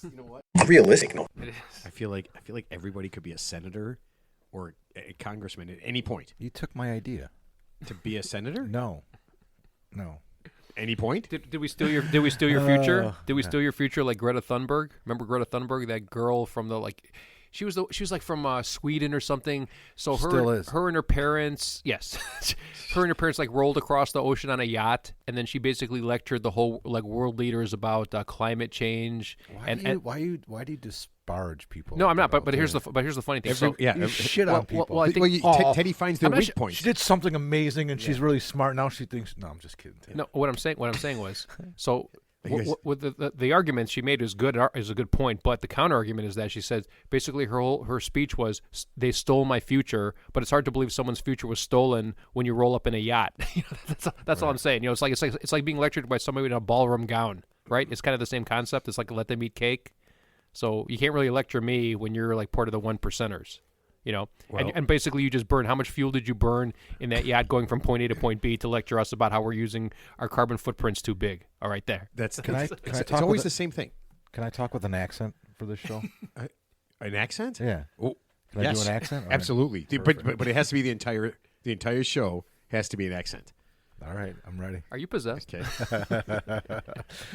You know what? Realistic. No. It is. I feel like everybody could be a senator or a congressman at any point. You took my idea. To be a senator? No. Any point? Did we steal your future? Did we steal your future like Greta Thunberg? Remember Greta Thunberg, that girl from the she was like from Sweden or something. So her and her parents, yes, her and her parents like rolled across the ocean on a yacht, and then she basically lectured the whole like world leaders about climate change. Why do you disparage people? No, I'm not. But here's the funny thing. You shit on people. Well, I think Teddy finds their weak points. She did something amazing, and she's really smart. Now she thinks. No, I'm just kidding. Teddy. No, what I'm saying was so. With the argument she made is a good point, but the counter argument is that she said basically her speech was they stole my future, but it's hard to believe someone's future was stolen when you roll up in a yacht. That's all I'm saying. It's like being lectured by somebody in a ballroom gown, right? It's kind of the same concept. It's like let them eat cake. So you can't really lecture me when you're like part of the 1%ers. Well, and basically you just burn. How much fuel did you burn in that yacht going from point A to point B to lecture us about how we're using our carbon footprints too big? All right, there. It's always the same thing. Can I talk with an accent for this show? An accent? Yeah. Oh, can I do an accent? All absolutely. Right. But it has to be the entire show has to be an accent. All right, I'm ready. Are you possessed? Okay. No, are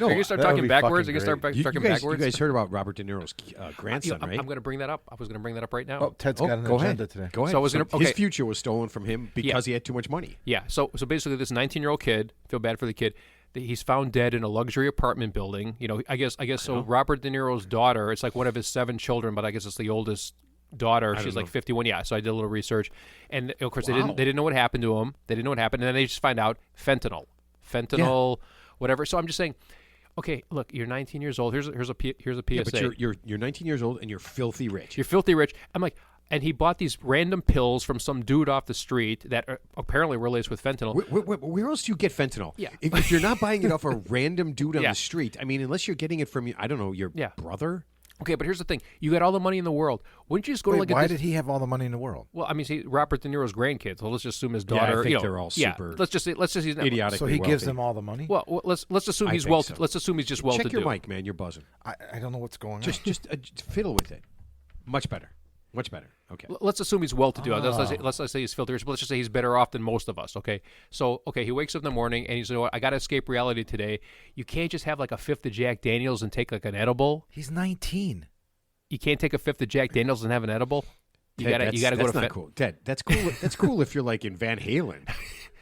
you going to start talking backwards? Are you going to start talking backwards? You guys heard about Robert De Niro's grandson, right? I'm going to bring that up. I was going to bring that up right now. Oh, Ted's got an agenda today. Go ahead. So his future was stolen from him because he had too much money. Yeah. So basically, this 19-year-old kid. Feel bad for the kid. He's found dead in a luxury apartment building. I guess so. Robert De Niro's daughter. It's like one of his 7 children, but I guess it's the oldest daughter. She's like 51. Yeah. So I did a little research, and of course they didn't know what happened to him. They didn't know what happened, and then they just find out fentanyl, whatever. So I'm just saying, okay, look, you're 19 years old. Here's a PSA. Yeah, but you're 19 years old and you're filthy rich. You're filthy rich. I'm like, and he bought these random pills from some dude off the street that apparently were laced with fentanyl. Where else do you get fentanyl? Yeah. If you're not buying it off a random dude on the street, I mean, unless you're getting it from, I don't know, your brother. Okay, but here's the thing. You got all the money in the world. Wouldn't you just go to why did he have all the money in the world? Well, I mean, see, Robert De Niro's grandkids. So let's just assume his daughter. Yeah, I think they're all super. Let's just he's idiotic. So he gives them all the money. Well, let's assume he's well. So. Let's assume he's just well to do. Check your mic, man. You're buzzing. I don't know what's going on. Just fiddle with it. Much better. Much better. Okay. Let's assume he's well to do. Let's say he's filthy rich, but let's just say he's better off than most of us. Okay. So he wakes up in the morning and he's like, I got to escape reality today. You can't just have like a fifth of Jack Daniels and take like an edible. He's 19. You can't take a fifth of Jack Daniels and have an edible. You got to go to. That's not cool, Ted. That's cool. That's cool if you're like in Van Halen.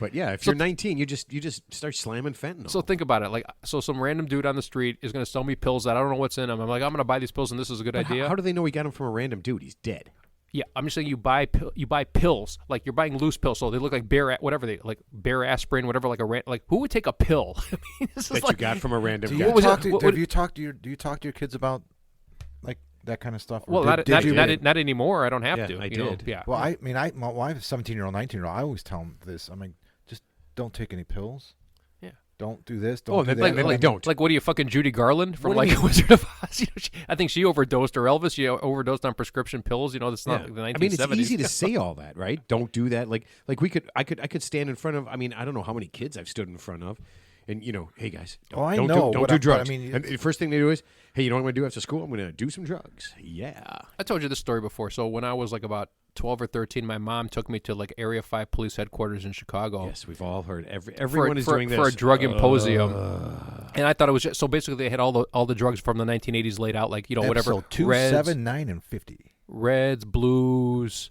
But yeah, if you're 19, you just start slamming fentanyl. So think about it. Like, so some random dude on the street is going to sell me pills that I don't know what's in them. I'm like, I'm going to buy these pills, and this is a good idea. How do they know he got them from a random dude? He's dead. Yeah, I'm just saying you buy pills, like you're buying loose pills, so they look like bear aspirin, whatever. Like who would take a pill? I mean, you got from a random guy. Do you talk to your kids about like that kind of stuff? Well, not anymore. I don't have to. I did. Yeah. Well, I mean, my wife, 17-year-old, 19-year-old. I always tell them this. I'm like, just don't take any pills. Don't do this. Don't do that. Don't. Like, what are you, fucking Judy Garland from like Wizard of Oz? I think she overdosed, or Elvis. She overdosed on prescription pills. That's not like the 1970s. I mean, it's easy to say all that, right? Don't do that. Like I could stand in front of. I mean, I don't know how many kids I've stood in front of, and hey guys, don't do drugs. And the first thing they do is, hey, you know what I'm going to do after school? I'm going to do some drugs. Yeah. I told you this story before. So when I was like about 12 or 13, my mom took me to like Area 5 police headquarters in Chicago. Yes, we've all heard. Everyone is doing this for a drug symposium. And I thought it was just, so basically they had all the drugs from the 1980s laid out, like whatever. 2, Reds, 7, 9, and 50. Reds, blues,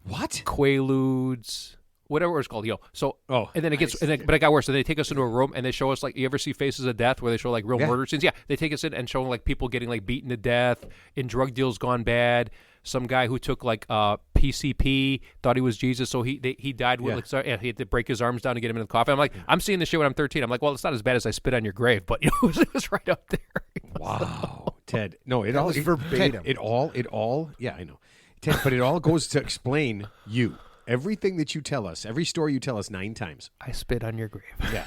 what? Quaaludes, whatever it's called. And then it gets, but it got worse. So they take us into a room and they show us, like, you ever see Faces of Death where they show like real murder scenes? Yeah, they take us in and showing like people getting like beaten to death in drug deals gone bad. Some guy who took like PCP thought he was Jesus, so he died with he had to break his arms down to get him in the coffin. I'm like, I'm seeing this shit when I'm 13. I'm like, well, it's not as bad as I spit on your grave, but it was right up there. Wow, Ted. No, it that all was verbatim. Ted, it all. Yeah, I know, Ted. But it all goes to explain you Everything that you tell us, every story you tell us 9 times. I spit on your grave. Yeah.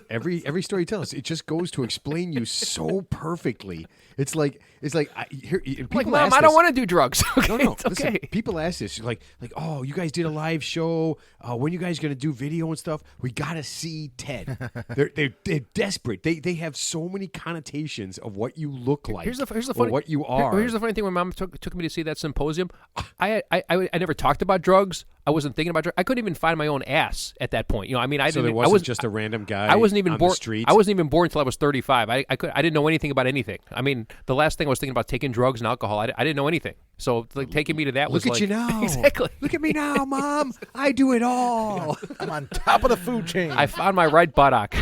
Every story you tell us, it just goes to explain you so perfectly. It's like people Mom, I don't want to do drugs. Okay, no, it's okay. Listen, people ask this like, oh, you guys did a live show. When you guys going to do video and stuff? We got to see Ted. They're desperate. They have so many connotations of what you look like. Here's the funny, what you are. Here's the funny thing. When Mom took me to see that symposium, I never talked about drugs. I wasn't thinking about drugs. I couldn't even find my own ass at that point. I mean, there wasn't just a random guy. I wasn't even on born. The street. I wasn't even born until I was 35. I didn't know anything about anything. I mean, the last thing I was thinking about taking drugs and alcohol. I didn't know anything. So taking me to that was look at you now. Exactly. Look at me now, Mom. I do it all. I'm on top of the food chain. I found my right buttock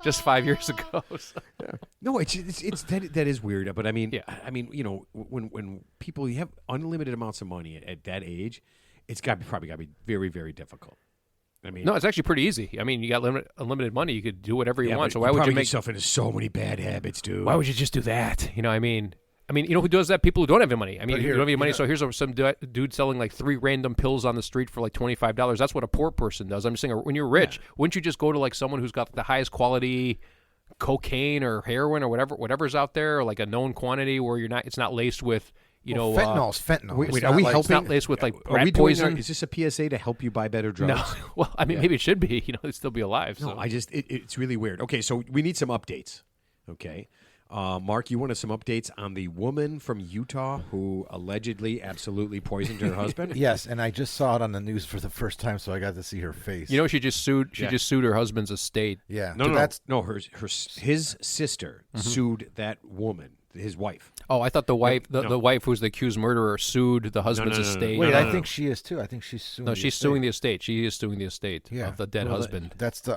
just 5 years ago. So. Yeah. No, it's that is weird. But I mean, yeah. I mean, when people have unlimited amounts of money at that age, it's probably got to be very, very difficult. I mean, no, it's actually pretty easy. I mean, you got unlimited money, you could do whatever you want. So why would you make yourself into so many bad habits, dude? Why would you just do that? I mean, who does that? People who don't have any money. I mean, you don't have any money, so here's some dude selling like 3 random pills on the street for like $25. That's what a poor person does. I'm just saying, when you're rich, wouldn't you just go to like someone who's got the highest quality cocaine or heroin or whatever's out there, or like a known quantity where it's not laced with fentanyl's fentanyl. Wait, are we helping? It's not laced with like rat poison. Is this a PSA to help you buy better drugs? No. Well, I mean, maybe it should be. They'd still be alive. No, so. it's really weird. Okay, so we need some updates. Okay. Mark, you wanted some updates on the woman from Utah who allegedly absolutely poisoned her husband? Yes, and I just saw it on the news for the first time, so I got to see her face. She just sued. She just sued her husband's estate. Yeah. His sister sued that woman, his wife. Oh, I thought the wife, the wife who's the accused murderer, sued the husband's estate. Wait, I think she is too. I think she's suing. No, she's suing the estate. She is suing the estate of the dead husband. That's the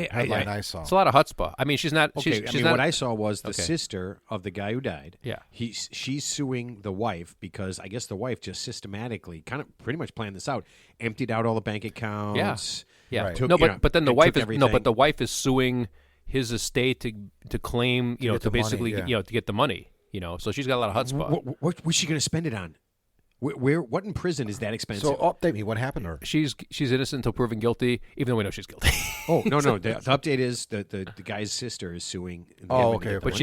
headline I saw. It's a lot of chutzpah. I mean, she's not. Okay, she's not, what I saw was the sister of the guy who died. Yeah, she's suing the wife because I guess the wife just systematically, kind of, pretty much planned this out, emptied out all the bank accounts. Yeah. Right. Took, but then the wife is but the wife is suing his estate to claim, to basically, to get the money. So she's got a lot of chutzpah. What was she going to spend it on? What in prison is that expensive? So update me. What happened to her? She's innocent until proven guilty, even though we know she's guilty. Oh no! The update is the guy's sister is suing. Okay. But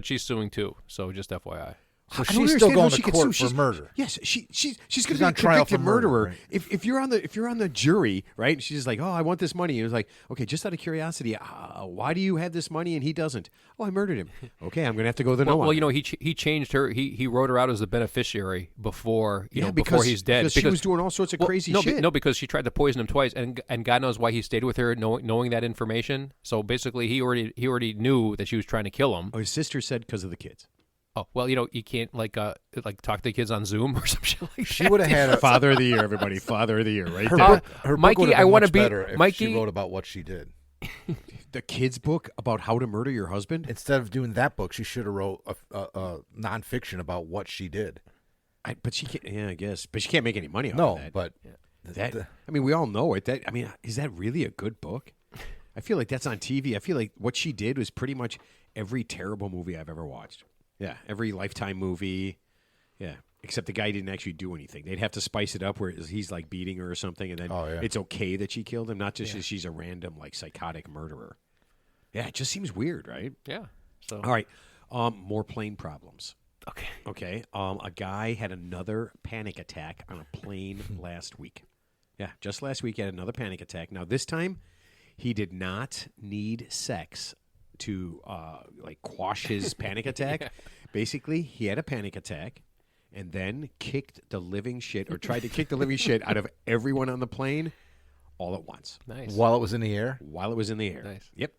she's suing too. So just FYI. So she's still going to court for murder. Yes, she's going to be a convicted murderer. Right. If you're on the jury, right? And she's like, oh, I want this money. And it's like, okay, just out of curiosity, why do you have this money and he doesn't? Oh, I murdered him. Okay, I'm going to have to go the no. Well, he changed her. He wrote her out as the beneficiary before before he's dead because she was doing all sorts of crazy shit. No, because she tried to poison him twice, and God knows why he stayed with her, knowing that information. So basically, he already knew that she was trying to kill him. Oh, his sister said because of the kids. Oh, well, you can't like talk to the kids on Zoom or some shit like that. She would have had a Father of the Year, everybody. Father of the Year, right her there. Book, her Mikey, book I want to be be better Mikey. If she wrote about what she did. The kids' book about how to murder your husband. Instead of doing that book, she should have wrote a nonfiction about what she did. But she can't. Yeah, I guess. But she can't make any money off of that. But I mean, we all know it. Is that really a good book? I feel like that's on TV. I feel like what she did was pretty much every terrible movie I've ever watched. Yeah, every Lifetime movie. Yeah, except the guy didn't actually do anything. They'd have to spice it up where he's like beating her or something, and then it's okay that she killed him, not just that she's a random like psychotic murderer. Yeah, it just seems weird, right? Yeah. So all right, more plane problems. Okay. A guy had another panic attack on a plane last week. Yeah, just last week he had another panic attack. Now this time, he did not need sex to quash his panic attack. Yeah. Basically, he had a panic attack and then kicked the living shit or tried to kick the living shit out of everyone on the plane all at once. Nice. While it was in the air? While it was in the air. Nice. Yep.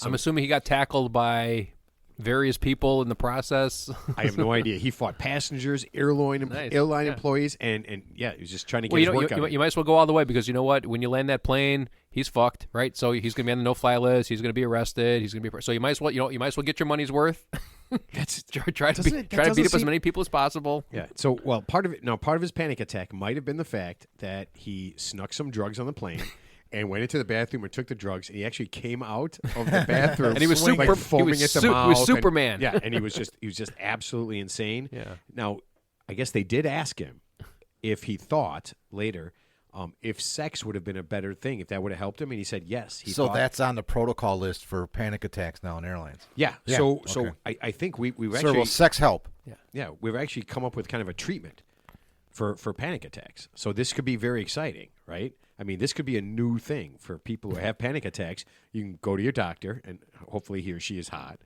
I'm assuming he got tackled by various people in the process. I have no idea. He fought passengers, airline employees, and he was just trying to get his work out. You might as well go all the way because you know what? When you land that plane, he's fucked, right? So he's going to be on the no-fly list. He's going to be arrested. So you might as well get your money's worth. That's try to beat up as many people as possible. Yeah. So part of his panic attack might have been the fact that he snuck some drugs on the plane. And went into the bathroom and took the drugs, and he actually came out of the bathroom and he was foaming at the mouth. He was Superman. And he was just absolutely insane. Yeah. Now, I guess they did ask him if he thought later if sex would have been a better thing, if that would have helped him, and he said yes. So that's on the protocol list for panic attacks now in airlines. Yeah. So I think we've actually will sex help? Yeah, we've actually come up with kind of a treatment for panic attacks. So this could be very exciting, right? I mean, this could be a new thing for people who have panic attacks. You can go to your doctor, and hopefully he or she is hot,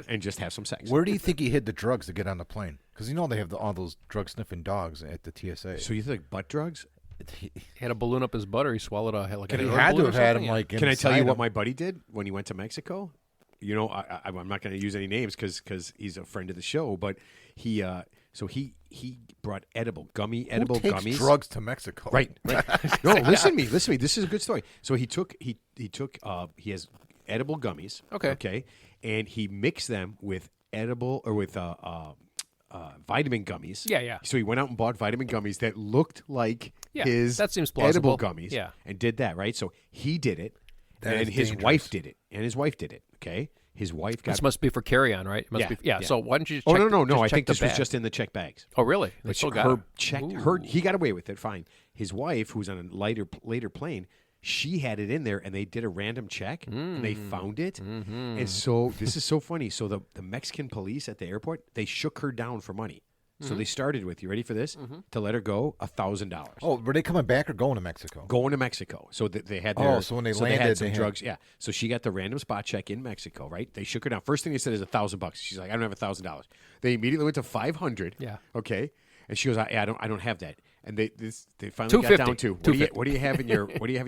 and just have some sex. Where do you think he hid the drugs to get on the plane? Because they have all those drug-sniffing dogs at the TSA. So you think butt drugs? He had a balloon up his butt, or he swallowed a he had to have had him like. Can I tell you what my buddy did when he went to Mexico? I'm not going to use any names because he's a friend of the show, but he brought edible gummies. Drugs to Mexico, right? No, listen to me. This is a good story. So he has edible gummies. Okay, and he mixed them with vitamin gummies. Yeah. So he went out and bought vitamin gummies that looked like his that seems plausible. edible gummies. Yeah, and did that right. So he did it, and his wife did it. Okay, his wife got. This must be for carry-on, right? It must be. Yeah. So why don't you? No. I think this was just in the check bags. Oh, really? They still got he got away with it. Fine. His wife, who's on a later plane, she had it in there, and they did a random check, and they found it. Mm-hmm. And so this is so funny. So the Mexican police at the airport, they shook her down for money. So they started with, you ready for this? To let her go, $1,000. Oh, were they coming back or going to Mexico? Going to Mexico. So they had their. So when they landed, they had some drugs. Yeah. So she got the random spot check in Mexico. Right. They shook her down. First thing they said is $1,000. She's like, I don't have $1,000. They immediately went to $500. Yeah. Okay. And she goes, I don't have that. And they finally got down to what do you have in your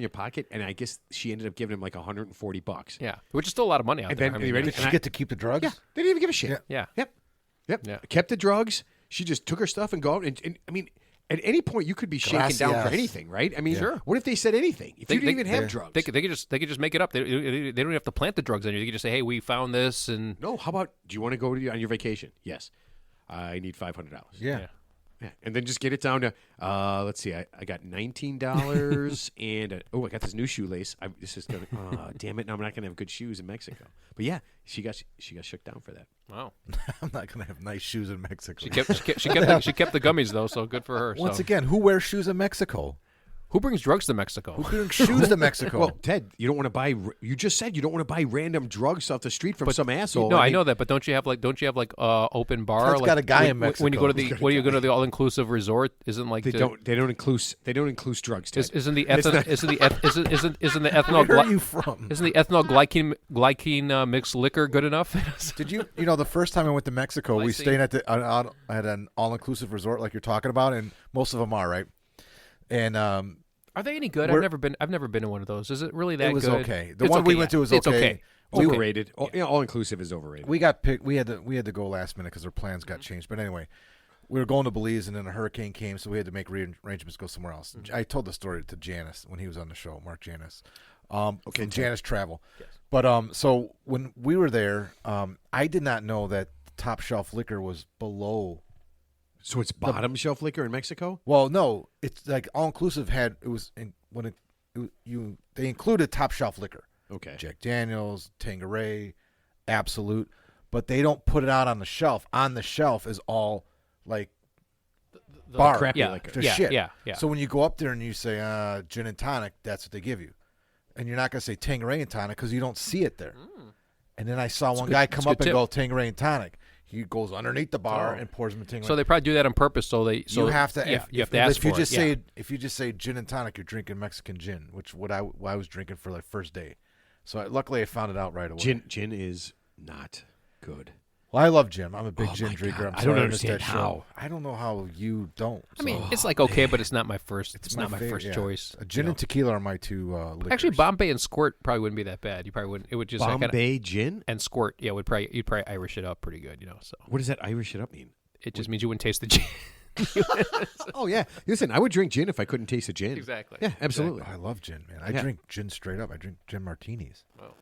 pocket? And I guess she ended up giving him like $140. Yeah, which is still a lot of money out there. Then, did she get to keep the drugs? Yeah, they didn't even give a shit. Yeah. Yep. Yeah. Kept the drugs. She just took her stuff and go out. And I mean, at any point you could be shaken down for anything, right? I mean, sure. What if they said anything? If you didn't even have drugs, they could just make it up. They don't have to plant the drugs in you. They could just say, "Hey, we found this." And no, how about? Do you want to go on your vacation? Yes, I need $500. Yeah. Yeah, and then just get it down to let's see, I got $19 and I got this new shoelace. This is gonna damn it! Now I'm not gonna have good shoes in Mexico. But yeah, she got shook down for that. Wow, I'm not gonna have nice shoes in Mexico. She kept the gummies though, so good for her. Once again, who wears shoes in Mexico? Who brings drugs to Mexico? Who brings shoes to Mexico? Well, Ted, you don't want to buy. You just said you don't want to buy random drugs off the street from some asshole. No, I know that, but don't you have open bar? Ted's got a guy in Mexico. When you go to the all-inclusive resort, isn't like they don't include drugs. Ted. Isn't the ethanol? Where are you from? Isn't the ethanol glycine mixed liquor good enough? Did you know the first time I went to Mexico, we stayed at an all-inclusive resort like you're talking about, and most of them are right. And are they any good? I've never been to one of those. Is it really that good? It was okay. The one we went to was okay. It's okay. Overrated. All inclusive is overrated. We got picked. We had to go last minute because our plans got changed. But anyway, we were going to Belize, and then a hurricane came, so we had to make arrangements to go somewhere else. I told the story to Janice when he was on the show, Mark Janice. From Janice Travel. Yes. But so when we were there, I did not know that top shelf liquor was below. So it's bottom shelf liquor in Mexico? Well, no, it's like all inclusive they included top shelf liquor. Okay. Jack Daniels, Tanqueray, Absolute, but they don't put it out on the shelf. On the shelf is all like the bar crappy liquor. Shit. Yeah. So when you go up there and you say gin and tonic, that's what they give you. And you're not going to say Tanqueray and tonic because you don't see it there. And then I saw one guy come up and go Tanqueray and tonic. He goes underneath the bar and pours him a Tanqueray. So they probably do that on purpose. You have to ask for it. If you just say gin and tonic, you're drinking Mexican gin, which I was drinking for the first day. So luckily I found it out right away. Gin is not good. Well, I love gin. I'm a big gin drinker. I don't understand how. I don't know how you don't. I mean, it's like okay, but it's not my first. It's not my first choice. Gin and tequila are my two liquors. Actually, Bombay and Squirt probably wouldn't be that bad. You probably wouldn't. It would just Bombay gin and Squirt. Yeah, you'd probably Irish it up pretty good. So what does that Irish it up mean? It just means you wouldn't taste the gin. Oh yeah, listen, I would drink gin if I couldn't taste the gin. Exactly. Yeah, absolutely. I love gin, man. I drink gin straight up. I drink gin martinis. Wow.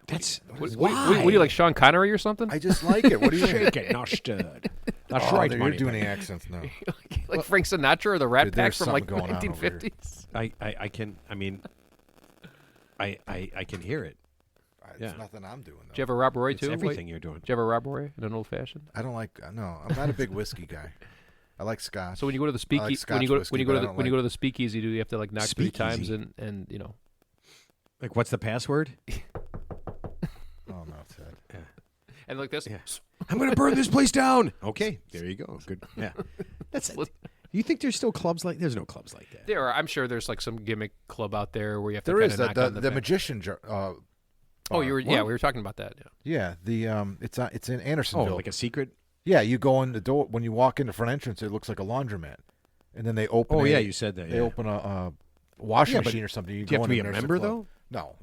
That's what do you like, Sean Connery or something? I just like it. What do you shake it, not stirred? That's right, you're doing the accents now. like Frank Sinatra or the Rat Pack from like the 1950s. I can. I mean, I can hear it. It's nothing I'm doing. Though. Do you have a Rob Roy too? Everything you're doing. Do you have a Rob Roy in an old fashioned? I don't like. No, I'm not a big whiskey guy. I like scotch. So when you go to the speakeasy, when you go to the speakeasy, do you have to like knock 3 times and you know? Like, what's the password? Oh no, Ted. Yeah. And like this. Yeah. I'm going to burn this place down. Okay, there you go. Good. Yeah. That's. You think there's still clubs like? There's no clubs like that. There are. I'm sure there's like some gimmick club out there where you have to. There is knock on the magician. Oh, we were talking about that. Yeah. It's in Andersonville. Oh, like a secret. Yeah, you go in the door when you walk in the front entrance. It looks like a laundromat, and then they open. Oh yeah, you said that. They open a washing machine or something. Do you have to be a member though? No.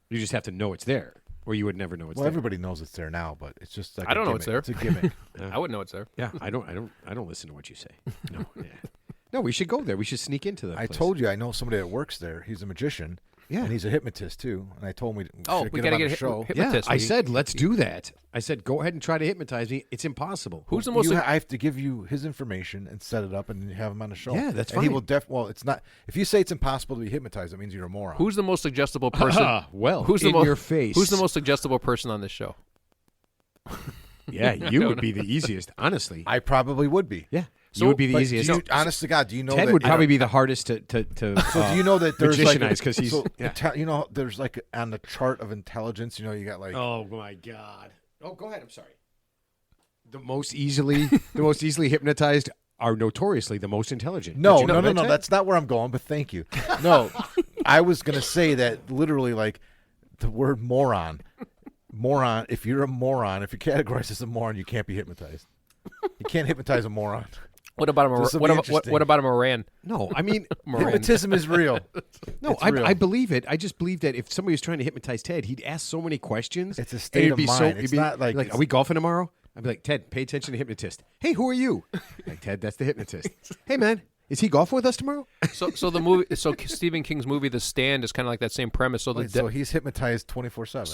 You just have to know it's there, or you would never know it's there. Well, everybody knows it's there now, but it's just like I don't know it's there. It's a gimmick. I wouldn't know it's there. Yeah, I don't listen to what you say. No. Yeah. No, we should go there. We should sneak into that. I told you I know somebody that works there. He's a magician. Yeah. And he's a hypnotist too. And I told him we got to get a show. hypnotist. Yeah, I said let's do that. I said go ahead and try to hypnotize me. It's impossible. Who's the most? I have to give you his information and set it up and have him on the show. Yeah, that's and fine. He will well, it's not. If you say it's impossible to be hypnotized, that means you're a moron. Who's the most suggestible person? Your face. Who's the most suggestible person on this show? Yeah, you would be the easiest. Honestly, I probably would be. Yeah. You would be the easiest. Honest to God, do you know Ted that would probably be the hardest to So do you know that there's magicianize because he's you know there's like on the chart of intelligence, you know, you got like oh my God. Oh, go ahead. I'm sorry. The most easily hypnotized are notoriously the most intelligent. No. That's not where I'm going. But thank you. No, I was going to say that literally, like the word moron. If you're a moron, if you're categorized as a moron, you can't be hypnotized. You can't hypnotize a moron. What about what about a Moran? No, I mean hypnotism is real. No, I believe it. I just believe that if somebody was trying to hypnotize Ted, he'd ask so many questions. It's a state of mind. It's not like are we golfing tomorrow? I'd be like, Ted, pay attention to the hypnotist. Hey, who are you? Like, Ted, that's the hypnotist. Hey, man, is he golfing with us tomorrow? So Stephen King's movie The Stand is kind of like that same premise. So so he's hypnotized 24/7.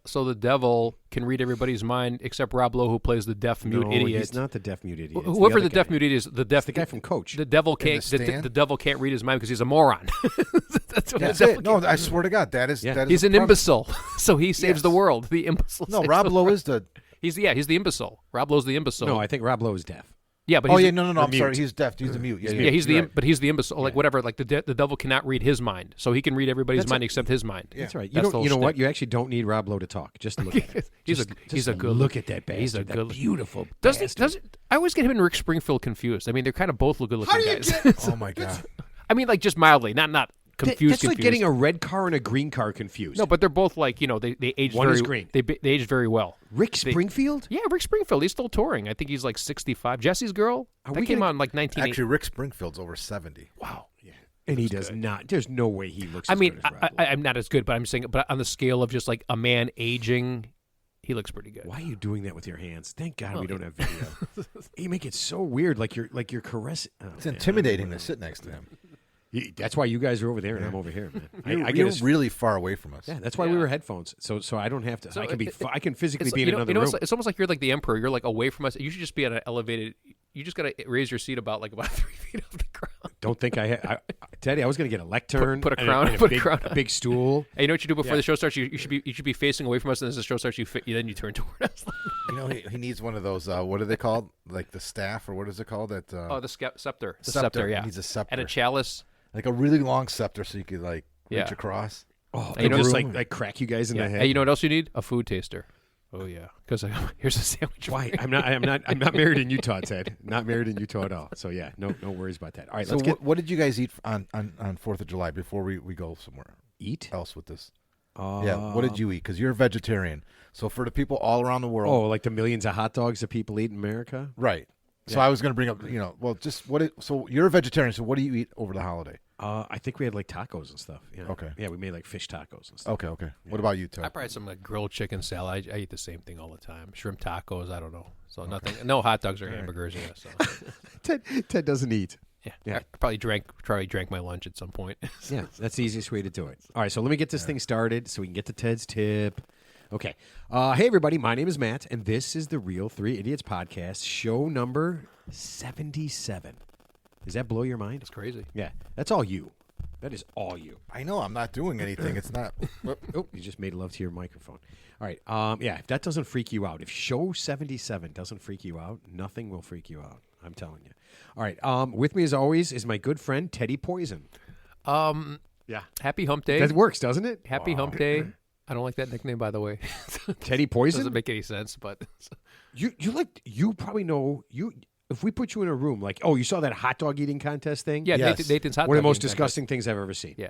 So the devil can read everybody's mind except Rob Lowe, who plays the deaf mute idiot. He's not the deaf mute idiot. Whoever the deaf mute idiot is, the guy from Coach. The devil can't. The devil can't read his mind because he's a moron. That's it. No, I swear to God, that is. He's an imbecile, so he saves the world. The imbecile. No, Rob Lowe is the. He's the imbecile. Rob Lowe's the imbecile. No, I think Rob Lowe is deaf. Yeah, but no. I'm sorry. He's deaf. He's the mute. He's the imbecile. Like whatever. Like the devil cannot read his mind, so he can read everybody's mind except his mind. Yeah. That's right. You know what? You actually don't need Rob Lowe to talk. Just look at him. He's a good look at that bastard. He's a good, beautiful. I always get him and Rick Springfield confused. I mean, they're kind of both good looking guys. Oh my God. I mean, like just mildly, not. Confused. That's like getting a red car and a green car confused. No, but they're both like they aged. One is green. They aged very well. Rick Springfield? Yeah, Rick Springfield. He's still touring. I think he's like 65. Jesse's Girl. That came out in like 1980. Actually, Rick Springfield's over 70. Wow. Yeah. And he does not. There's no way he looks. I mean, I'm not as good, but I'm saying, but on the scale of just like a man aging, he looks pretty good. Why are you doing that with your hands? Thank God we don't have video. You make it so weird, like you're caressing. Oh, it's intimidating to sit next to him. That's why you guys are over there and I'm over here, man. You're really far away from us. Yeah, that's why we were headphones. So I don't have to. So I can physically be in another room. It's almost like you're like the emperor. You're like away from us. You should just be on an elevated. You just got to raise your seat about 3 feet off the ground. Don't think Teddy, I was going to get a lectern. Put a crown. A big stool. Hey, you know what you do before the show starts? You should be facing away from us, and as the show starts, then you turn toward us. He needs one of those. What are they called? Like the staff, or what is it called? That the scepter. The scepter. Yeah. He needs a scepter and a chalice. Like a really long scepter, so you could reach across. Oh, and just like crack you guys in the head. Hey, you know what else you need? A food taster. Oh yeah, because here's a sandwich. Why? I'm not married in Utah, Ted. Not married in Utah at all. So yeah, no worries about that. All right, so what did you guys eat on 4th of July before we go somewhere? Eat else with this? What did you eat? Because you're a vegetarian. So for the people all around the world, like the millions of hot dogs that people eat in America, right? So I was going to bring up, so you're a vegetarian. So what do you eat over the holiday? I think we had like tacos and stuff. Yeah. Okay. Yeah, we made like fish tacos and stuff. Okay. Yeah. What about you, Ted? I probably had some like grilled chicken salad. I eat the same thing all the time. Shrimp tacos. I don't know. So nothing. No hot dogs or hamburgers. Yeah. So. Ted doesn't eat. Yeah. I probably drank my lunch at some point. Yeah, that's the easiest way to do it. All right, so let me get this thing started so we can get to Ted's tip. Okay. Hey, everybody. My name is Matt, and this is the Real 3 Idiots podcast, show number 77. Does that blow your mind? It's crazy. Yeah, that's all you. That is all you. I know. I'm not doing anything. It's not. Oh, you just made love to your microphone. All right. If that doesn't freak you out, if show 77 doesn't freak you out, nothing will freak you out. I'm telling you. All right. With me as always is my good friend Teddy Poison. Yeah. Happy Hump Day. That works, doesn't it? Happy Hump Day. I don't like that nickname, by the way. Teddy Poison doesn't make any sense, but you probably know you. If we put you in a room, like, you saw that hot dog eating contest thing? Yeah, yes. Nathan's hot dog. One of the most disgusting things I've ever seen. Yeah.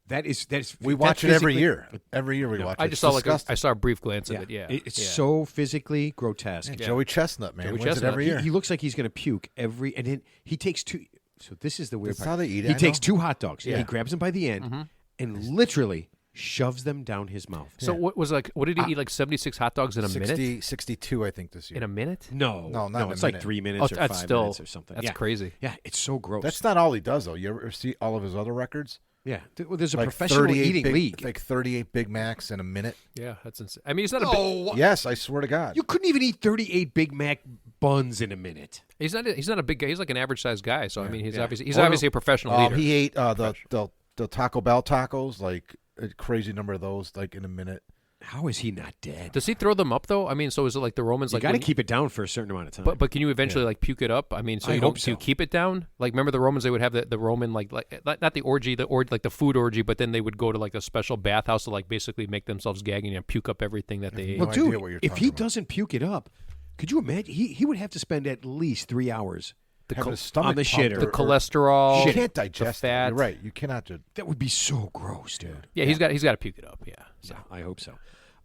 That's we watch it every year. Every year we watch it. I just saw a brief glance of it. Yeah, it's so physically grotesque. Yeah. Joey Chestnut, man, wins it every year. He looks like he's going to puke and then he takes two. So this is the weird That's part. how they eat it. He takes 2 hot dogs. Yeah. He grabs them by the end and literally shoves them down his mouth. So what did he eat? Like 76 hot dogs in a minute? 62, I think, this year. In a minute? No, not it's a like minute. 3 minutes or 5 minutes or something. That's crazy. Yeah, it's so gross. That's not all he does, though. You ever see all of his other records? Yeah, there's a like professional eating league. Like 38 Big Macs in a minute. Yeah, that's insane. I mean, he's not a big... Yes, I swear to God. You couldn't even eat 38 Big Mac buns in a minute. He's not a big guy. He's like an average sized guy. So I mean, he's obviously a professional leader. He ate the Taco Bell tacos, like a crazy number of those, like in a minute. How is he not dead? Does he throw them up though? I mean, so is it like the Romans? You got to keep it down for a certain amount of time. But can you eventually like puke it up? I mean, so I you hope don't so. you keep it down? Like remember the Romans? They would have the Roman like not the orgy, like the food orgy, but then they would go to like a special bathhouse to like basically make themselves gagging and puke up everything that they ate. Well, dude, if he doesn't puke it up, could you imagine? He would have to spend at least 3 hours his stomach on the shitter. The cholesterol, you can't digest the fat. You're right. You cannot. That would be so gross, dude. Yeah, he's got to puke it up. Yeah, so. Yeah, I hope so.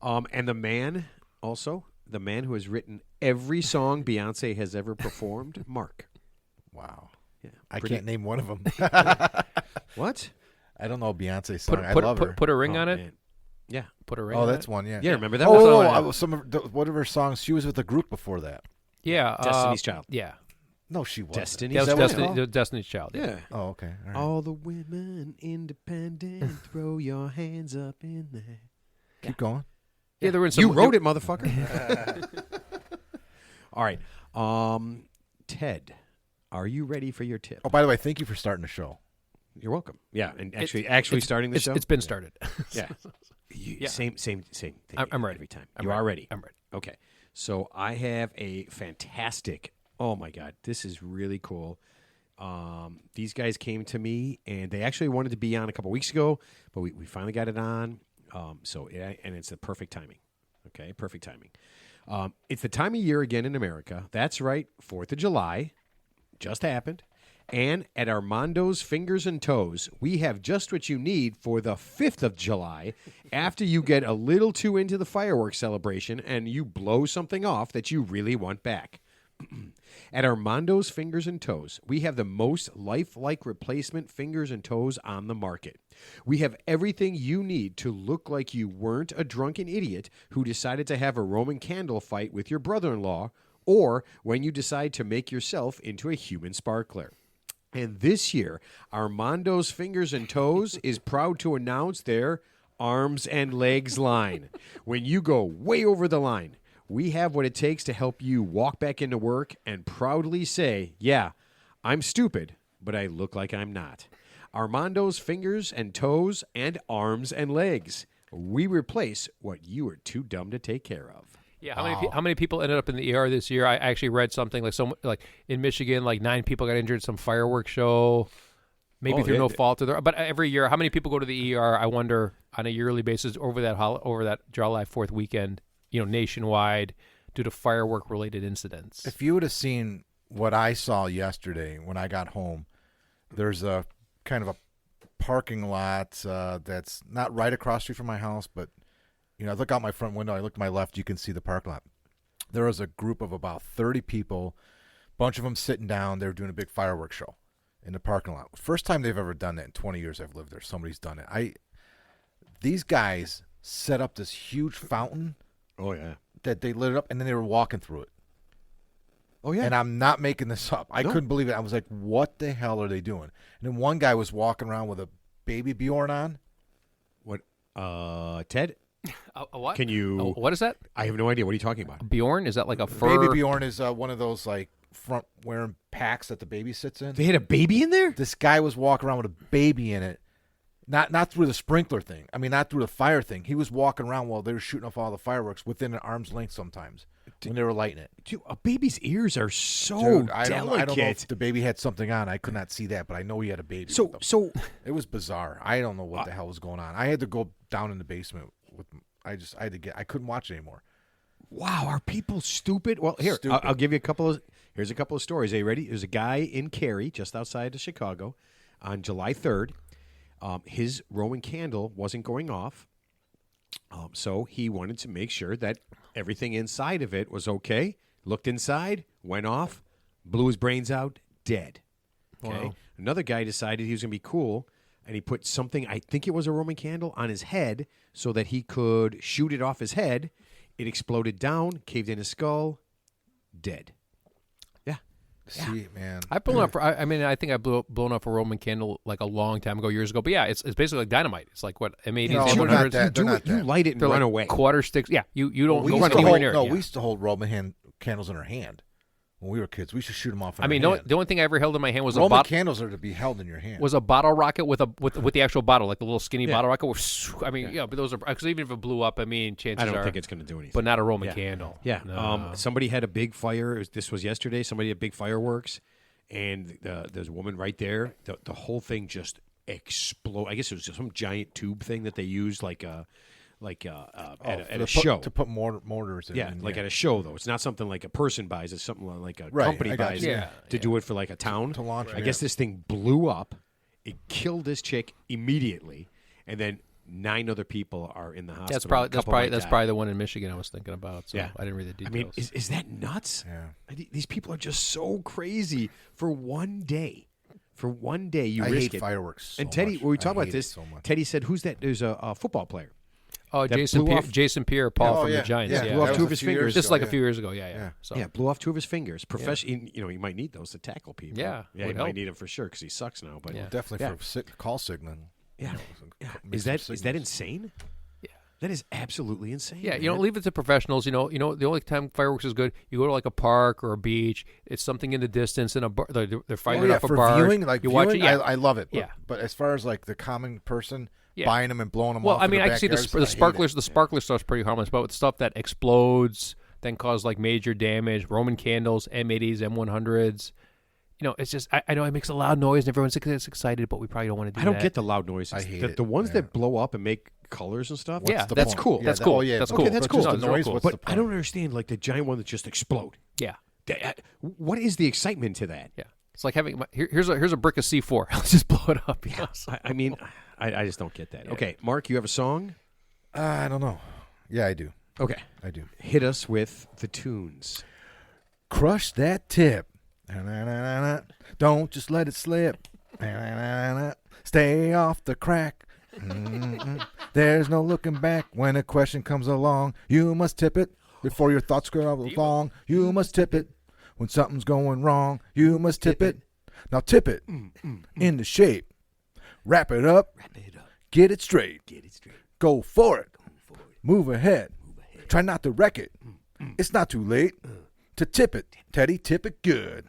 And the man who has written every song Beyonce has ever performed, Mark. Wow. Yeah, I can't name one of them. What? I don't know Beyonce's song. I love her. Put a ring on it. Man. Yeah, put a ring. Oh, that's one. Yeah. Yeah, remember that? Some of one of her songs. She was with a group before that. Yeah, Destiny's Child. Yeah. No, she wasn't. Destiny's Child. Yeah. Oh, okay. All the women independent, throw your hands up in there. Keep going. Yeah, there were you wrote it, motherfucker. All right. Ted, are you ready for your tip? Oh, by the way, thank you for starting the show. You're welcome. Yeah, and actually starting the show? It's been started. Yeah. Same thing. I'm ready. Every time. I'm you ready. are ready? I'm ready. Okay. So I have a fantastic, oh my God, this is really cool. These guys came to me, and they actually wanted to be on a couple weeks ago, but we finally got it on. And it's the perfect timing. Okay, perfect timing. It's the time of year again in America. That's right, 4th of July just happened. And at Armando's Fingers and Toes, we have just what you need for the 5th of July after you get a little too into the fireworks celebration and you blow something off that you really want back. At Armando's Fingers and Toes, we have the most lifelike replacement fingers and toes on the market. We have everything you need to look like you weren't a drunken idiot who decided to have a Roman candle fight with your brother-in-law, or when you decide to make yourself into a human sparkler. And this year, Armando's Fingers and Toes is proud to announce their Arms and Legs line. When you go way over the line, we have what it takes to help you walk back into work and proudly say, yeah, I'm stupid, but I look like I'm not. Armando's Fingers and Toes and Arms and Legs. We replace what you are too dumb to take care of. Yeah, how many people ended up in the ER this year? I actually read something like in Michigan, like 9 people got injured at some fireworks show, maybe through no fault of their. But every year, how many people go to the ER? I wonder on a yearly basis over that July 4th weekend, nationwide, due to firework related incidents. If you would have seen what I saw yesterday when I got home, there's a kind of a parking lot that's not right across the street from my house, but. I look out my front window, I look to my left, you can see the parking lot. There was a group of about 30 people, a bunch of them sitting down. They were doing a big fireworks show in the parking lot. First time they've ever done that in 20 years I've lived there. Somebody's done it. These guys set up this huge fountain. Oh, yeah. That they lit it up, and then they were walking through it. Oh, yeah. And I'm not making this up. I couldn't believe it. I was like, what the hell are they doing? And then one guy was walking around with a baby Bjorn on. What? Ted? What? Can you? What is that? I have no idea. What are you talking about? Bjorn? Is that like a fur? Baby Bjorn is one of those like front wearing packs that the baby sits in. They had a baby in there? This guy was walking around with a baby in it. Not through the sprinkler thing. I mean, not through the fire thing. He was walking around while they were shooting off all the fireworks within an arm's length sometimes when they were lighting it. Dude, a baby's ears are so Dude, delicate. I don't know if the baby had something on. I could not see that, but I know he had a baby. So it was bizarre. I don't know what the hell was going on. I had to go down in the basement with. I couldn't watch it anymore. Wow, are people stupid? Well, here I'll give you a couple of. Here's a couple of stories. Are you ready? There's a guy in Cary, just outside of Chicago, on July 3rd. His Roman candle wasn't going off, so he wanted to make sure that everything inside of it was okay. Looked inside, went off, blew his brains out, dead. Okay. Wow. Another guy decided he was going to be cool, and he put something, I think it was a Roman candle, on his head so that he could shoot it off his head. It exploded down, caved in his skull, dead. Yeah. See, man. I've blown up. I think I've blown up a Roman candle like a long time ago, years ago. But yeah, it's basically like dynamite. It's like what M80s, M100s. You light it and run away. Quarter sticks. Yeah, you don't go anywhere near it. No, we used to hold Roman candles in our hand when we were kids. We used to shoot them off. The only thing I ever held in my hand was Roman candles are to be held in your hand. Was a bottle rocket with the actual bottle, like the little skinny bottle rocket. But those are because even if it blew up, chances I don't are, think it's going to do anything. But not a Roman candle. Yeah. No. Somebody had a big fire. This was yesterday. Somebody had big fireworks. And there's a woman right there. The whole thing just exploded. I guess it was just some giant tube thing that they used, at a show to put mortars in. Yeah, at a show though. It's not something like a person buys. It's something like a company buys to do it for like a town. To launch. I guess this thing blew up. It killed this chick immediately, and then 9 other people are in the hospital. That's probably the one in Michigan I was thinking about. So I didn't read the details. Is that nuts? Yeah. These people are just so crazy for one day. For one day, you risk it. I hate fireworks so And Teddy, much. when we talk about this, so Teddy said, "Who's that?" There's a football player. Oh, Jason Pierre-Paul from the Giants. Yeah, blew off 2 of his fingers. Just like a few years ago. Yeah. So. Yeah, blew off 2 of his fingers. You might need those to tackle people. Yeah, you might need them for sure because he sucks now. But definitely for call signaling. Yeah. Is that insane? Yeah. That is absolutely insane. Yeah, leave it to professionals. The only time fireworks is good, you go to like a park or a beach. It's something in the distance, and they're firing up a bar. Viewing, you watch it. Yeah. I love it. But, yeah. But as far as like the common person buying them and blowing them off, I can see the sparklers. The sparkler stuff's pretty harmless, but with stuff that explodes, then cause like major damage, Roman candles, M80s, M100s. It's just I know it makes a loud noise and everyone gets excited, but we probably don't want to do that. I don't get the loud noises. I hate it. The ones that blow up and make colors and stuff. That's cool. Yeah, that's cool. That's cool. That's cool. The noise. Cool. But I don't understand like the giant one that just explode. Yeah. What is the excitement to that? Yeah. It's like having here's a brick of C4. Let's just blow it up. Yeah. I just don't get that. Yeah. Okay, Mark, you have a song? I don't know. Yeah, I do. Okay. I do. Hit us with the tunes. Crush that tip. Don't just let it slip. Stay off the crack. There's no looking back when a question comes along. You must tip it before your thoughts go along. You must tip it when something's going wrong. You must tip it. Now tip it into shape. Wrap it up. Get it straight. Go for it. Move ahead. Try not to wreck it. It's not too late to tip it. Teddy, tip it good.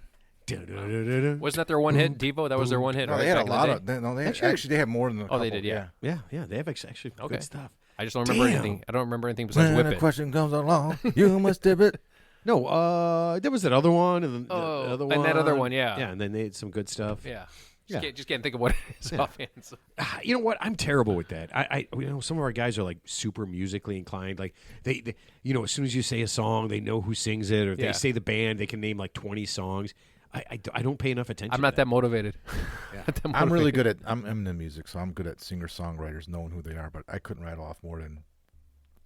Wasn't that their one hit, Devo? That was their one hit. No, right? they had a lot of. They had more than a couple. They did. Yeah. They have actually good stuff. I just don't remember anything. I don't remember anything besides when Whip a It. question comes along, you must tip it. No, there was that other one, and the other one, and that other one, yeah, and then they had some good stuff. Yeah. Just can't think of what it is offhand. So. You know what? I'm terrible with that. I some of our guys are like super musically inclined. Like they as soon as you say a song, they know who sings it, or if they say the band, they can name like 20 songs. I don't pay enough attention. I'm not that motivated. I'm really good at I'm into music, so I'm good at singer songwriters knowing who they are. But I couldn't rattle off more than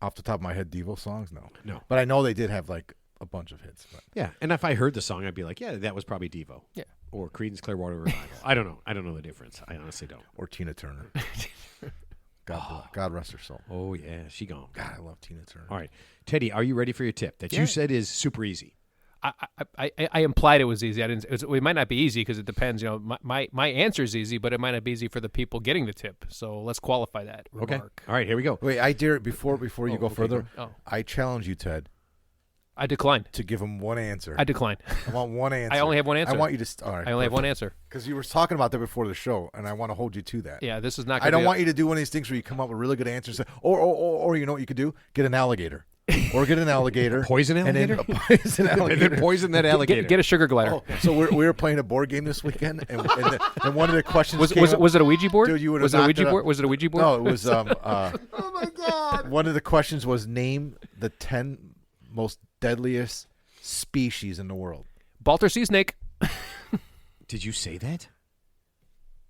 off the top of my head Devo songs. No. But I know they did have like a bunch of hits. But. Yeah, and if I heard the song, I'd be like, yeah, that was probably Devo. Yeah. Or Creedence Clearwater Revival. I don't know the difference. I honestly don't. Or Tina Turner. God rest her soul. Oh yeah, she gone. God, I love Tina Turner. All right, Teddy, are you ready for your tip that you said is super easy? I implied it was easy. I didn't. It might not be easy because it depends. My answer is easy, but it might not be easy for the people getting the tip. So let's qualify that remark. Okay. All right, here we go. Wait, I dare it before you go further. I challenge you, Ted. I declined to give him one answer. I declined. I want one answer. I only have one answer. I want you to. All right, I only have one answer because you were talking about that before the show, and I want to hold you to that. Yeah, this is not. I don't want you to do one of these things where you come up with really good answers, or you know what you could do? Get an alligator. or get an alligator. Poison alligator? And then poison alligator. And then poison that alligator. Get a sugar glider. Oh, so we were playing a board game this weekend, and one of the questions was it a Ouija board? Dude, you would was have it a Ouija board? Was it a Ouija board? No, it was. Oh my God! One of the questions was name the 10 most deadliest species in the world. Baltar sea snake. Did you say that?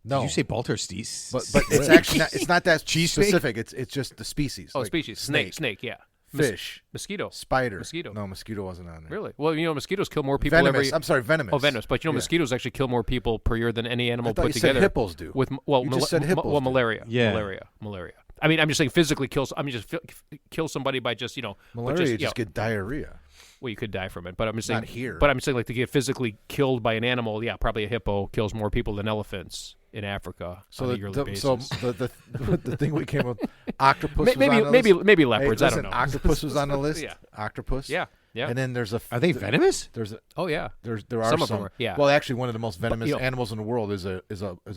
No. Did you say Baltar sea? But it's actually not that Cheese specific. It's just the species. Oh, like species. Snake. Yeah. Fish. Mosquito. Spider. Mosquito. No, mosquito wasn't on there. Really? Well, mosquitoes kill more people Venomous. I'm sorry, venomous. Oh, venomous. But mosquitoes actually kill more people per year than any animal I thought put you together. said hippos do. You just said hippos do. Malaria. I mean, I'm just saying physically kills. I mean, just kill somebody by just malaria. You just get diarrhea. Well, you could die from it, but I'm just saying. Not here. But I'm saying, like, to get physically killed by an animal, yeah, probably a hippo kills more people than elephants in Africa on a yearly basis. So the thing we came up, octopus. Was on the list. Maybe leopards. Hey, I don't know. Octopus was on the list. Yeah. Octopus. Yeah. And then there's a. Are they venomous? Oh yeah. There are some of them. Yeah. Well, actually, one of the most venomous animals in the world is a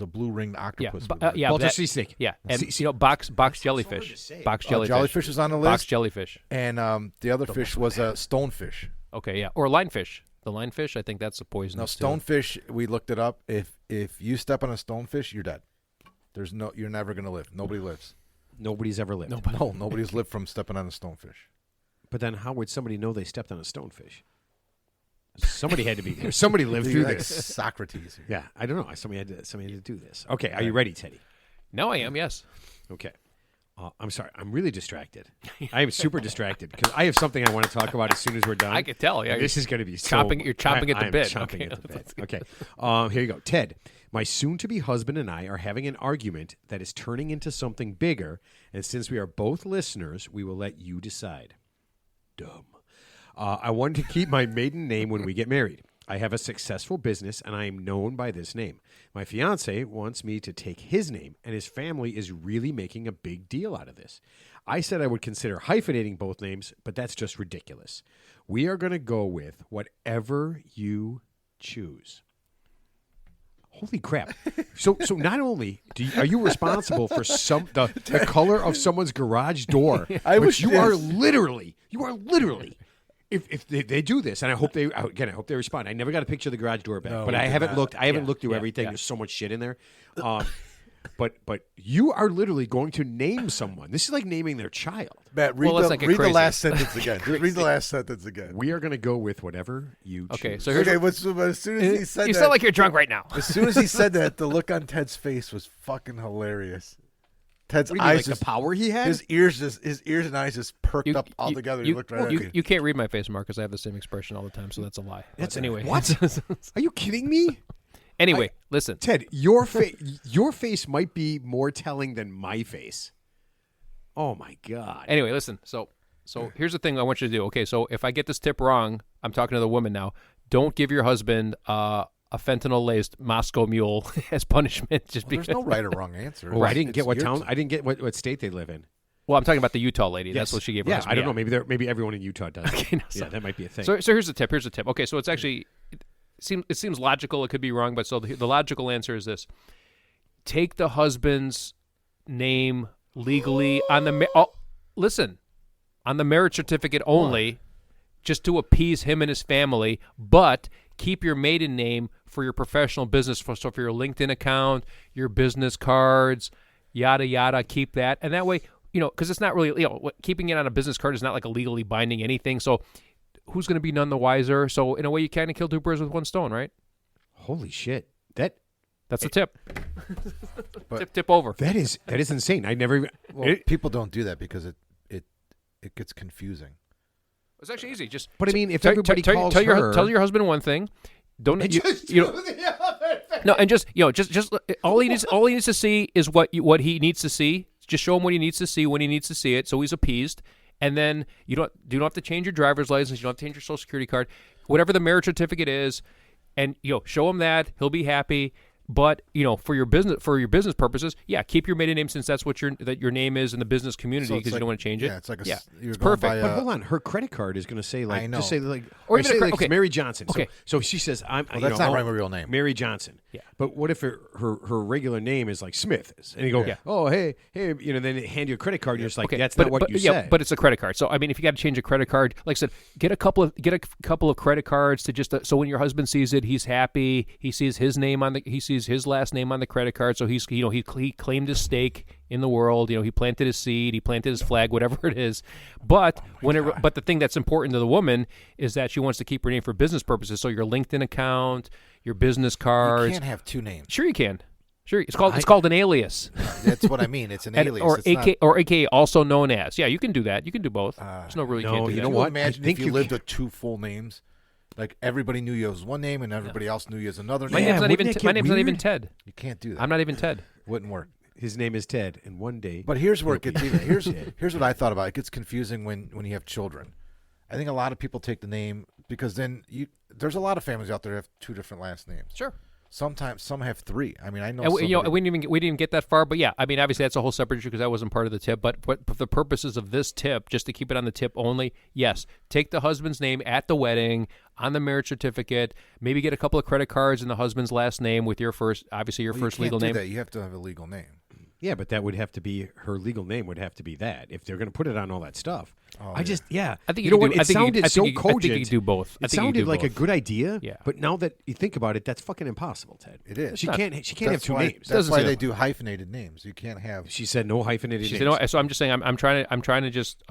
blue ringed octopus. Yeah. Baltar sea snake. Yeah. And box jellyfish. Box jellyfish. Jellyfish is on the list. Box jellyfish. And the other fish was a stonefish. Okay. Yeah. Or lionfish. The lionfish. I think that's a poison. No, stonefish. We looked it up. If you step on a stonefish, you're dead. You're never gonna live. Nobody lives. Nobody's ever lived. Nobody's lived from stepping on a stonefish. But then how would somebody know they stepped on a stonefish? Somebody had to be there. Somebody lived through this. Socrates. Yeah, I don't know. Somebody had to do this. Okay, are you ready, Teddy? No, I am. Yes. Okay. I'm sorry. I'm really distracted. I am super distracted because I have something I want to talk about as soon as we're done. I could tell. Yeah. This is going to be You're chopping at the bit. Chomping at the bit. Okay. Here you go. Ted, my soon-to-be husband and I are having an argument that is turning into something bigger, and since we are both listeners, we will let you decide. Dumb. I wanted to keep my maiden name when we get married. I have a successful business, and I am known by this name. My fiancé wants me to take his name, and his family is really making a big deal out of this. I said I would consider hyphenating both names, but that's just ridiculous. We are going to go with whatever you choose. Holy crap. So not only are you responsible for the color of someone's garage door, but you are literally, if they do this, and I hope they respond. I never got a picture of the garage door back, but I haven't looked through everything. There's so much shit in there. But you are literally going to name someone. This is like naming their child. Matt, read the last sentence again. Read the last sentence again. We are going to go with whatever you choose. Okay, so as soon as he said you that, sound like you're drunk right now. As soon as he said that, the look on Ted's face was fucking hilarious. Ted's what do you eyes, mean, like the power he had. His ears and eyes just perked up all together. He looked right at me. You can't read my face, Mark, because I have the same expression all the time. So that's a lie. Anyway. What? Are you kidding me? Anyway, listen, Ted, your face might be more telling than my face. Oh my God. Anyway, listen. So here's the thing I want you to do. Okay, so if I get this tip wrong, I'm talking to the woman now. Don't give your husband a fentanyl-laced Moscow Mule as punishment. Just because there's no right or wrong answer. Well, I didn't get what town. I didn't get what state they live in. Well, I'm talking about the Utah lady. Yes. That's what she gave. Yeah, I don't know. Maybe everyone in Utah does. Okay, yeah, that might be a thing. So here's the tip. Okay, so it's actually it seems logical. It could be wrong, but so the logical answer is this: take the husband's name legally on the on the marriage certificate only, just to appease him and his family, but keep your maiden name for your professional business. So for your LinkedIn account, your business cards, yada yada, keep that, and that way, because it's not really, keeping it on a business card is not like a legally binding anything. So who's going to be none the wiser? So in a way, you kind of kill two birds with one stone, right? Holy shit! That's a tip. Tip over. That is insane. I never. People don't do that because it gets confusing. It's actually easy. Just but I mean, if everybody calls her, tell your husband one thing. Don't and the other thing. No, and just all he needs to see is what he needs to see. Just show him what he needs to see when he needs to see it, so he's appeased. And then you don't have to change your driver's license. You don't have to change your Social Security card, whatever the marriage certificate is, and show him that. He'll be happy. But for your business purposes, keep your maiden name since that's what your name is in the business community because you don't want to change it. Yeah, it's like it's perfect. But hold on, her credit card is going to say like, just say like, or say like Mary Johnson. Okay. So she says, "I'm." Well, that's not my real name, Mary Johnson. Yeah. But what if her regular name is like Smith? And you go, oh hey, then they hand you a credit card. And you're just like, that's not what you said. But it's a credit card. So I mean, if you got to change a credit card, like I said, get a couple of credit cards to just so when your husband sees it, he's happy. He sees his last name on the credit card. So he's he claimed his stake in the world. He planted his seed, he planted his flag, whatever it is. But but the thing that's important to the woman is that she wants to keep her name for business purposes. So your LinkedIn account, your business cards. You can't have two names. Sure, you can. Sure, it's called an alias. That's what I mean. It's an alias, or AKA also known as. Yeah, you can do that. You can do both. There's no really. No, can't do you that. know what? Imagine if you lived with two full names. Like everybody knew you as one name, and everybody else knew you as another name. My name's not even Ted. You can't do that. I'm not even Ted. Wouldn't work. His name is Ted, and one day. But here's where it gets even. Here's what I thought about. It gets confusing when you have children. I think a lot of people take the name because then there's a lot of families out there that have two different last names. Sure. Sometimes some have three. I mean, I know. We didn't even get that far, but yeah, I mean, obviously that's a whole separate issue because that wasn't part of the tip. But for the purposes of this tip, just to keep it on the tip only, yes, take the husband's name at the wedding on the marriage certificate. Maybe get a couple of credit cards in the husband's last name with your first legal name. That. You have to have a legal name. Yeah, but that would have to be her legal name. Would have to be that if they're going to put it on all that stuff. I think you know what? It sounded so cogent. I think you do both. It sounded like a good idea. Yeah. But now that you think about it, that's fucking impossible, Ted. It is. She can't have two names. That's why they do hyphenated names. You can't have. She said no hyphenated names. No, so I'm just saying I'm trying to just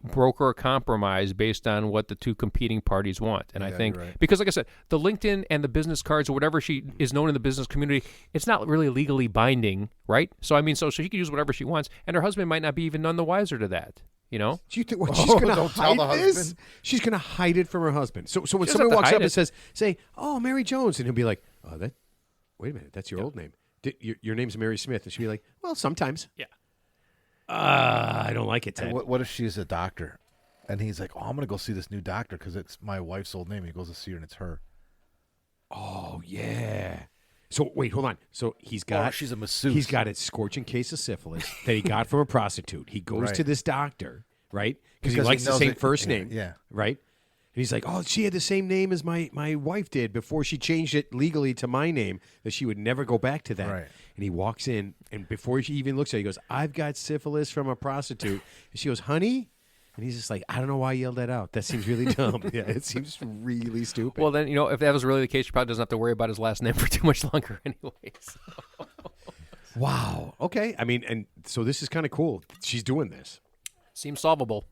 broker a compromise based on what the two competing parties want, and I think because like I said, the LinkedIn and the business cards or whatever she is known in the business community, it's not really legally binding, right? So I mean, so she can use whatever she wants, and her husband might not be even none the wiser to that. Do you think she's going to hide this? She's going to hide it from her husband. So when someone walks up and say, "Oh, Mary Jones," and he'll be like, "Oh, wait a minute, that's your old name. Your name's Mary Smith," and she'll be like, "Well, sometimes." Yeah. I don't like it, Ted. What if she's a doctor, and he's like, "Oh, I'm going to go see this new doctor because it's my wife's old name." He goes to see her, and it's her. Oh yeah. So wait, hold on. So he's got she's a masseuse. He's got a scorching case of syphilis that he got from a prostitute. He goes to this doctor, right? Because he likes the same first name. Yeah. Right? And he's like, "Oh, she had the same name as my wife did before she changed it legally to my name, that she would never go back to that." Right. And he walks in, and before she even looks at it, he goes, "I've got syphilis from a prostitute." And she goes, "Honey?" And he's just like, "I don't know why I yelled that out. That seems really dumb." Yeah, it seems really stupid. Well, then, if that was really the case, she probably doesn't have to worry about his last name for too much longer anyways. Wow. Okay. I mean, and so this is kind of cool. She's doing this. Seems solvable.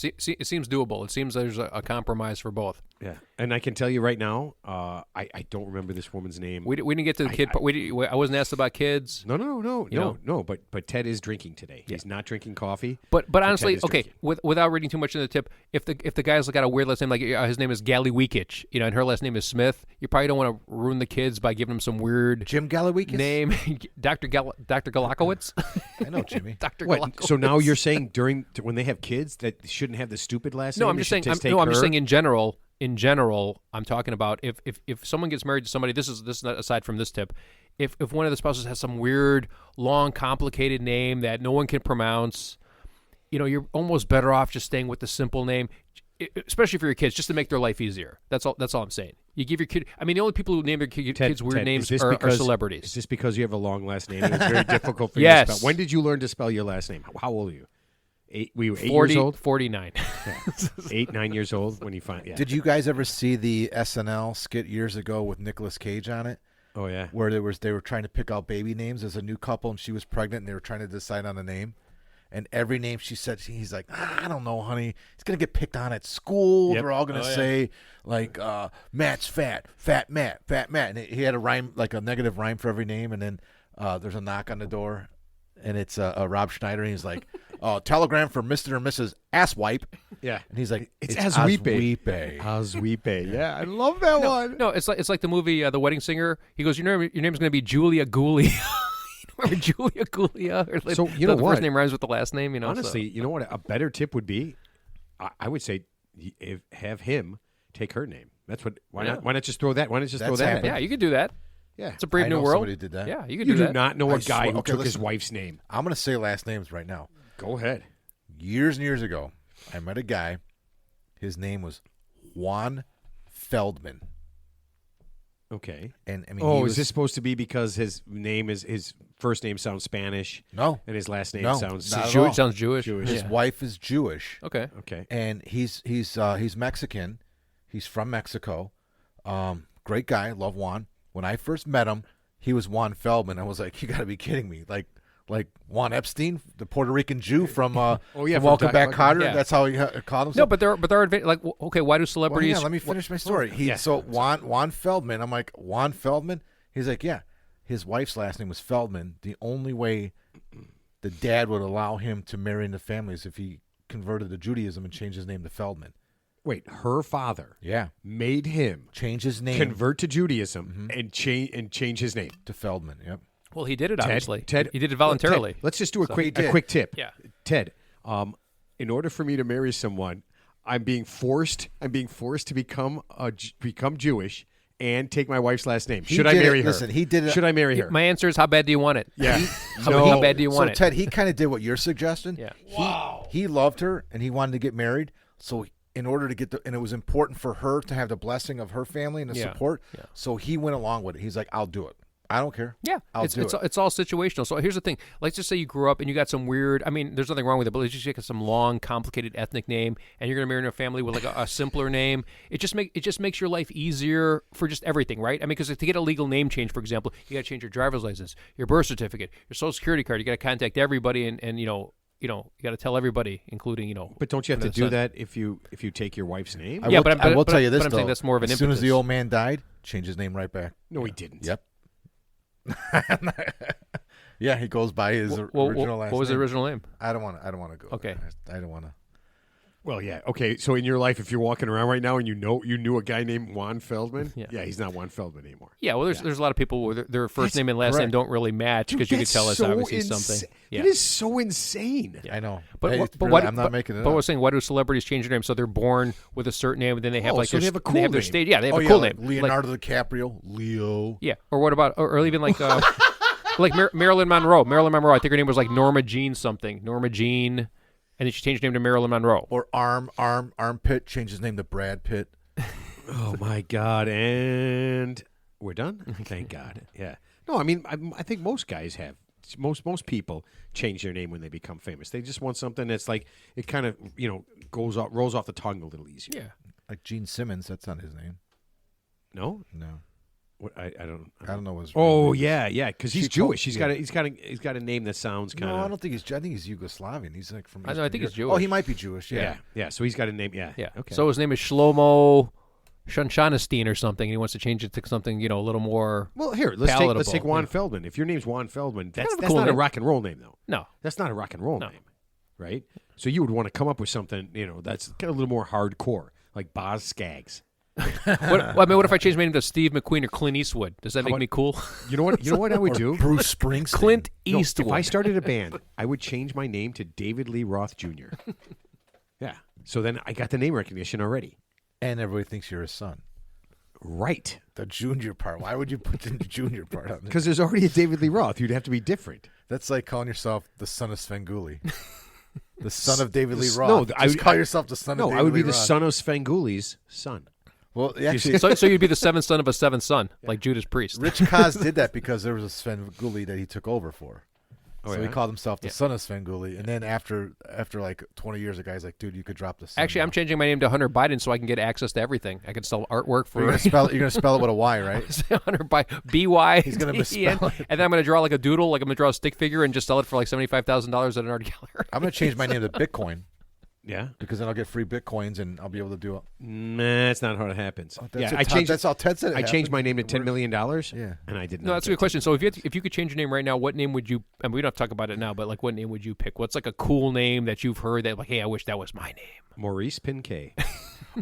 It seems doable. It seems there's a compromise for both. Yeah, and I can tell you right now, I don't remember this woman's name. We didn't get to the kid part. I wasn't asked about kids. No. But Ted is drinking today. He's not drinking coffee. But honestly, okay, without reading too much into the tip, if the guy's got a weird last name, like his name is Gallywekich, and her last name is Smith, you probably don't want to ruin the kids by giving them some weird Jim Gallywekich name, Dr. Galakowitz. I know Jimmy. Dr. What? Galakowitz. So now you're saying when they have kids that shouldn't have the stupid last name? No, I'm just saying. I'm just saying in general. In general, I'm talking about if someone gets married to somebody. This is not aside from this tip. If one of the spouses has some weird, long, complicated name that no one can pronounce, you're almost better off just staying with the simple name, especially for your kids, just to make their life easier. That's all I'm saying. You give your kid. I mean, the only people who name their kids weird names are celebrities. Is this because you have a long last name and it's very difficult for you to spell? When did you learn to spell your last name? How old are you? We were 8 years old? 49. Yeah. 8, 9 years old when you find. Yeah. Did you guys ever see the SNL skit years ago with Nicolas Cage on it? Oh yeah. Where they were trying to pick out baby names as a new couple, and she was pregnant, and they were trying to decide on a name. And every name she said, he's like, I don't know, honey. He's gonna get picked on at school. Yep. They're all gonna say like, Matt's fat Matt, fat Matt. And he had a rhyme, like a negative rhyme for every name. And then there's a knock on the door, and it's Rob Schneider, and he's like, telegram for Mr. and Mrs. Asswipe. Yeah. And he's like, it's Aswipe. Aswipe. Yeah, I love that one. No, it's like the movie The Wedding Singer. He goes, your name's going to be Julia Gooley. Remember Julia Goolia? So you know the what? first name rhymes with the last name. Honestly, you know what? A better tip would be, I would say, have him take her name. That's what. Why not? Why not just throw that? Why not just throw that? Yeah, you could do that. Yeah. It's a brave I new know world. somebody did that. Yeah, you can You do do that. not know a I guy swear- who okay, took his listen. wife's name. I'm going to say last names right now. Go ahead. Years and years ago, I met a guy. His name was Juan Feldman. Okay. And I mean, Oh, he was, is this supposed to be because his first name sounds Spanish? No. And his last name No, sounds not at Jewish all. sounds Jewish. His Yeah. wife is Jewish. Okay. Okay. And he's Mexican. He's from Mexico. Great guy. Love Juan. When I first met him, he was Juan Feldman. I was like, you got to be kidding me. Like Juan Epstein, the Puerto Rican Jew from from Welcome Doc- Back, Kotter. yeah. That's how he called himself. No, but there are like okay. Why do Well, celebrities? yeah, let me finish my story. Yeah. So Juan Feldman. I'm like, Juan Feldman? He's like, yeah. His wife's last name was Feldman. The only way the dad would allow him to marry into family is if he converted to Judaism and changed his name to Feldman. Wait, her father Yeah. made him Change his name convert to Judaism and change his name. to Feldman. Yep. Well, he did it obviously. Ted, He did it voluntarily. Ted, let's just do a he did. quick tip. Yeah. Ted, in order for me to marry someone, I'm being forced to become Jewish and take my wife's last name. Should I did marry it- her? listen, he did it- Should I marry her? My answer is, how bad do you want it? Yeah. How bad do you want So it? Ted, he kind of did what you're suggesting. Yeah. He loved her and he wanted to get married. So in order to get and it was important for her to have the blessing of her family and the Yeah. support. Yeah. So he went along with it. He's like, I'll do it. I don't care. Yeah, I'll it's do it. it's all situational. So here's the thing: let's just say you grew up and you got some weird. I mean, there's nothing wrong with it, but let's just get some long, complicated ethnic name, and you're gonna marry in a family with like a simpler name. It just makes your life easier for just everything, right? I mean, because to get a legal name change, for example, you got to change your driver's license, your birth certificate, your social security card. You got to contact everybody, and you got to tell everybody, including But don't you have to under the do sun. that if you take your wife's name? Yeah, but I will tell you this. but I'm saying though. that's more of an As soon as the impetus. old man died, changed his name right back. No, he didn't. Yep. Yeah, he goes by his original last name. What was the original name? I don't want to go. Okay. there. I don't want to. Well, yeah. Okay. So in your life, if you're walking around right now and you knew a guy named Juan Feldman, Yeah. he's not Juan Feldman anymore. Yeah, well, there's a lot of people where their first That's name and last name correct. don't really match because you could That's tell it's so obviously something. Yeah. It is so insane. I know. But, Hey, what- it's but really- what, I'm not but, making it But I up. was saying, why do celebrities change their name? So they're born with a certain name, and then they have Oh, like so their, they have a and they have cool their name. stage. Yeah, they have Oh a yeah, cool like name. Leonardo DiCaprio, Leo. Yeah, or what about, or even like like Marilyn Monroe. Marilyn Monroe. I think her name was like Norma Jean something. Norma Jean, and then she changed her name to Marilyn Monroe. Or Armpit, changed his name to Brad Pitt. Oh my God! And we're done. Thank God. Yeah. No, I mean, I think most guys have. Most people change their name when they become famous. They just want something that's like it kind of rolls off the tongue a little easier. Yeah. Like Gene Simmons, that's not his name. No. No, What, I don't. I don't know his. Oh real name. yeah, because he's She told- Jewish. yeah. He's got a name that sounds kind No, of. I don't think he's. I think he's Yugoslavian. He's like from. I know, I Eastern think he's Europe. Oh, Jewish. he might be Jewish. Yeah, yeah. So he's got a name. Yeah, Yeah. Okay. So his name is Shlomo Shanshanestein or something, and he wants to change it to something, a little more. Well, here let's palatable. take Juan Yeah. Feldman. If your name's Juan Feldman, that's Kind of a cool not a name. rock and roll name though. No. That's not a rock and roll No. name, right? So you would want to come up with something that's kind of a little more hardcore, like Boz Skaggs. What if I change my name to Steve McQueen or Clint Eastwood? Does that make me cool? You know what? You know what I would do? Bruce Springsteen. Clint No, Eastwood. if I started a band, I would change my name to David Lee Roth Jr. Yeah. So then I got the name recognition already. And everybody thinks you're his son. Right. The junior part. Why would you put the junior part on it? Because there's already a David Lee Roth. You'd have to be different. That's like calling yourself the son of Svengoolie. The son of David Lee S- Roth. no, Just call yourself the son of No, David I would Lee be the Roth. son of Svengoolie's son. Well, actually, so you'd be the seventh son of a seventh son, like Judas Priest. Rich Kaz did that because there was a Svengoolie that he took over for. Oh, So yeah? he called himself the son of Svengoolie. And then after like 20 years, the guy's like, dude, you could drop the son. Actually, I'm now. changing my name to Hunter Biden so I can get access to everything. I can sell artwork for You're gonna spell it with a Y, right? Hunter Biden, B-Y. He's gonna D-E-N, misspell it. and then I'm going to draw like a doodle, like I'm going to draw a stick figure and just sell it for like $75,000 at an art gallery. I'm gonna change my name to Bitcoin Yeah. because then I'll get free Bitcoins and I'll be able to do it. Nah, that's not how it happens. That's yeah, what Todd- that's how Ted said it I changed happened. my name to $10 million. Yeah. And I did not. No, that's a get good question. So if you could change your name right now, what name would you? And we don't have to talk about it now, but like, what name would you pick? What's like a cool name that you've heard that like, hey, I wish that was my name. Maurice Pinkay.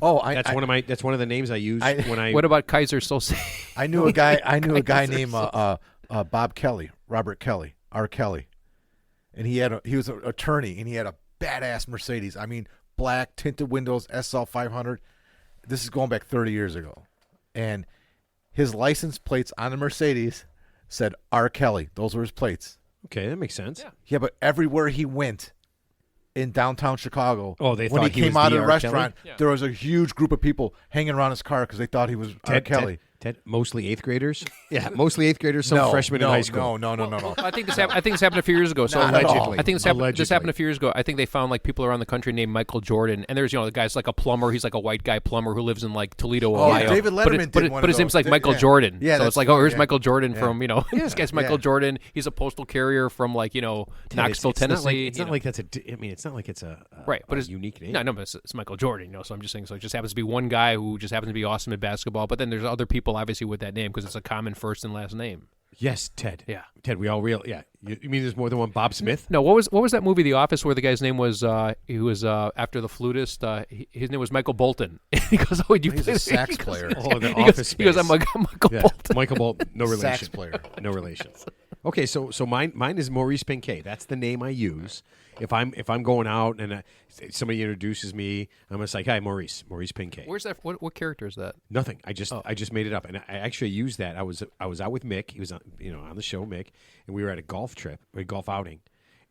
Oh, That's one of the names I used when I. What about Kaiser Sose? I knew a guy named Bob Kelly, Robert Kelly, R. Kelly, and he was an attorney and he had a badass Mercedes. I mean, black tinted windows, SL 500. This is going back 30 years ago, and His license plates on the Mercedes said R. Kelly. Those were his plates. Okay, that makes sense. Yeah, but everywhere he went in downtown Chicago, they when thought he came was out the of the R. restaurant, Kelly? there was a huge group of people hanging around his car because they thought he was R. Kelly. Ted, mostly 8th graders. Yeah, mostly 8th graders. Some freshmen in high school. No. I think this happened a few years ago. So allegedly. I think this happened a few years ago. I think they found like people around the country named Michael Jordan, and there's the guy's like a plumber. He's like a white guy plumber who lives in like Toledo, Ohio. David Letterman but his name's like Michael Jordan. Yeah, so it's like, here's Michael Jordan from this guy's Michael Jordan. He's a postal carrier from like Knoxville, Tennessee. It's not like that's a. I mean, it's not like it's a right, but it's unique name. No, but it's Michael Jordan. So I'm just saying. So it just happens to be one guy who just happens to be awesome at basketball. But then there's other people obviously with that name because it's a common first and last name. Yes, Ted. Yeah, Ted. We all real. Yeah, you mean there's more than one Bob Smith? No. What was that movie, The Office, where the guy's name was he was after the flutist? His name was Michael Bolton. He goes, "Oh, you he's a sax player." The Office. He goes, "I'm Michael Bolton." Michael Bolton. No relation. Sax player. No relation. Okay, so mine is Maurice Pinkay. That's the name I use. If I'm going out and somebody introduces me, I'm just like, "Hi, Maurice Pinkay." Where's that? What character is that? Nothing. I just made it up, and I actually used that. I was out with Mick. He was on the show, Mick, and we were at a golf trip, a golf outing,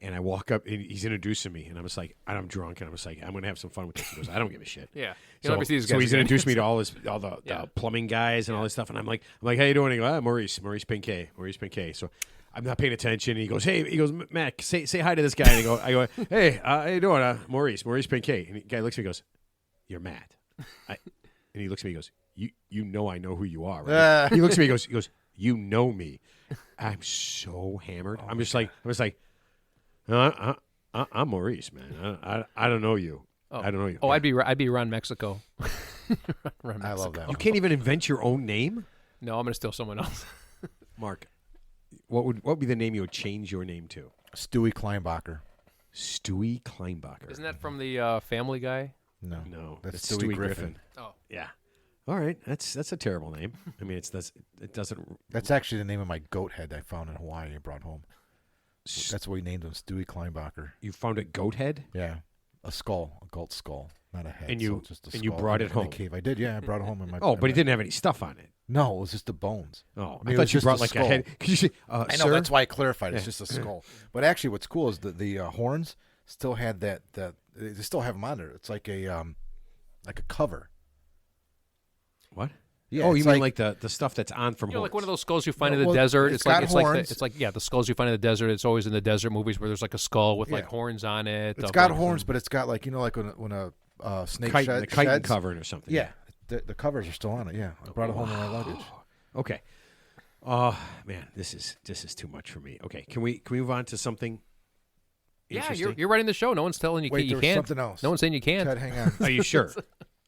and I walk up and he's introducing me, and I'm just like, I'm drunk, and I'm just like, I'm gonna have some fun with this. He goes, I don't give a shit. Yeah. So he's introduced me to all the plumbing guys and all this stuff, and I'm like, how you doing? And he goes, Maurice Pinkay. So I'm not paying attention. And he goes, Mac, say hi to this guy. And I go, hey, how you doing? Maurice Pinkay. And the guy looks at me and goes, you're Matt. And he looks at me and goes, you know I know who you are, right? He looks at me and he goes, you know me. I'm so hammered. I'm just like, I'm Maurice, man. I don't know you. I don't know you. Oh, yeah. I'd be around Mexico. I love that. You can't even invent your own name? No, I'm gonna steal someone else. Mark, what would be the name you would change your name to? Stewie Kleinbacher. Stewie Kleinbacher. Isn't that from the Family Guy? No, that's Stewie Griffin. Oh, yeah. All right, that's a terrible name. I mean, it doesn't. That's actually the name of my goat head I found in Hawaii and brought home. That's what we named him, Stewie Kleinbacher. You found a goat head? Yeah, a goat skull, not a head. And you just a you brought it home. In the cave. I did. Yeah, I brought it home in my. But it didn't have any stuff on it. No, it was just the bones. Oh, I thought you brought like a head. Could you say, I know, that's why I clarified. It's just a skull. But actually, what's cool is the horns still had that. They still have them on there. It's like a cover. What? Yeah. Oh, you mean like the stuff that's on from horns? Like one of those skulls you find in the desert. It's like the skulls you find in the desert. It's always in the desert movies where there's like a skull with like horns on it. It's got horns, but it's got like when a snake the chitin covering or something. Yeah. The covers are still on it. Yeah, I brought it home in my luggage. Okay. Oh man, this is too much for me. Okay, can we move on to something? Yeah, you're running the show. No one's telling you you can't. Something else. No one's saying you can't. Ted, hang on. Are you sure?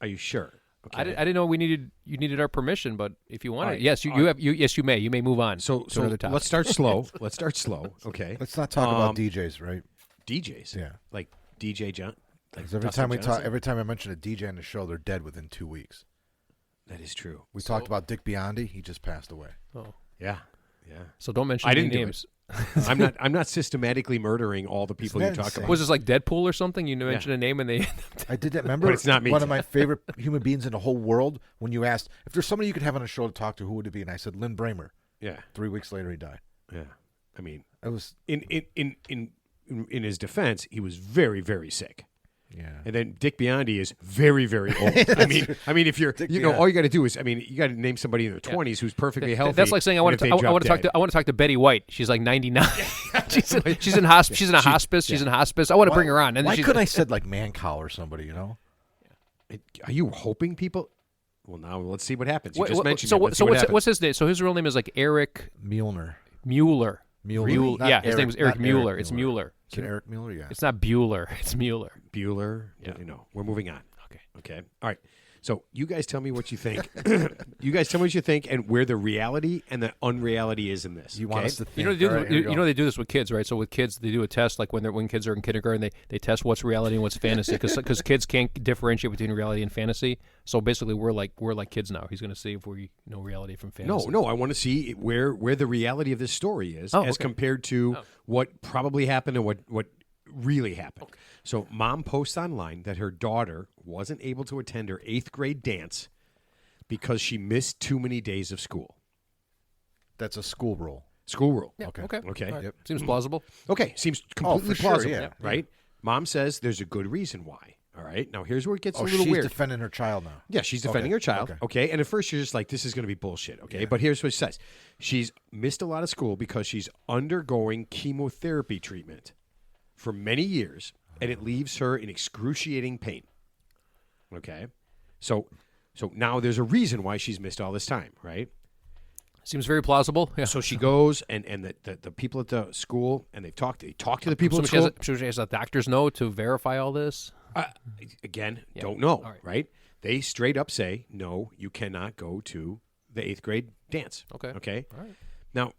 Are you sure? Okay. I didn't know you needed our permission, but if you want it, right. yes, you may. You may move on. So to another topic. Let's start slow. Okay. Let's not talk about DJs, right? DJs. Yeah. Like DJ John. Like every time I mention a DJ on the show, they're dead within 2 weeks. That is true. We talked about Dick Biondi. He just passed away. Oh, yeah. So don't mention any names. I'm not systematically murdering all the people you talk about. Was this like Deadpool or something? You mentioned a name and they. I did that. Remember, but it's not me. One of my favorite human beings in the whole world. When you asked if there's somebody you could have on a show to talk to, who would it be? And I said Lynn Bramer. Yeah. 3 weeks later, he died. Yeah. I mean, it was in his defense, he was very, very sick. Yeah. And then Dick Biondi is very, very old. I mean, if you're, all you got to do is, you got to name somebody in their 20s who's perfectly healthy. That's like saying I want to talk to Betty White. She's like 99. she's in hospice. She's in hospice. I want to bring her on. And why couldn't I said like Mancow or somebody? Are you hoping people? Well, now let's see what happens. You just mentioned. What's his name? So his real name is like Eric Mueller. Really? Yeah, his name is Eric Mueller. It's Mueller. Is it Eric Mueller? Yeah. It's not Bueller. It's Mueller. Yeah. We're moving on. Okay. All right. So you guys tell me what you think. And where the reality and the unreality is in this. You want us to think. They do this with kids, right? So with kids, they do a test like when kids are in kindergarten, they test what's reality and what's fantasy because kids can't differentiate between reality and fantasy. So basically, we're like kids now. He's going to see if we know reality from fantasy. No. I want to see where the reality of this story is compared to what probably happened and what really happened. Okay. So mom posts online that her daughter wasn't able to attend her 8th grade dance because she missed too many days of school. That's a school rule. School rule. Yeah, Okay. Okay. Right. Yep. Seems plausible. Okay. Seems completely for sure, plausible, yeah. right? Mom says there's a good reason why. All right. Now, here's where it gets a little she's weird. defending her child now. Yeah, she's defending her child. Okay. And at first, you're just like, this is going to be bullshit. Okay. But here's what it says. She's missed a lot of school because she's undergoing chemotherapy treatment for many years, and it leaves her in excruciating pain. Okay. So now there's a reason why she's missed all this time, right? Seems very plausible. Yeah. So she goes, and the people at the school, and they talk to the people at school. She has a doctor's note to verify all this. Again, don't know, right? They straight up say, no, you cannot go to the 8th grade dance. Okay. All right. Now,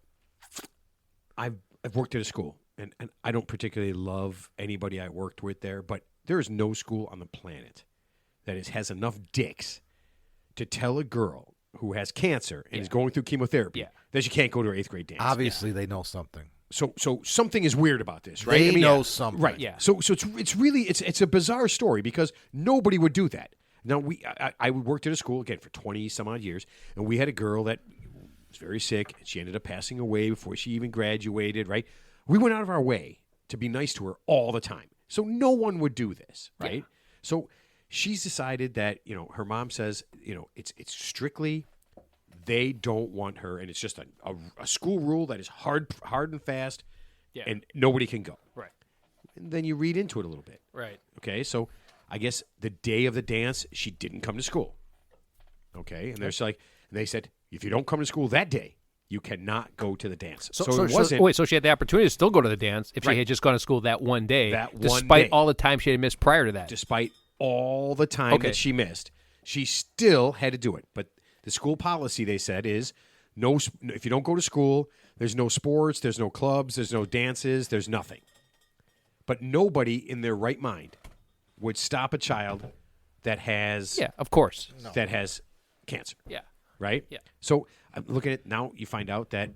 I've worked at a school, and I don't particularly love anybody I worked with there, but there is no school on the planet that has enough dicks to tell a girl who has cancer and is going through chemotherapy that she can't go to her 8th grade dance. Obviously, they know something. So something is weird about this, right? They know something, right? Yeah. So it's really a bizarre story because nobody would do that. Now I worked at a school again for 20 some odd years, and we had a girl that was very sick, and she ended up passing away before she even graduated. Right? We went out of our way to be nice to her all the time, so no one would do this, right? Yeah. So she's decided that her mom says it's strictly. They don't want her, and it's just a school rule that is hard and fast, and nobody can go. Right. And then you read into it a little bit. Right. Okay, so I guess the day of the dance, she didn't come to school. Okay, and they said, if you don't come to school that day, you cannot go to the dance. So it wasn't. So she had the opportunity to still go to the dance if she had just gone to school that one day, despite all the time she had missed prior to that. Despite all the time that she missed, she still had to do it. But the school policy, they said, is if you don't go to school, there's no sports, there's no clubs, there's no dances, there's nothing. But nobody in their right mind would stop a child that has of course, that has cancer. Yeah. Right? Yeah. So I'm looking at now, you find out that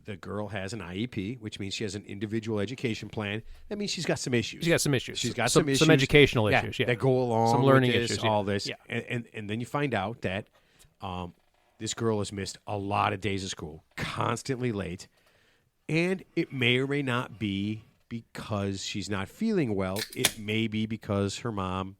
the girl has an IEP, which means she has an individual education plan. That means she's got some issues. She's got some issues. She's got some issues. Some educational issues, that go along some learning with this, issues, all this. Yeah. And then you find out that this girl has missed a lot of days of school, constantly late, and it may or may not be because she's not feeling well. It may be because her mom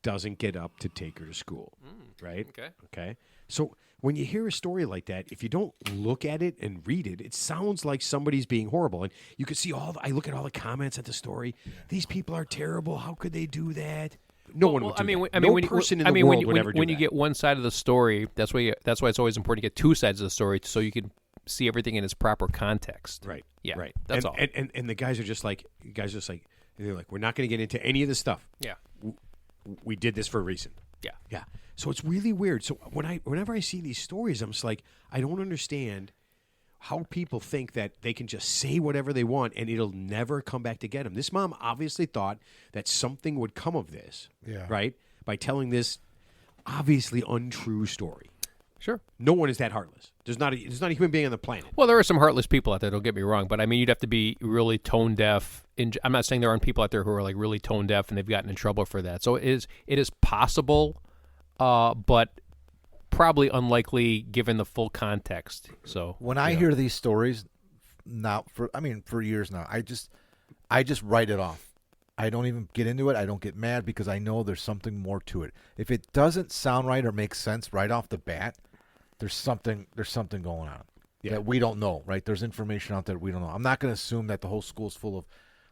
doesn't get up to take her to school, right? Okay. So when you hear a story like that, if you don't look at it and read it, it sounds like somebody's being horrible. And you can see I look at all the comments at the story. These people are terrible. How could they do that? No one would do that. No person in the world would ever do that. When you get one side of the story, that's why it's always important to get two sides of the story so you can see everything in its proper context. Right. Yeah. Right. That's all. And the guys are just like, they're like, we're not going to get into any of this stuff. Yeah. We did this for a reason. Yeah. Yeah. So it's really weird. So whenever I see these stories, I'm just like, I don't understand how people think that they can just say whatever they want and it'll never come back to get them. This mom obviously thought that something would come of this, right? By telling this obviously untrue story. Sure. No one is that heartless. There's not a human being on the planet. Well, there are some heartless people out there, don't get me wrong, but I mean, you'd have to be really tone deaf. I'm not saying there aren't people out there who are like really tone deaf and they've gotten in trouble for that. So it is possible, but probably unlikely given the full context. So when I hear these stories now, for years now, I just write it off. I don't even get into it. I don't get mad because I know there's something more to it. If it doesn't sound right or make sense right off the bat, there's something going on that we don't know, right? There's information out there we don't know. I'm not going to assume that the whole school's full of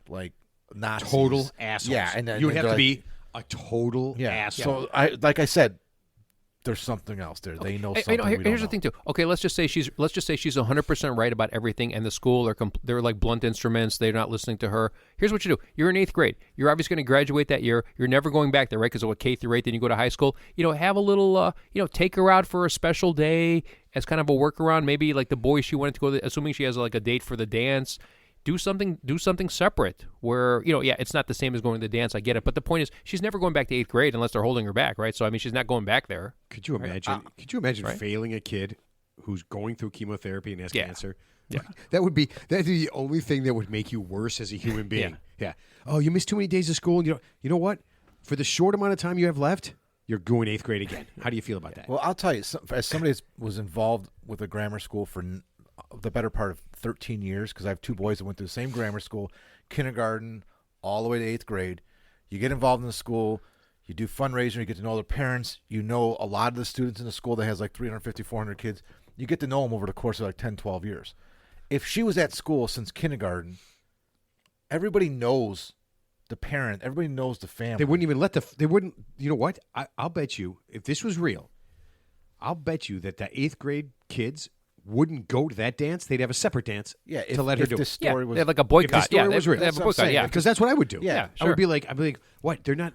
like Nazis. Total assholes. Yeah, and you would have to be a total asshole. So like I said, there's something else there. They know something. Here's the thing too. Okay, let's just say she's 100% right about everything, and the school they're like blunt instruments. They're not listening to her. Here's what you do. You're in 8th grade. You're obviously going to graduate that year. You're never going back there, right? Because of what K through 8, then you go to high school. Have a little, take her out for a special day as kind of a workaround. Maybe like the boy she wanted to go. Assuming she has like a date for the dance. Do something separate where, it's not the same as going to the dance. I get it. But the point is she's never going back to 8th grade unless they're holding her back, right? So, I mean, she's not going back there. Could you imagine? Could you imagine failing a kid who's going through chemotherapy and has cancer? Yeah. That'd be the only thing that would make you worse as a human being. Yeah. Oh, you missed too many days of school. And you know what? For the short amount of time you have left, you're going 8th grade again. How do you feel about that? Well, I'll tell you, as somebody that was involved with a grammar school for the better part of 13 years, because I have 2 boys that went through the same grammar school, kindergarten, all the way to 8th grade. You get involved in the school, you do fundraising, you get to know their parents, you know a lot of the students in the school that has like 350, 400 kids. You get to know them over the course of like 10, 12 years. If she was at school since kindergarten, everybody knows the parent, everybody knows the family. They wouldn't even they wouldn't, you know what? I'll bet you, if this was real, I'll bet you that the 8th grade kids wouldn't go to that dance. They'd have a separate dance to let her do. The story was, they have like a boycott. If the story was real. They have a boycott, yeah. Because that's what I would do. Yeah, I would be like, what? They're not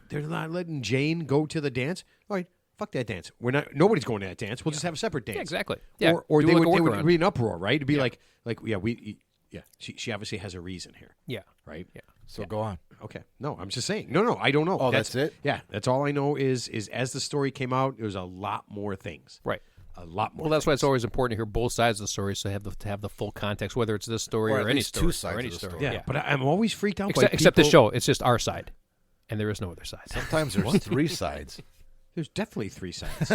letting Jane go to the dance? All right, fuck that dance. Nobody's going to that dance. We'll just have a separate dance. Yeah, exactly. Yeah. Or they would be an uproar, right? It'd be she obviously has a reason here. Yeah. Right? Yeah. So go on. Okay. No, I'm just saying. No, I don't know. Oh, that's it? Yeah, that's all I know is as the story came out, there was a lot more things. Right. A lot more. Well, that's why it's always important to hear both sides of the story, so to have the full context, whether it's this story or any story. 2 sides or any of the story. story. Yeah, but I'm always freaked out by Except this people- show, it's just our side, and there is no other side. Sometimes there's 3 sides. There's definitely 3 sides.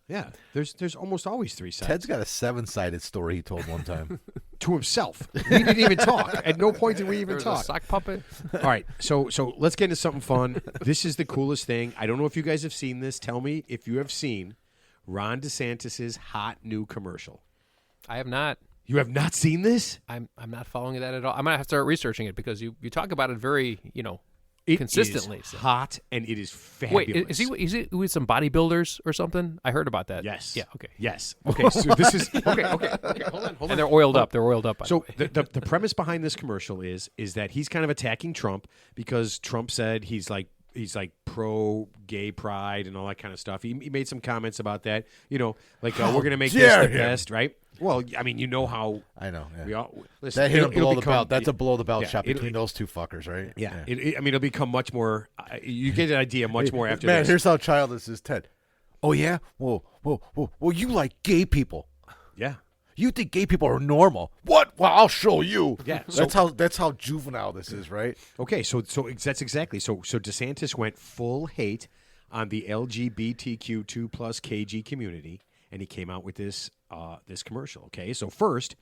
Yeah, there's almost always 3 sides. Ted's got a 7-sided story he told one time. To himself. We didn't even talk. At no point did we even There's talk. a sock puppet. All right, so let's get into something fun. This is the coolest thing. I don't know if you guys have seen this. Tell me if you have seen Ron DeSantis' hot new commercial. I have not. You have not seen this? I'm not following that at all. I'm gonna have to start researching it because you talk about it very It consistently. is hot, and it is fabulous. Wait, is he with some bodybuilders or something? I heard about that. Yes. Yeah. Okay. Yes. Okay. So this is okay. Hold on. And they're oiled up. They're oiled up. By So the way. the premise behind this commercial is that he's kind of attacking Trump because Trump said he's like pro gay pride and all that kind of stuff. He made some comments about that. We're going to make this the best, right? Well, I mean, you know how I know. Yeah. we all listen. That hit him below the become- belt. That's a below the belt yeah, shot between those 2 fuckers, right? Yeah. It'll become much more. You get an idea much more after Man, this. here's how childish is Ted. Oh yeah. Whoa. Well, you like gay people. Yeah. You think gay people are normal? What? Well, I'll show you. Yeah, That's how juvenile this is, right? Okay, so that's exactly so DeSantis went full hate on the LGBTQ2+ KG community, and he came out with this commercial. Okay, so first,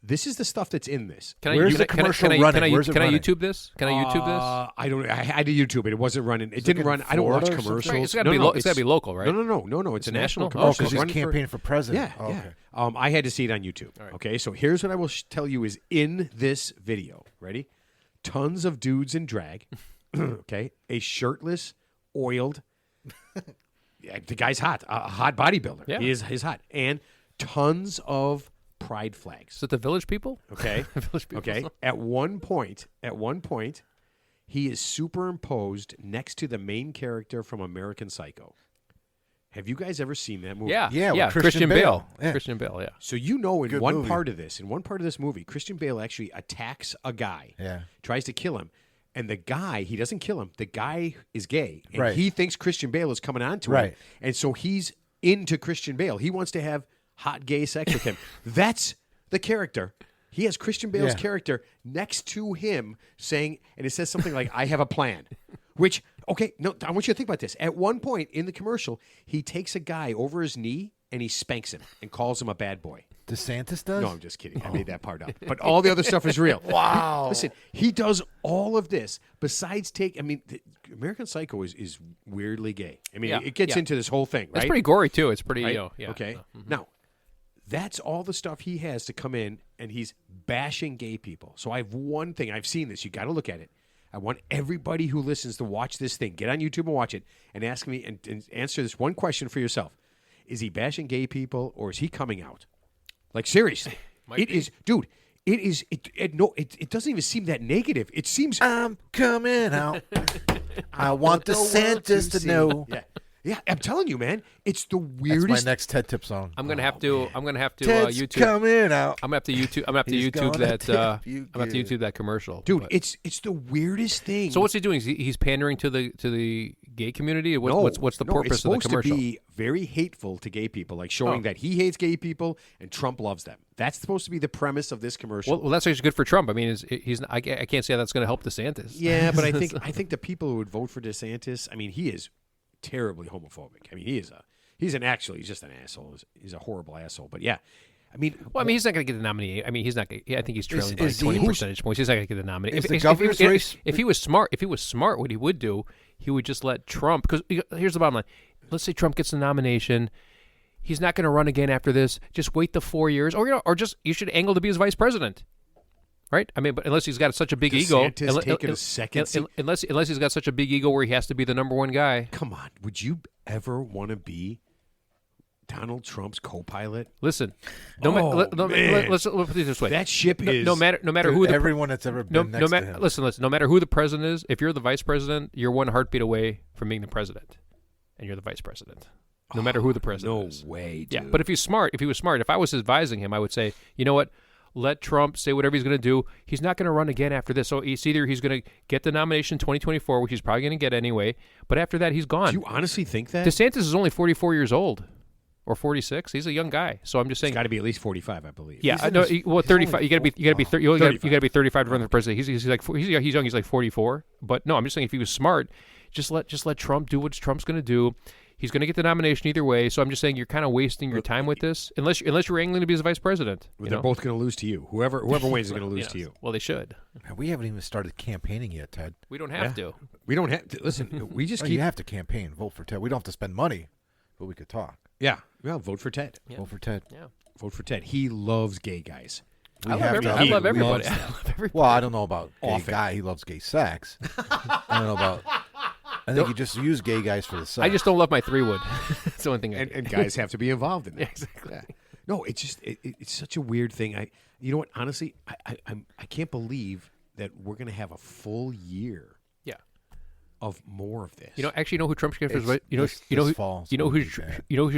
this is the stuff that's in this. Where's the commercial running? Where's it Can I running? YouTube this? Can I YouTube this? I don't. I had to YouTube it. It wasn't running. It didn't run. I don't watch Florida or something? commercials. Right, it's got to be. It's got to be local, right? No. It's a national national? commercial. Oh, because he's running campaigning for president. Yeah, Oh, yeah. okay. I had to see it on YouTube. Okay, so here's what I will tell you is in this video. Ready? Tons of dudes in drag. Okay, a shirtless, oiled. Yeah, the guy's hot. A hot bodybuilder. Yeah. He's hot, and tons of pride flags. Is it the Village People? Okay. Village People. Okay. At one point, he is superimposed next to the main character from American Psycho. Have you guys ever seen that movie? Yeah. Yeah, with Yeah. Christian Bale. Yeah. Christian Bale. Yeah. So in Good one movie. part of this movie, Christian Bale actually attacks a guy. Yeah. Tries to kill him. And the guy, he doesn't kill him. The guy is gay. And Right. he thinks Christian Bale is coming on to him. Right. And so he's into Christian Bale. He wants to have hot gay sex with him. That's the character. He has Christian Bale's Yeah. character next to him saying, and it says something like, I have a plan. Which, okay, no, I want you to think about this. At one point in the commercial, he takes a guy over his knee and he spanks him and calls him a bad boy. DeSantis does? No, I'm just kidding. I made that part up. But all the other stuff is real. Wow. Listen, he does all of this besides American Psycho is weirdly gay. I mean, Yeah, it gets yeah. into this whole thing, right? It's pretty gory too. It's pretty. Right? Yeah. Okay. So, Now, that's all the stuff he has to come in, and he's bashing gay people. So I have one thing. I've seen this. You got to look at it. I want everybody who listens to watch this thing. Get on YouTube and watch it, and ask me and answer this one question for yourself: is he bashing gay people, or is he coming out? Like seriously, it is, dude. It is. It doesn't even seem that negative. It seems. I'm coming out. I want DeSantis to know. Yeah. I'm telling you, man. It's the That's weirdest. my next TED Tip song. I'm gonna have to. I'm gonna have to Ted's YouTube. coming out. I'm gonna have to YouTube. I'm gonna have to He's YouTube gonna that. tip you I'm gonna have to good. YouTube that commercial, Dude, but- it's the weirdest thing. So what's he doing? He's pandering to the gay community. No, What's the no, purpose it's of the supposed commercial? to be very hateful to gay people, like showing that he hates gay people and Trump loves them. That's supposed to be the premise of this commercial. Well, that's actually good for Trump. I mean, I can't say that's going to help DeSantis. Yeah, but I think the people who would vote for DeSantis, I mean, he is terribly homophobic. I mean, he's just an asshole. He's a horrible asshole. But yeah, I mean, he's not going to get the nominee. I mean, he's not. I think he's trailing by 20 percentage points. He's not going to get the nominee. If he was smart, what he would do, he would just let Trump. Because here's the bottom line: let's say Trump gets the nomination. He's not going to run again after this. Just wait the 4 years, or just you should angle to be his vice president, right? I mean, but unless he's got such a big ego, unless he's got such a big ego where he has to be the number one guy. Come on, would you ever want to be Donald Trump's co-pilot? Listen, let's put it this way: that ship is no matter who everyone that's ever been next to him. Listen, no matter who the president is, if you're the vice president, you're one heartbeat away from being the president, and you're the vice president. No matter who the president is. No way, dude. Yeah, but if he was smart, if I was advising him, I would say, you know what? Let Trump say whatever he's going to do. He's not going to run again after this. So it's either he's going to get the nomination in 2024, which he's probably going to get anyway, but after that, he's gone. Do you honestly think that? DeSantis is only 44 years old. Or 46. He's a young guy. So I'm just saying. He's got to be at least 45, I believe. Yeah, 35. You got to be 35 to run for president. He's young. He's like 44. But no, I'm just saying if he was smart, just let Trump do what Trump's going to do. He's going to get the nomination either way. So I'm just saying you're kind of wasting your time with this, unless you're angling to be his vice president. They're both going to lose to you. Whoever wins is going to lose to you. Well, they should. We haven't even started campaigning yet, Ted. We don't have to. We don't have to. Listen, we just keep. You have to campaign. Vote for Ted. We don't have to spend money, but we could talk. Yeah. Well, vote for Ted. Yeah. Vote for Ted. Yeah. Vote for Ted. He loves gay guys. I love everybody. Well, I don't know about gay guy. He loves gay sex. I don't know about. I think you just use gay guys for the sex. I just don't love my 3-wood. That's the only thing. And guys have to be involved in that. Yeah, exactly. Yeah. No, it's just it's such a weird thing. You know what? Honestly, I can't believe that we're going to have a full year. Of more of this. Actually, you know who Trump should get for who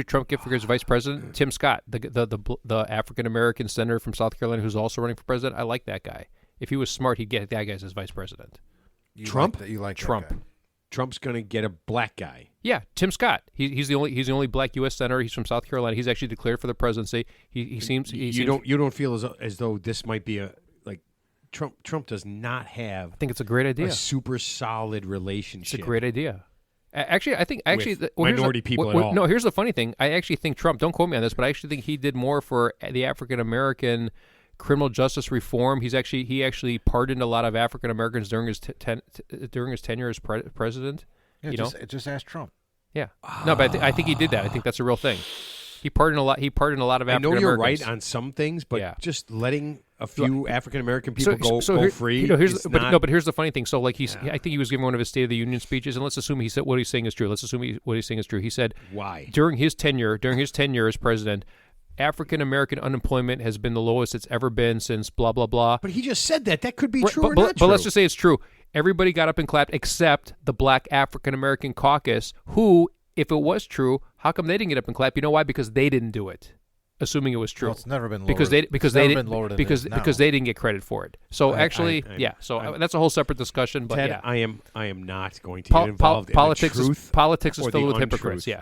Trump get for his vice president? Tim Scott, the African American senator from South Carolina who's also running for president. I like that guy. If he was smart, he'd get that guy as his vice president. Trump? You like Trump. Trump's going to get a black guy. Yeah, Tim Scott. He's the only black U.S. senator. He's from South Carolina. He's actually declared for the presidency. He seems. You don't feel as though this might be a. Trump does not have. I think it's a great idea. A super solid relationship. It's a great idea. Actually, I think minority people at all. No, here's the funny thing. I actually think Trump. Don't quote me on this, but I actually think he did more for the African American criminal justice reform. He actually pardoned a lot of African Americans during his tenure as president. Yeah, just ask Trump. Yeah. No, but I think he did that. I think that's a real thing. He pardoned a lot. He pardoned a lot of African Americans. I know you're right on some things, but just letting a few African American people go free. But here's the funny thing. So, I think he was giving one of his State of the Union speeches, and let's assume he said what he's saying is true. Let's assume what he's saying is true. He said, "Why during his tenure as president, African American unemployment has been the lowest it's ever been since blah blah blah." But he just said that. That could be true or not true. But let's just say it's true. Everybody got up and clapped except the Black African American caucus, who, if it was true, how come they didn't get up and clap? You know why? Because they didn't do it, assuming it was true. Well, it's never been lower. Because they didn't get credit for it. So that's a whole separate discussion. But Ted, I am not going to get involved in politics. The truth Politics is filled with hypocrites. Yeah.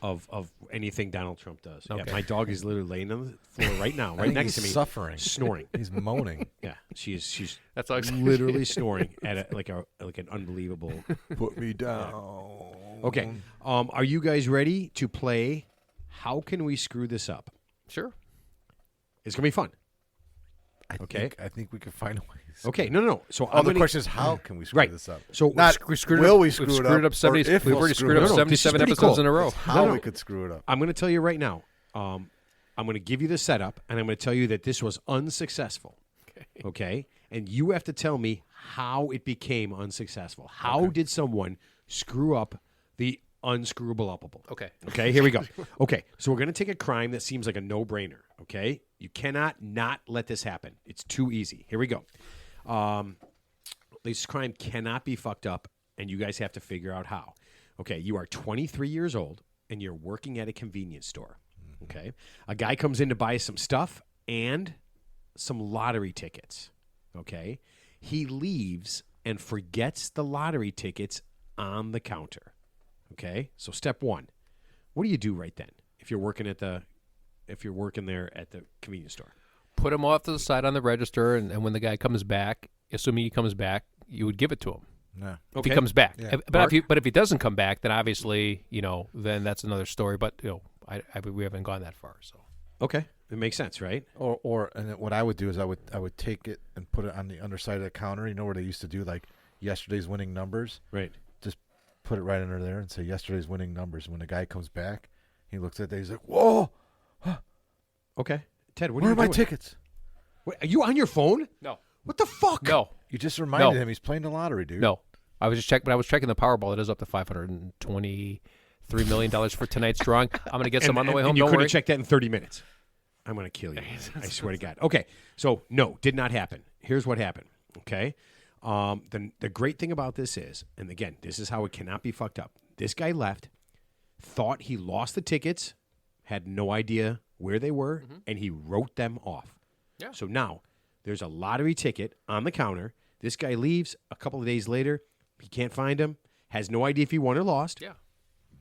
Of anything Donald Trump does. Okay. Yeah, my dog is literally laying on the floor right now, right next to me, suffering, snoring. He's moaning. Yeah, she's that's literally snoring at like an unbelievable. Put me down. Okay, are you guys ready to play? How can we screw this up? Sure, it's gonna be fun. I think we can find ways. Okay, no. So the question is, how can we screw this up? So we screwed it up 70. We've already screwed up 77 episodes in a row. How we could screw it up? I'm going to tell you right now. I'm going to give you the setup, and I'm going to tell you that this was unsuccessful. Okay, and you have to tell me how it became unsuccessful. How did someone screw up the unscrewable-upable? Okay, here we go. Okay, so we're going to take a crime that seems like a no-brainer, okay? You cannot not let this happen. It's too easy. Here we go. This crime cannot be fucked up, and you guys have to figure out how. Okay, you are 23 years old, and you're working at a convenience store, okay? A guy comes in to buy some stuff and some lottery tickets, okay? He leaves and forgets the lottery tickets on the counter. Okay, so step one, what do you do right then if you're working there at the convenience store? Put him off to the side on the register, and when the guy comes back, assuming he comes back, you would give it to him. No. If he comes back. Yeah. But if he doesn't come back, then obviously, then that's another story. But we haven't gone that far. So Okay, it makes sense, right? And what I would do is I would take it and put it on the underside of the counter. You know where they used to do like yesterday's winning numbers? Right. Just put it right under there and say yesterday's winning numbers. When the guy comes back, he looks at that. He's like, "Whoa, Okay, Ted, where are my tickets?" Wait, are you on your phone? no, What the fuck? no, You just reminded him he's playing the lottery, dude. no. I was checking the Powerball. It is up to $523 million for tonight's drawing. I'm going to get some on the way home. And you Don't couldn't worry. check that in 30 minutes. I'm going to kill you. I swear to God. Okay, so no, did not happen. Here's what happened. Okay, the great thing about this is, and again, this is how it cannot be fucked up. This guy left, thought he lost the tickets, had no idea where they were, and he wrote them off. Yeah. So now there's a lottery ticket on the counter. This guy leaves a couple of days later. He can't find him. Has no idea if he won or lost. Yeah.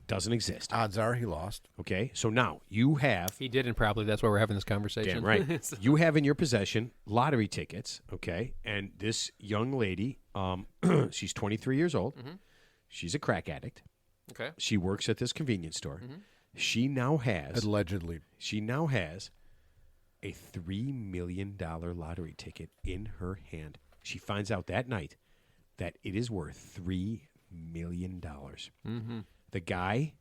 Doesn't exist. Odds are he lost. Okay, so now you have. He didn't probably. That's why we're having this conversation. Damn right. You have in your possession lottery tickets, okay? And this young lady, she's 23 years old. She's a crack addict. Okay. She works at this convenience store. She now has Allegedly. a $3 million lottery ticket in her hand. She finds out that night that it is worth $3 million. The guy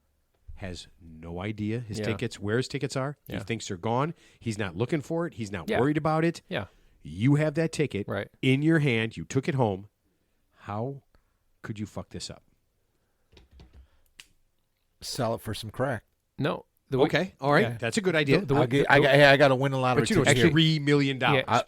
has no idea where his tickets are. Yeah. He thinks they're gone. He's not looking for it. He's not Yeah. worried about it. Yeah. You have that ticket Right. in your hand. You took it home. How could you fuck this up? Sell it for some crack. No. Okay, all right. Yeah. That's a good idea. I got to win a lottery But you know, ticket. it's $3 million. Yeah.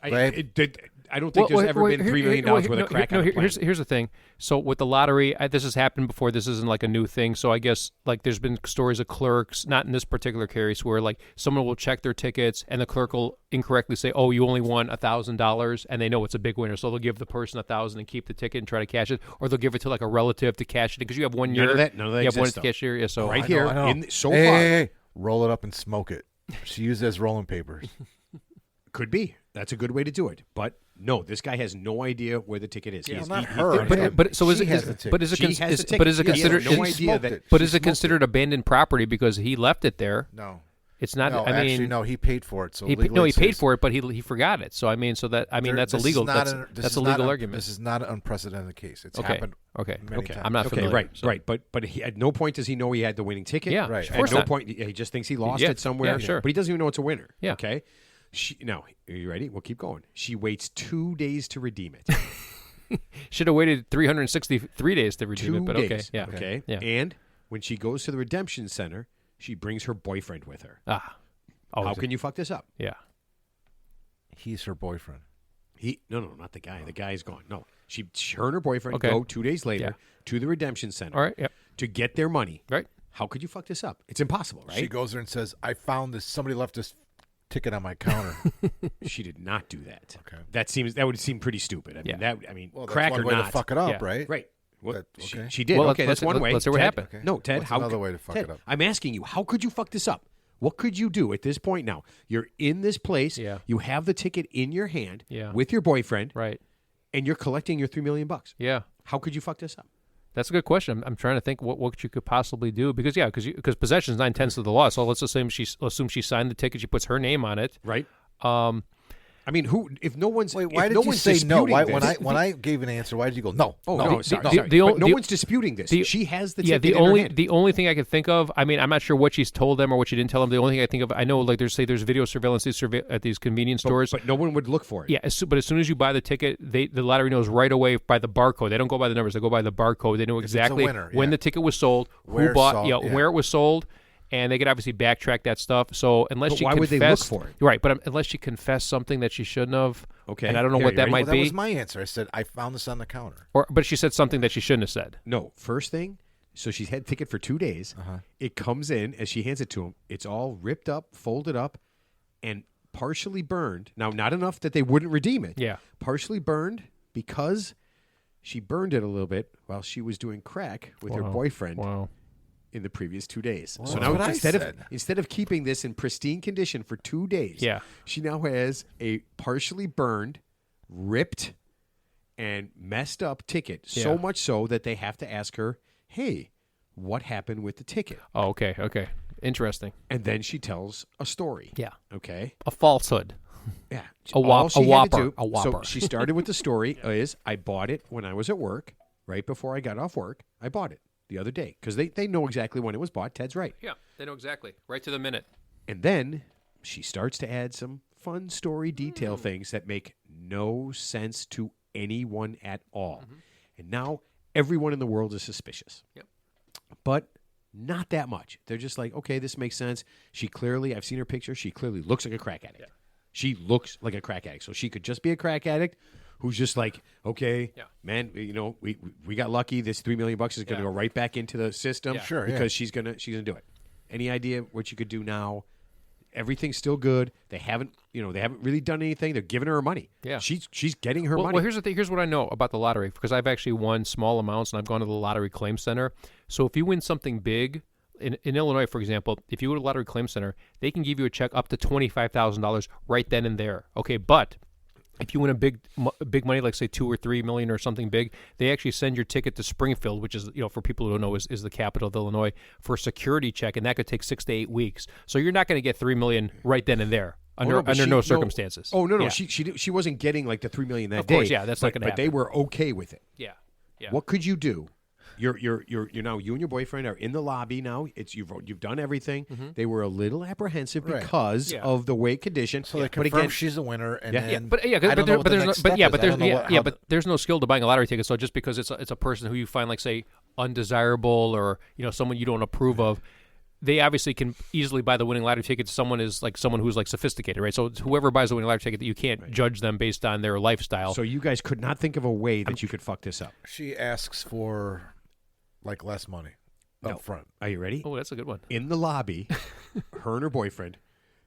I don't think there's ever been $3 million worth of crack on the planet. Here's the thing. So with the lottery, this has happened before. This isn't like a new thing. So I guess like there's been stories of clerks, not in this particular case, where like someone will check their tickets and the clerk will incorrectly say, "Oh, you only won $1,000," and they know it's a big winner, so they'll give the person $1,000 and keep the ticket and try to cash it, or they'll give it to like a relative to cash it because you have 1 year. None of that You have one exists, to cash year. Yeah, so right I here, know. far. Roll it up and smoke it. She used it as rolling papers. Could be. That's a good way to do it. But no, this guy has no idea where the ticket is. Well, not her. But so is She it? has the ticket. But is it? She has the ticket. But is it He has considered? no idea that. But is it considered abandoned property because he left it there? No. It's not. No, I mean, actually, no. He paid for it. So he legally paid it's for it, but he forgot it. So I mean, that's this illegal. is not That's a legal argument. This is not an unprecedented case. It's Okay. happened. Okay. many times. I'm not Okay, familiar. right, so- right. But he, at no point does he know he had the winning ticket. Yeah, Right. Of At course no not. point he just thinks he lost Yeah, it somewhere. yeah, sure. But he doesn't even know it's a winner. Yeah. Okay. Now, are you ready? We'll keep going. She waits 2 days to redeem it. Should have waited 363 days to redeem 2 it, but days. okay. Yeah. Okay. Yeah. And when she goes to the redemption center, she brings her boyfriend with her. Ah. How can you fuck this up? Yeah. He's her boyfriend. No, not the guy. The guy's gone. No, her and her boyfriend Okay. go 2 days later Yeah. to the redemption center. All right. Yep. To get their money. Right. How could you fuck this up? It's impossible, right? She goes there and says, "I found this. Somebody left this ticket on my counter." She did not do that. Okay. That would seem pretty stupid. I mean, Yeah. Well, that's crack one or way not. to fuck it up, Yeah. right? Right. Well, That- okay. she did. Well, okay, that's one way. let's see what Ted, happened. Okay. No, Ted. What's another way to fuck Ted, it up? I'm asking you, how could you fuck this up? What could you do at this point now? You're in this place. Yeah. You have the ticket in your hand Yeah. with your boyfriend, Right. and you're collecting your $3 million. Yeah. How could you fuck this up? That's a good question. I'm trying to think what you could possibly do because possession is 9/10 of the law. So let's assume she signed the ticket. She puts her name on it. Right. I mean, if no one's Wait, why if did no you one's say no? disputing Why, this, when I gave an answer, why did you go no? Oh no, no, sorry, the- sorry. the But no the- one's disputing this. She has the Yeah, ticket in her hand. the only thing I could think of, I mean, I'm not sure what she's told them or what she didn't tell them. The only thing I think of, I know, like there's video surveillance at these convenience stores. But no one would look for it. Yeah, but as soon as you buy the ticket, the lottery knows right away by the barcode. They don't go by the numbers; they go by the barcode. They know it's a exactly winner, when yeah. the ticket was sold, Where who bought, sold, yeah. where it was sold, and they could obviously backtrack that stuff. So unless But she why would confessed, they look for it? Right? But unless she confessed something that she shouldn't have, Okay. and I don't know Here, what you that ready? might Well, that be, was my answer. I said I found this on the counter. but she said something that she shouldn't have said. No, first thing, so she's had the ticket for 2 days. Uh-huh. It comes in as she hands it to him. It's all ripped up, folded up, and partially burned. Now, not enough that they wouldn't redeem it. Yeah. Partially burned because she burned it a little bit while she was doing crack with her boyfriend Wow. in the previous 2 days. Well, so that's now what I said. instead of keeping this in pristine condition for 2 days, Yeah. she now has a partially burned, ripped, and messed up ticket, so much so that they have to ask her, hey, what happened with the ticket? Oh, okay. Interesting. And then she tells a story. Yeah. Okay. A falsehood. Yeah. A whopper. So she started with the story is I bought it when I was at work, right before I got off work. I bought it the other day because they know exactly when it was bought. Ted's right. Yeah, they know exactly. Right to the minute. And then she starts to add some fun story detail things that make no sense to anyone at all. And now everyone in the world is suspicious. Yep. But not that much. They're just like, okay, this makes sense. I've seen her picture. She clearly looks like a crack addict. Yeah. She looks like a crack addict. So she could just be a crack addict who's just like, okay, man, we got lucky. This $3 million is going to go right back into the system. Yeah. Sure, because she's gonna do it. Any idea what you could do now? Everything's still good. They haven't really done anything. They're giving her her money. Yeah. She's getting her money. Well, here's the thing. Here's what I know about the lottery, because I've actually won small amounts, and I've gone to the lottery claim center. So if you win something big, in Illinois, for example, if you go to the lottery claim center, they can give you a check up to $25,000 right then and there. Okay, but if you win a big money, like say $2 or $3 million or something big, they actually send your ticket to Springfield, which is, for people who don't know, is the capital of Illinois, for a security check, and that could take 6 to 8 weeks. So you're not going to get $3 million right then and there under no circumstances. No. Yeah. She wasn't getting like the $3 million that day. Of course, yeah, that's not going to happen. But they were okay with it. Yeah. What could you do? You're now, you and your boyfriend are in the lobby now. You've done everything. They were a little apprehensive because of the weight condition. So they confirm she's a winner, and then but there's no skill to buying a lottery ticket. So just because it's a person who you find like say undesirable or someone you don't approve of, they obviously can easily buy the winning lottery ticket. Someone who's like sophisticated, right? So whoever buys the winning lottery ticket, you can't judge them based on their lifestyle. So you guys could not think of a way that you could fuck this up. She asks for like less money up front. Are you ready? Oh, that's a good one. In the lobby, her and her boyfriend,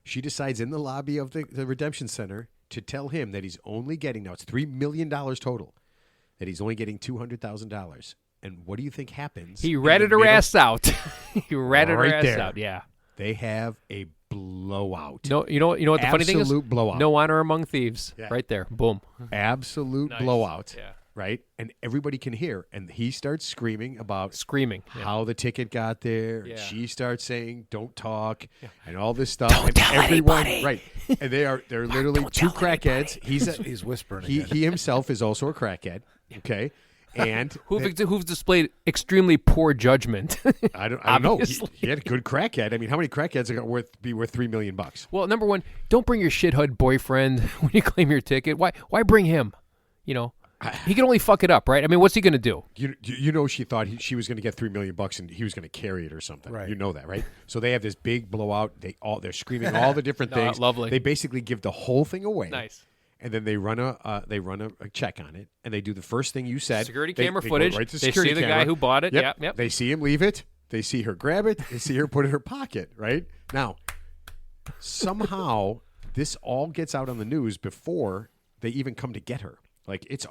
she decides in the lobby of the redemption center to tell him that he's only getting, now it's $3 million total, that he's only getting $200,000. And what do you think happens? He ratted her ass out. He ratted her ass out. Yeah. They have a blowout. No, you know what the funny thing is? Absolute blowout. No honor among thieves. Yeah. Right there. Boom. Absolute blowout. Yeah. Right? And everybody can hear. And he starts screaming about how the ticket got there. Yeah. She starts saying, don't talk, and all this stuff. Don't tell anybody. Right. And they're literally two crackheads. He's whispering. He himself is also a crackhead. Okay. And who've displayed extremely poor judgment. I don't know. He had a good crackhead. I mean, how many crackheads are going to be worth $3 million? Well, number one, don't bring your shithead boyfriend when you claim your ticket. Why bring him? He can only fuck it up, right? I mean, what's he going to do? She thought she was going to get $3 million and he was going to carry it or something. Right. You know that, right? So they have this big blowout. They're screaming all the different things. Lovely. They basically give the whole thing away. Nice. And then they run a check on it, and they do the first thing you said. Security camera footage. Right to they security see the camera. guy who bought it. Yep. They see him leave it. They see her grab it. They see her put it in her pocket. Right now, somehow this all gets out on the news before they even come to get her. Like it's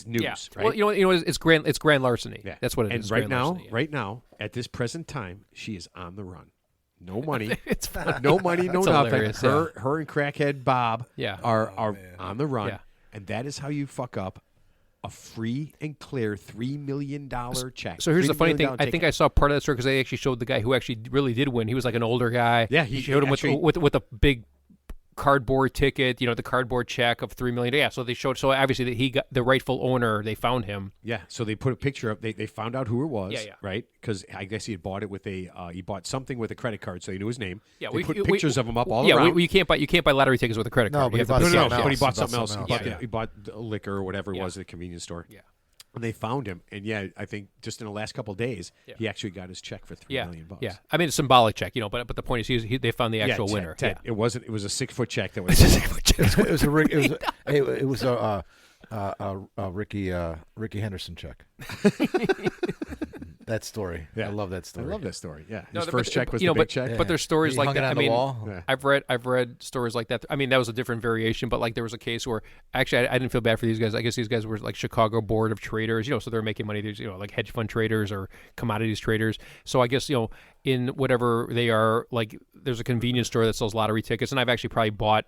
news. Yeah. Right? Well, it's grand larceny. Yeah. That's what it and is. Right now, at this present time, she is on the run. No money. It's fine. No money, no nothing. Her and crackhead Bob are on the run. Yeah. And that is how you fuck up a free and clear $3 million check. So here's the funny thing. I think I saw part of that story because they actually showed the guy who actually really did win. He was like an older guy. Yeah, he showed him with a big cardboard ticket, the cardboard check of $3 million. Yeah, so they showed. So obviously that he got the rightful owner. They found him. Yeah, so they put a picture up. They found out who it was. Yeah. Right, because I guess he had bought it with he bought something with a credit card, so he knew his name. Yeah, they put pictures of him up all around. Yeah, you can't buy lottery tickets with a credit card. But he bought something else. He bought liquor or whatever it was at the convenience store. Yeah. And they found him, and I think just in the last couple of days, he actually got his check for $3 million. Yeah, I mean it's a symbolic check, but the point is they found the actual winner. Ted, it wasn't. It was a 6-foot check that was. It was a Ricky Henderson check. That story. Yeah. I love that story. I love that story. Yeah, No, his first check was the big check. But there's stories like that. I mean, I've read stories like that. I mean, that was a different variation, but like there was a case where actually I didn't feel bad for these guys. I guess these guys were like Chicago Board of Traders, so they're making money. Like hedge fund traders or commodities traders. So I guess in whatever they are, like there's a convenience store that sells lottery tickets, and I've actually probably bought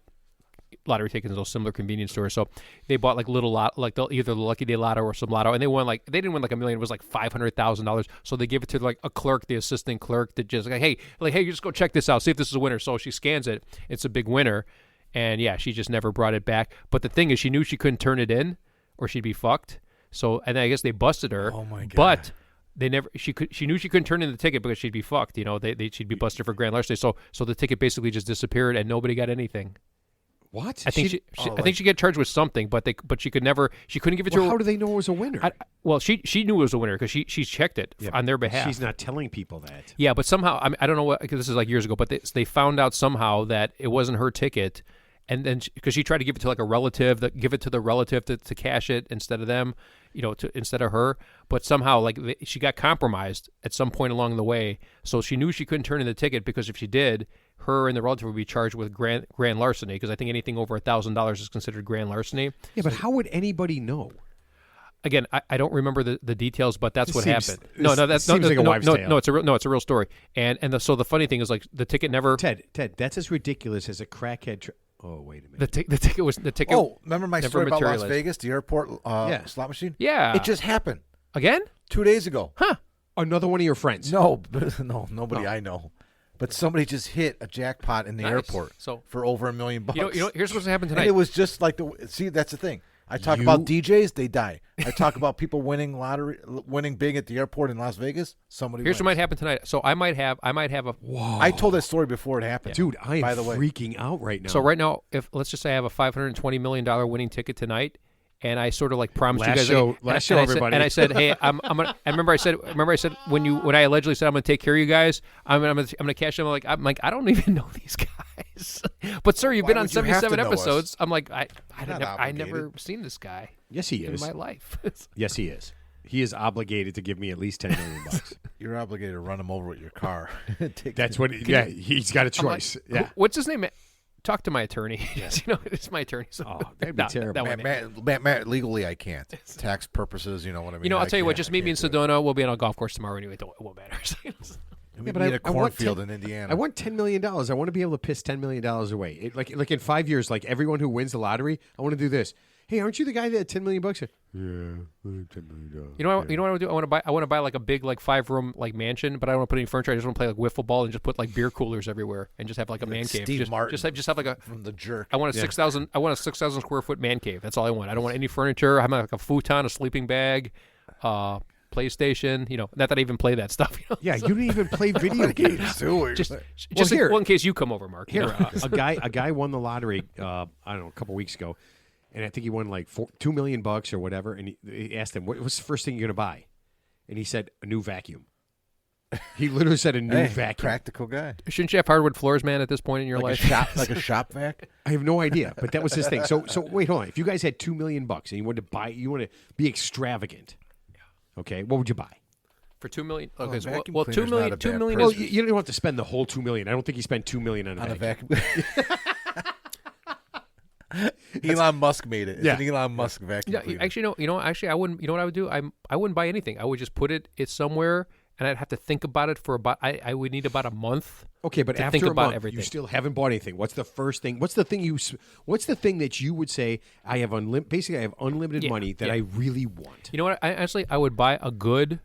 lottery tickets in those similar convenience stores. So they bought like little lot, like either the Lucky Day Lotto or some lotto, and they didn't win like $1 million. It was like $500,000. So they give it to like a clerk, the assistant clerk, that just hey, you just go check this out, see if this is a winner. So she scans it. It's a big winner, and yeah, she just never brought it back. But the thing is, she knew she couldn't turn it in, or she'd be fucked. So, and I guess they busted her. Oh my God. But they never. She knew she couldn't turn in the ticket because she'd be fucked. You know, she'd be busted for grand larceny. So the ticket basically just disappeared, and nobody got anything. What? I think I think she got charged with something, but she couldn't give it to her. How do they know it was a winner? She knew it was a winner because she checked it on their behalf. She's not telling people that. Yeah, but somehow I don't know what, because this is like years ago, but they found out somehow that it wasn't her ticket. And then, because she tried to give it to like a relative, give it to the relative to cash it instead of them, instead of her. But somehow, she got compromised at some point along the way. So she knew she couldn't turn in the ticket, because if she did, her and the relative would be charged with grand larceny, because I think anything over $1,000 is considered grand larceny. Yeah, but how would anybody know? Again, I don't remember the details, but that's what happened. That seems like a wives' tale. No, it's a real story. And so the funny thing is, like, the ticket never. Ted, that's as ridiculous as a crackhead. Oh, wait a minute. The ticket was. Oh, remember my story about Las Vegas, the airport slot machine? Yeah. It just happened. Again? 2 days ago. Huh. Another one of your friends. No, nobody I know. But somebody just hit a jackpot in the airport for over $1 million. Here's what's happened tonight. And it was just like that's the thing. I talk about DJs, they die. I talk about people winning big at the airport in Las Vegas. Here's what might happen tonight. So I might have a. Whoa. I told that story before it happened, dude. I am freaking out right now. So right now, if let's just say I have a $520 million winning ticket tonight, and I sort of like promised you guys. Last show, everybody. And I said, hey, I'm gonna. I remember I said when I allegedly said I'm gonna take care of you guys, I'm gonna cash them. I'm like I don't even know these guys. But sir, you've been on 77 episodes. I'm like I never seen this guy. Yes, he is in my life. Yes, he is. He is obligated to give me at least $10 million. You're obligated to run him over with your car. That's what. Yeah, he's got a choice. Like, what's his name? Talk to my attorney. Yeah. It's my attorney. So that'd be terrible. Matt, legally, I can't. Tax purposes, you know what I mean? I'll tell you what. Just meet me in Sedona. We'll be on a golf course tomorrow anyway. It won't matter. We need a cornfield in Indiana. I want $10 million. I want to be able to piss $10 million away. Like in 5 years, like everyone who wins the lottery, I want to do this. Hey, aren't you the guy that had $10 million? Yeah, $10 million. You know what I want to do? I want to buy like a big 5-room mansion, but I don't want to put any furniture. I just want to play wiffle ball and just put beer coolers everywhere and just have a man cave. Steve Martin. Just have like a from The Jerk. I want a 6,000 square foot man cave. That's all I want. I don't want any furniture. I have like a futon, a sleeping bag, PlayStation. Not that I even play that stuff. Yeah, you didn't even play video games. Just in case you come over, Mark. Here, a guy won the lottery. I don't know, a couple weeks ago. And I think he won like $2 million or whatever. And he asked him, "What's the first thing you're going to buy?" And he said, "A new vacuum." He literally said, "A new vacuum." Practical guy. Shouldn't you have hardwood floors, man, at this point in your life? Like a shop vac? I have no idea, but that was his thing. So wait, hold on. If you guys had $2 million and you wanted to be extravagant, okay, what would you buy? For $2 million? Okay, $2 million. $2 million. Well, you don't have to spend the whole $2 million. I don't think he spent $2 million on a vacuum. Elon Musk made it. It's an Elon Musk vacuum cleaner. Actually, I wouldn't. You know what I would do? I wouldn't buy anything. I would just put it somewhere, and I'd have to think about it for about. I would need about a month. Okay, but to after think about month, everything. You still haven't bought anything. What's the first thing? What's the thing that you would say? I have unlimited money that I really want. You know what? I would buy a good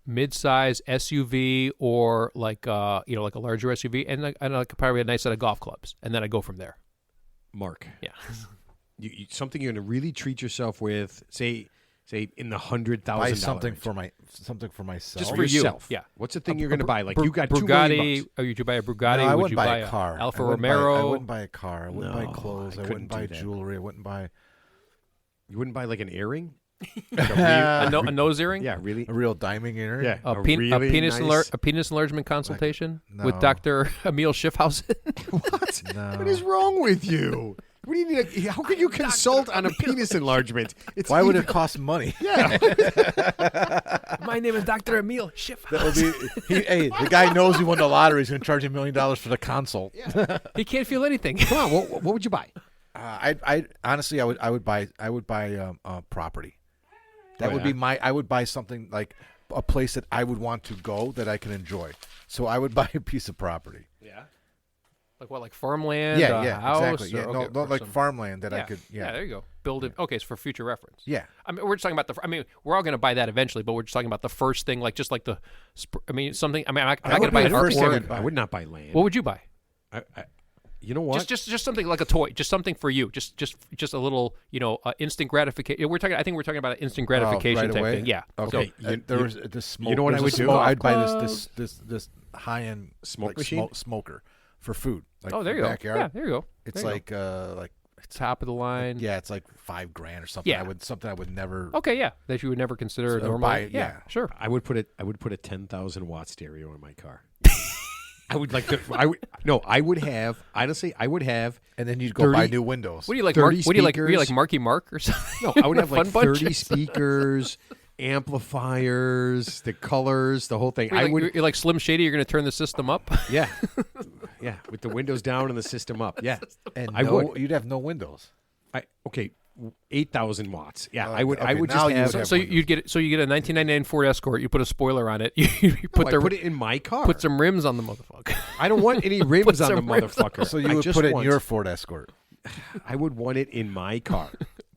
mid-size SUV or like a larger SUV, and probably a nice set of golf clubs, and then I go from there. Mark. Yeah. Something you're going to really treat yourself with, say in the $100,000. Buy something for myself. Just for yourself. Yeah. What's the thing you're going to buy? Like you got Bugatti. $2 million. Would you buy a Bugatti? No, I would wouldn't you buy a car. Alfa Romero. I wouldn't buy a car. I wouldn't buy clothes. I wouldn't buy jewelry. I wouldn't buy. You wouldn't buy like an earring? A nose earring? Yeah, really. A real diamond earring? Yeah. A penis enlargement consultation with Dr. Emil Schiffhausen? What? No. What is wrong with you? What do you need? How can you consult on a penis enlargement? Why would it cost money? Yeah. My name is Dr. Emil Schiffhausen. The guy knows he won the lottery. He's going to charge $1 million for the consult. Yeah. He can't feel anything. Come on, what would you buy? I honestly, I would buy property. That would be I would buy something like a place that I would want to go that I can enjoy. So I would buy a piece of property. Yeah. Like what, like farmland? Yeah, house, exactly. Yeah, or, no, like some, farmland that I could. Yeah, there you go. Build it. Okay, it's for future reference. Yeah. I mean, we're just talking about we're all going to buy that eventually, but we're just talking about the first thing, like just like something. I mean, I'm not going to buy the first artwork. thing I would not buy land. What would you buy? You know what? Just something like a toy, just something for you, just a little, instant gratification. I think we're talking about an instant gratification right type away? thing. Yeah. Okay. So, there was this smoke. You know what I would do? I'd buy this high end smoke machine smoker for food. Like there you backyard. go. Yeah, there you go. It's there like it's top of the line. Yeah, it's like $5,000 or something. Yeah. Something I would never. Okay, yeah, that you would never consider normal. Yeah, sure. I would put a 10,000 watt stereo in my car. I would like to. I would have. Honestly, I would have. And then you'd go buy new windows. What do you like? 30 What do you like? speakers. Are you like Marky Mark or something? No, I would have like Fun 30 bunches. speakers, amplifiers, the colors, the whole thing. You're like Slim Shady. You're going to turn the system up. Yeah, yeah, with the windows down and the system up. Yeah, and I would. You'd have no windows. 8,000 watts. Yeah, I would. Okay, I would now just you have. would have So you get a 1999 Ford Escort. You put a spoiler on it. You I put it in my car. put some rims on the motherfucker. I don't want any rims on the some rims motherfucker. So you I would just put it in want- your Ford Escort. I would want it in my car,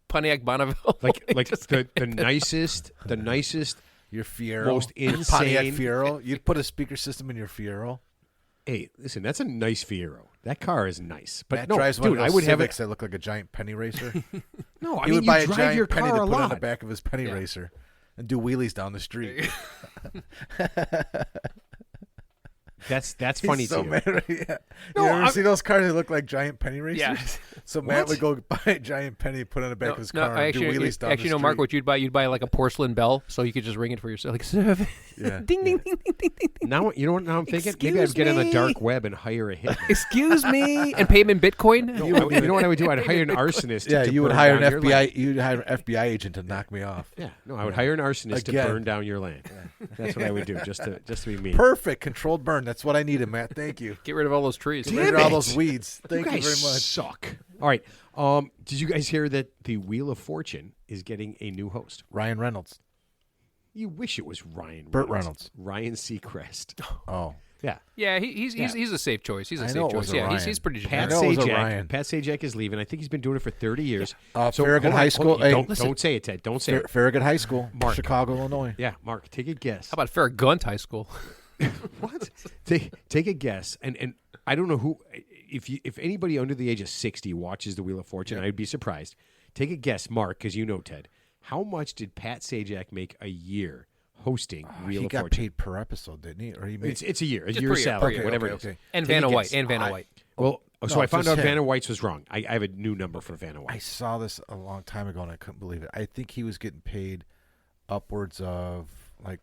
Pontiac Bonneville. like the nicest, Your Fiero. most Your Pontiac insane. Fiero. You'd put a speaker system in your Fiero. Hey, listen, that's a nice Fiero. That car is nice, but Matt no, drives dude, one of I those would have Civics it. that look like a giant penny racer. No, I He mean would buy you a drive giant your penny car to a put on the lot. back of his penny racer and do wheelies down the street. That's funny He's so to you. mad. Yeah. No, you ever I'm- see those cars that look like giant penny racers? Yeah. So Matt What? would go buy a giant penny, put it on the back of his car, and do wheelies down the street. no, Mark, what you'd buy? You'd buy like a porcelain bell, so you could just ring it for yourself. Like, Yeah. ding, ding, ding, ding, ding, ding. Now you know what? Now I'm thinking maybe I'd Excuse get on the me? dark web and hire a hitman. Excuse me, and pay him in Bitcoin. You know what I would do? I'd hire an arsonist. Yeah, to you would burn hire an down your land. FBI. You'd hire an FBI agent to knock me off. Yeah, no, I would hire an arsonist Again. to burn down your land. That's what I would do, just to be mean. Perfect, controlled burn. That's what I needed, Matt. Thank you. Get rid of all those trees. Get rid of all those weeds. Thank you guys very much. Suck. All right. Did you guys hear that the Wheel of Fortune is getting a new host? Ryan Reynolds. You wish it was Ryan. Burt Reynolds. Ryan Seacrest. Oh. Yeah. Yeah, he's a safe choice. He's a I safe know it choice. was a Yeah, Ryan. he's pretty Pat I know it was a Sajak. Ryan. Pat Sajak is leaving. I think he's been doing it for 30 years. Farragut hold on, High School. hold on. Hey, Don't say it, Ted. Don't say it. Farragut High School, Mark. Chicago, Illinois. Yeah, Mark, take a guess. How about Farragut High School? What? Take a guess, and I don't know who. If anybody under the age of 60 watches the Wheel of Fortune, I'd be surprised. Take a guess, Mark, because you know Ted. How much did Pat Sajak make a year hosting Wheel He of got Fortune? paid per episode, didn't he? Or he made It's a year, Just year's per year, salary, per year. whatever Okay, it is. okay. And Take a Vanna White. guess. And Vanna White. Well, so I found just out him. Vanna White's was wrong. I have a new number for Vanna I White. saw this a long time ago and I couldn't believe it. I think he was getting paid upwards of like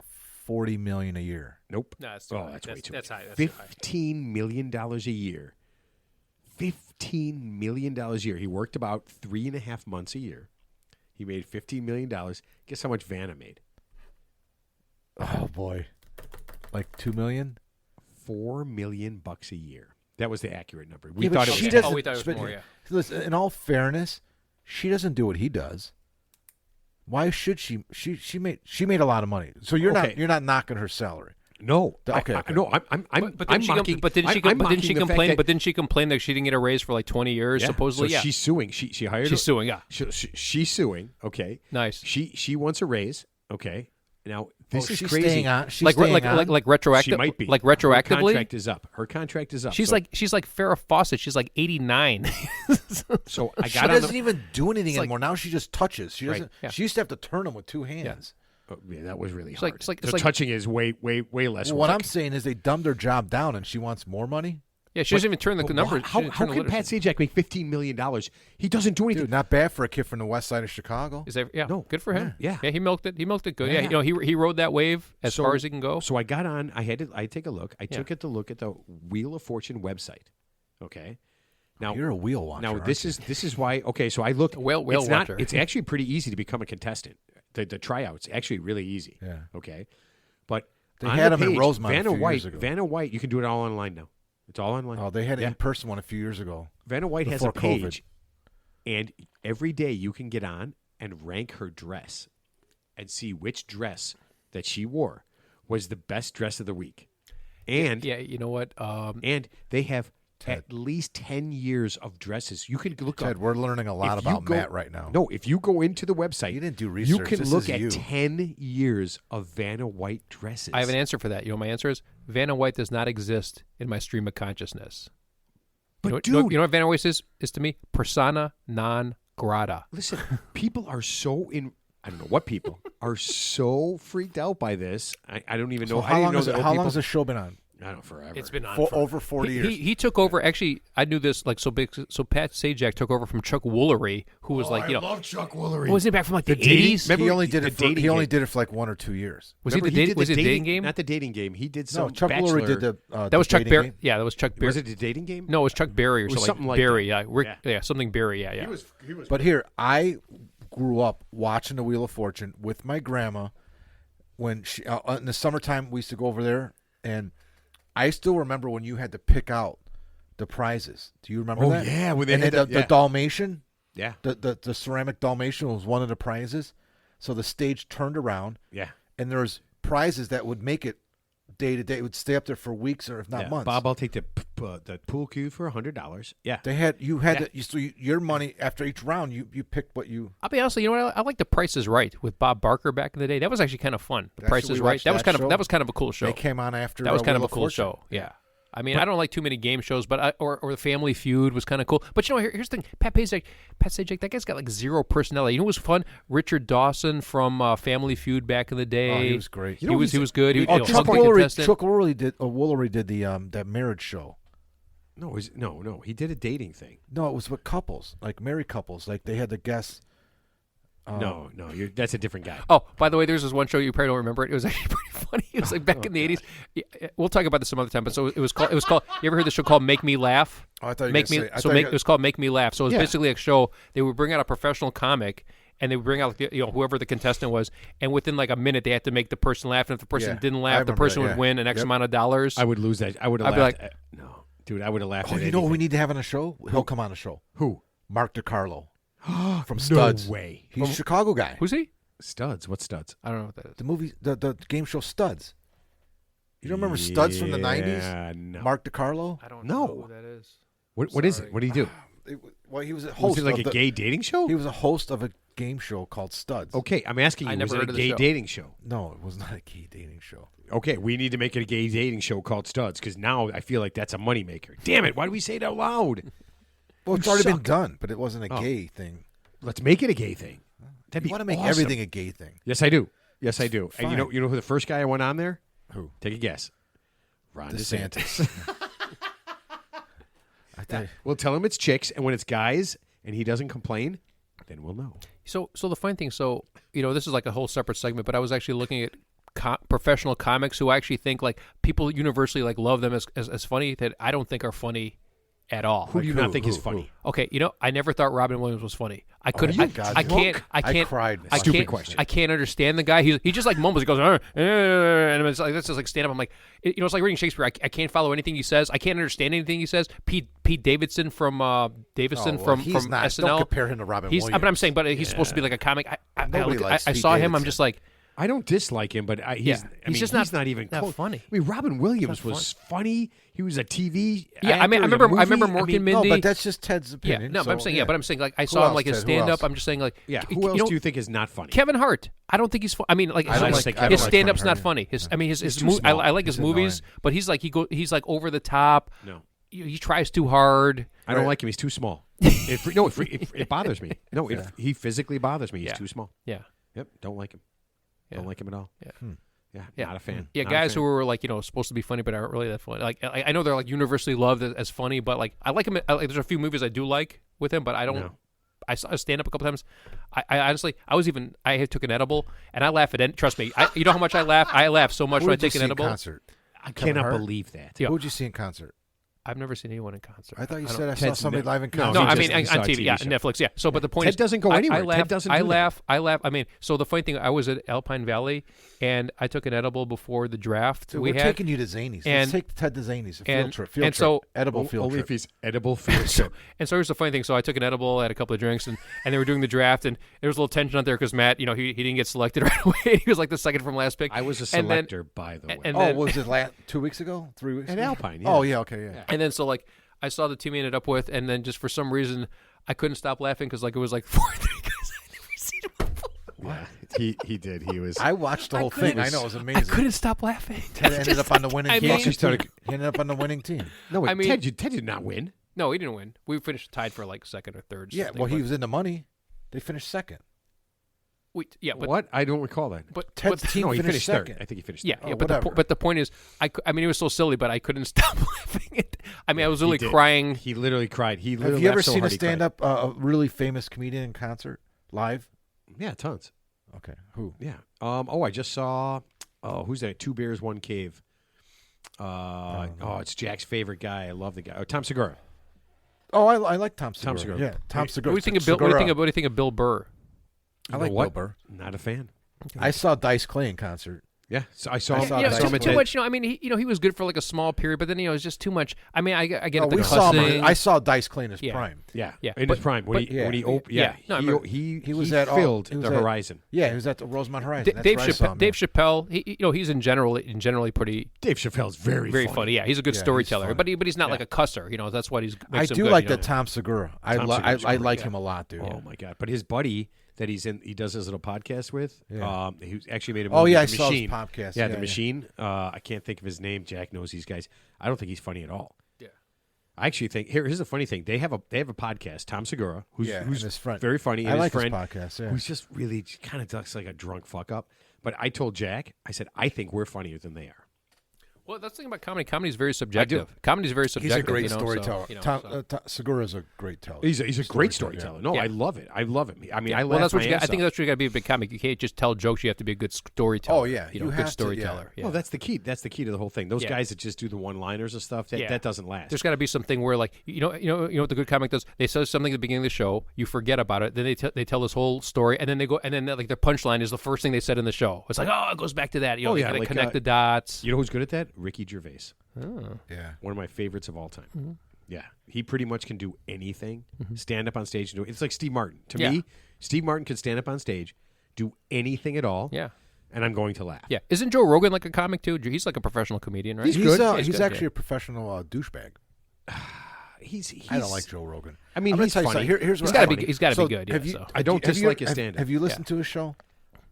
$40 million a year. Nope. No, that's too high. That's way too That's much. high. That's too high. $15 million a year. $15 million a year. He worked about 3.5 months a year. He made $15 million. Guess how much Vanna made? Oh boy, like $2 million. $4 million a year. That was the accurate number. Yeah, but thought it she was. doesn't- we thought it was but- more, yeah. Listen, in all fairness, she doesn't do what he does. Why should she? She made a lot of money. So you're Okay. not knocking her salary. No. Okay, I, okay. no. I'm But mocking. didn't she I'm mocking the fact complain? that- But didn't she complain that she didn't get a raise for like 20 years? Yeah, Supposedly, so yeah. she's suing. She hired. She's suing. Yeah, She's suing. Okay. nice. She wants a raise. Okay. Now this is she's crazy. Staying on. She's Like staying on. retroactive. She might be. Like Her retroactively. contract is up. Her contract is up. She's So- like Farrah Fawcett. She's like 89. So I She got on. doesn't even do anything like- anymore. Now she just touches. She Right, doesn't. yeah. She used to have to turn them with two hands. Yeah, that was really It's hard. like- it's like- the it's like- touching is way less. Well, what work. I'm saying is they dumbed her job down, and she wants more money. Yeah, she doesn't even turn the But numbers. How can Pat Sajak make $15 million? He doesn't do anything. Dude, not bad for a kid from the west side of Chicago. Is that, yeah, No. good for him. Yeah. He milked it. He milked it good. Yeah. Yeah, you know, he rode that wave as far as he can go. So I got on. I take a look. I took it to look at the Wheel of Fortune website. Okay. Now You're a wheel watcher. Now aren't this you? is why. Okay, so I looked. Whale it's not- watcher. It's actually pretty easy to become a contestant. The tryouts actually really easy. Yeah. Okay, but They on had the them in page, Rosemont a Vanna few White. years ago. Vanna White. You can do it all online now. It's all online. Oh, they had an Yeah. in-person one a few years ago. Vanna White has a before COVID. page, and every day you can get on and rank her dress, and see which dress that she wore was the best dress of the week. And Yeah, you know what? and they have at least 10 years of dresses. You can look Ted, up. we're learning a lot about Matt right now. No, if you go into the website, you didn't do you research. can look at 10 years of Vanna White dresses. I have an answer for that. You know what my answer is? Vanna White does not exist in my stream of consciousness. But you know what Vanna White is to me? Persona non grata. Listen, people are so I don't know what people are so freaked out by this. I don't even know. So how long has the show been on? I don't know, forever. It's been on for over 40 years. He took over. Actually, I knew this. Like so big. So Pat Sajak took over from Chuck Woolery, who was I love Chuck Woolery. Was he back from like the 80s? He only did it. He only did it for like 1 or 2 years. Was he the dating game? Not the dating game. He did some. No, Chuck Woolery did the. That was Chuck Berry. Yeah, that was Chuck Berry. Was it the dating game? No, it was Chuck Berry or something like Berry. that. Yeah, something Berry. Yeah. He was. But here, I grew up watching the Wheel of Fortune with my grandma. When she in the summertime, we used to go over there, and I still remember when you had to pick out the prizes. Do you remember that? Oh yeah, when they and had the Dalmatian. Yeah. The ceramic Dalmatian was one of the prizes. So the stage turned around. Yeah. And there was prizes that would make it day to day. It would stay up there for weeks or if not months. Bob, I'll take the pool cue for $100. Yeah. Your money after each round. You picked what you. I'll be honest. You know what? I like The Price is Right with Bob Barker back in the day. That was actually kind of fun. The Price is Right. That was kind of a cool show. They came on after. That was kind of a Wheel cool Fortune. show. Yeah. I mean, I don't like too many game shows, but or the Family Feud was kind of cool. But here's the thing: Pat Sajak, that guy's got like zero personality. You know what was fun? Richard Dawson from Family Feud back in the day. Oh, he was great. He was good. Chuck Woolery did the that marriage show. No, he did a dating thing. No, it was with couples, like married couples. Like they had the guests. No, that's a different guy. Oh, by the way, there's this one show you probably don't remember it. It was actually pretty funny. It was like back in the 80s. Yeah, we'll talk about this some other time. But so it was called. You ever heard the show called Make Me Laugh? Oh, I thought you it was called Make Me Laugh. So it was basically a show. They would bring out a professional comic, and they would bring out whoever the contestant was, and within like a minute they had to make the person laugh. And if the person didn't laugh, the person would win an X amount of dollars. I would lose that. I would have laughed. No, dude, I would have laughed. Oh, you know what we need to have on a show? He'll come on a show. Who? Mark DiCarlo. From Studs. No way. He's a Chicago guy. Who's he? Studs. What's Studs? I don't know what that is. The movie, the game show Studs. You don't remember Studs from the 90s? No. Mark DiCarlo? I don't know who that is. What is it? What did he do? He was a host. Was it like a gay dating show? He was a host of a game show called Studs. Okay, I'm asking you, was it a gay dating show? No, it was not a gay dating show. Okay, we need to make it a gay dating show called Studs because now I feel like that's a moneymaker. Damn it, why do we say it out loud? Well, it's already been done, but it wasn't a gay thing. Let's make it a gay thing. You want to make everything a gay thing. Yes, I do. Yes, I do. Fine. And you know who the first guy I went on there? Who? Take a guess. Ron DeSantis. We'll tell him it's chicks, and when it's guys and he doesn't complain, then we'll know. So the funny thing, this is like a whole separate segment, but I was actually looking at professional comics who I actually think like people universally like love them as funny that I don't think are funny at all. Who do you not think is funny? Okay, I never thought Robin Williams was funny. I couldn't. I cried. Stupid question. I can't understand the guy. He just like mumbles. He goes, and it's like that's just like stand up. I'm like, it's like reading Shakespeare. I can't follow anything he says. I can't understand anything he says. Pete Davidson from SNL. Don't compare him to Robin Williams. But I'm saying, he's supposed to be like a comic. I saw him. I'm just like. I don't dislike him, but he's just not even close. Funny. I mean, Robin Williams was funny. He was a TV. Yeah, I remember Mork and Mindy. No, but that's just Ted's opinion. Yeah, no, but I'm saying, but I'm saying like I saw him like in stand up. I'm just saying like, who else do you think is not funny? Kevin Hart. I don't think he's funny. I mean, like his stand up's not funny. I like his movies, but he's like over the top. No. He tries too hard. I don't like him. He's too small. It bothers me. No, he physically bothers me. He's too small. Yeah. Yep. Don't like him. Don't like him at all. Yeah. Not a fan. Yeah, guys who are like supposed to be funny but aren't really that funny. Like I know they're like universally loved as funny, but like I like him. There's a few movies I do like with him, but I don't. No. I saw stand up a couple times. I honestly I took an edible and I laugh at it. Trust me, you know how much I laugh. I laugh so much when I take an edible. Concert? I cannot believe that. Who would you see in concert? I've never seen anyone in concert. I thought you said I saw somebody live in concert. No, I mean on TV, Netflix, yeah. So, but the point is, Ted doesn't go anywhere. Ted doesn't. I laugh. I mean, so the funny thing, I was at Alpine Valley, and I took an edible before the draft. Dude, we're taking you to Zanies. Let's take Ted to Zanies. Field trip. So edible field only trip. If he's edible field trip. And so here's the funny thing. So I took an edible, had a couple of drinks, and they were doing the draft, and there was a little tension out there because Matt, he didn't get selected right away. He was like the second from last pick. I was a selector, by the way. And then, was it 2 weeks ago? 3 weeks at ago? Alpine? Yeah. Oh yeah, okay, yeah. And then so like. I saw the team he ended up with, and then just for some reason I couldn't stop laughing because like it was like 4 guys I'd never seen him before. Yeah, he did. He was. I watched the whole thing. I know it was amazing. I couldn't stop laughing. Ted ended up on the winning team. He ended up on the winning team. No, wait, Ted did not win. No, he didn't win. We finished tied for like second or third. Yeah, well, he was in the money. They finished second. But what? I don't recall that. But Ted's team he finished second. third. I think he finished. Yeah, third. yeah. But the point is, I mean, it was so silly, but I couldn't stop laughing. I mean, I was really did. crying. He literally cried. He literally Have you ever laughed so seen hard a he cried. stand-up, a really famous comedian in concert live? Yeah, tons. Okay, who? Yeah. I just saw. Oh, who's that? 2 Bears, 1 Cave. It's Jack's favorite guy. I love the guy. Oh, Tom Segura. Oh, I like Tom Segura. Tom Segura. Yeah, Tom Segura. What do you think of Bill Burr? I like Bill Burr. Not a fan. I saw Dice Clay in concert. Yeah, so I saw him. Just too much. I mean, he was good for like a small period, but then it's just too much. I mean, I get the cussing. I saw Dice Clay in his prime. Yeah, in his prime when he was filled the horizon. Yeah, he was at the Rosemont Horizon. Dave Chappelle. He's generally pretty. Dave Chappelle's very funny. Yeah, he's a good storyteller, but he's not like a cusser. That's what he's. I do like that Tom Segura. I like him a lot, dude. Oh my god! But his buddy that he does his little podcast with. Yeah. He actually made a movie. Oh yeah, I saw his podcast. Yeah, The Machine. I can't think of his name. Jack knows these guys. I don't think he's funny at all. Yeah. I actually think here's the funny thing. They have a podcast. Tom Segura, who's his friend. very funny. I and like his friend, his podcast. Yeah. who's just really kind of looks like a drunk fuck up. But I told Jack, I said, I think we're funnier than they are. Well, that's the thing about comedy. Comedy is very subjective. Comedy is very subjective. He's a great storyteller. Tom Segura is a great teller. He's a great storyteller. No, I love it. I love him. I mean, I that's what you got. I think off. that's what you got to be a big comic. You can't just tell jokes. You have to be a good storyteller. Oh yeah, you good storyteller. Well, that's the key. That's the key to the whole thing. Those guys that just do the one-liners and stuff. That doesn't last. There's got to be something where, like, you know what the good comic does. They say something at the beginning of the show. You forget about it. Then they tell this whole story, and then they go, and then like their punchline is the first thing they said in the show. It's like, it goes back to that. They connect the dots. You know who's good at that? Ricky Gervais. Oh. Yeah, one of my favorites of all time. Mm-hmm. Yeah, he pretty much can do anything. Stand up on stage and do it. It's like Steve Martin. To me, Steve Martin can stand up on stage, do anything at all. Yeah, and I'm going to laugh. Yeah, isn't Joe Rogan like a comic too? He's like a professional comedian, right? He's good. He's actually a professional douchebag. I don't like Joe Rogan. I mean, he's funny. Here's he's got to be. He's got to be good. I don't dislike his stand up. Have you listened to his show?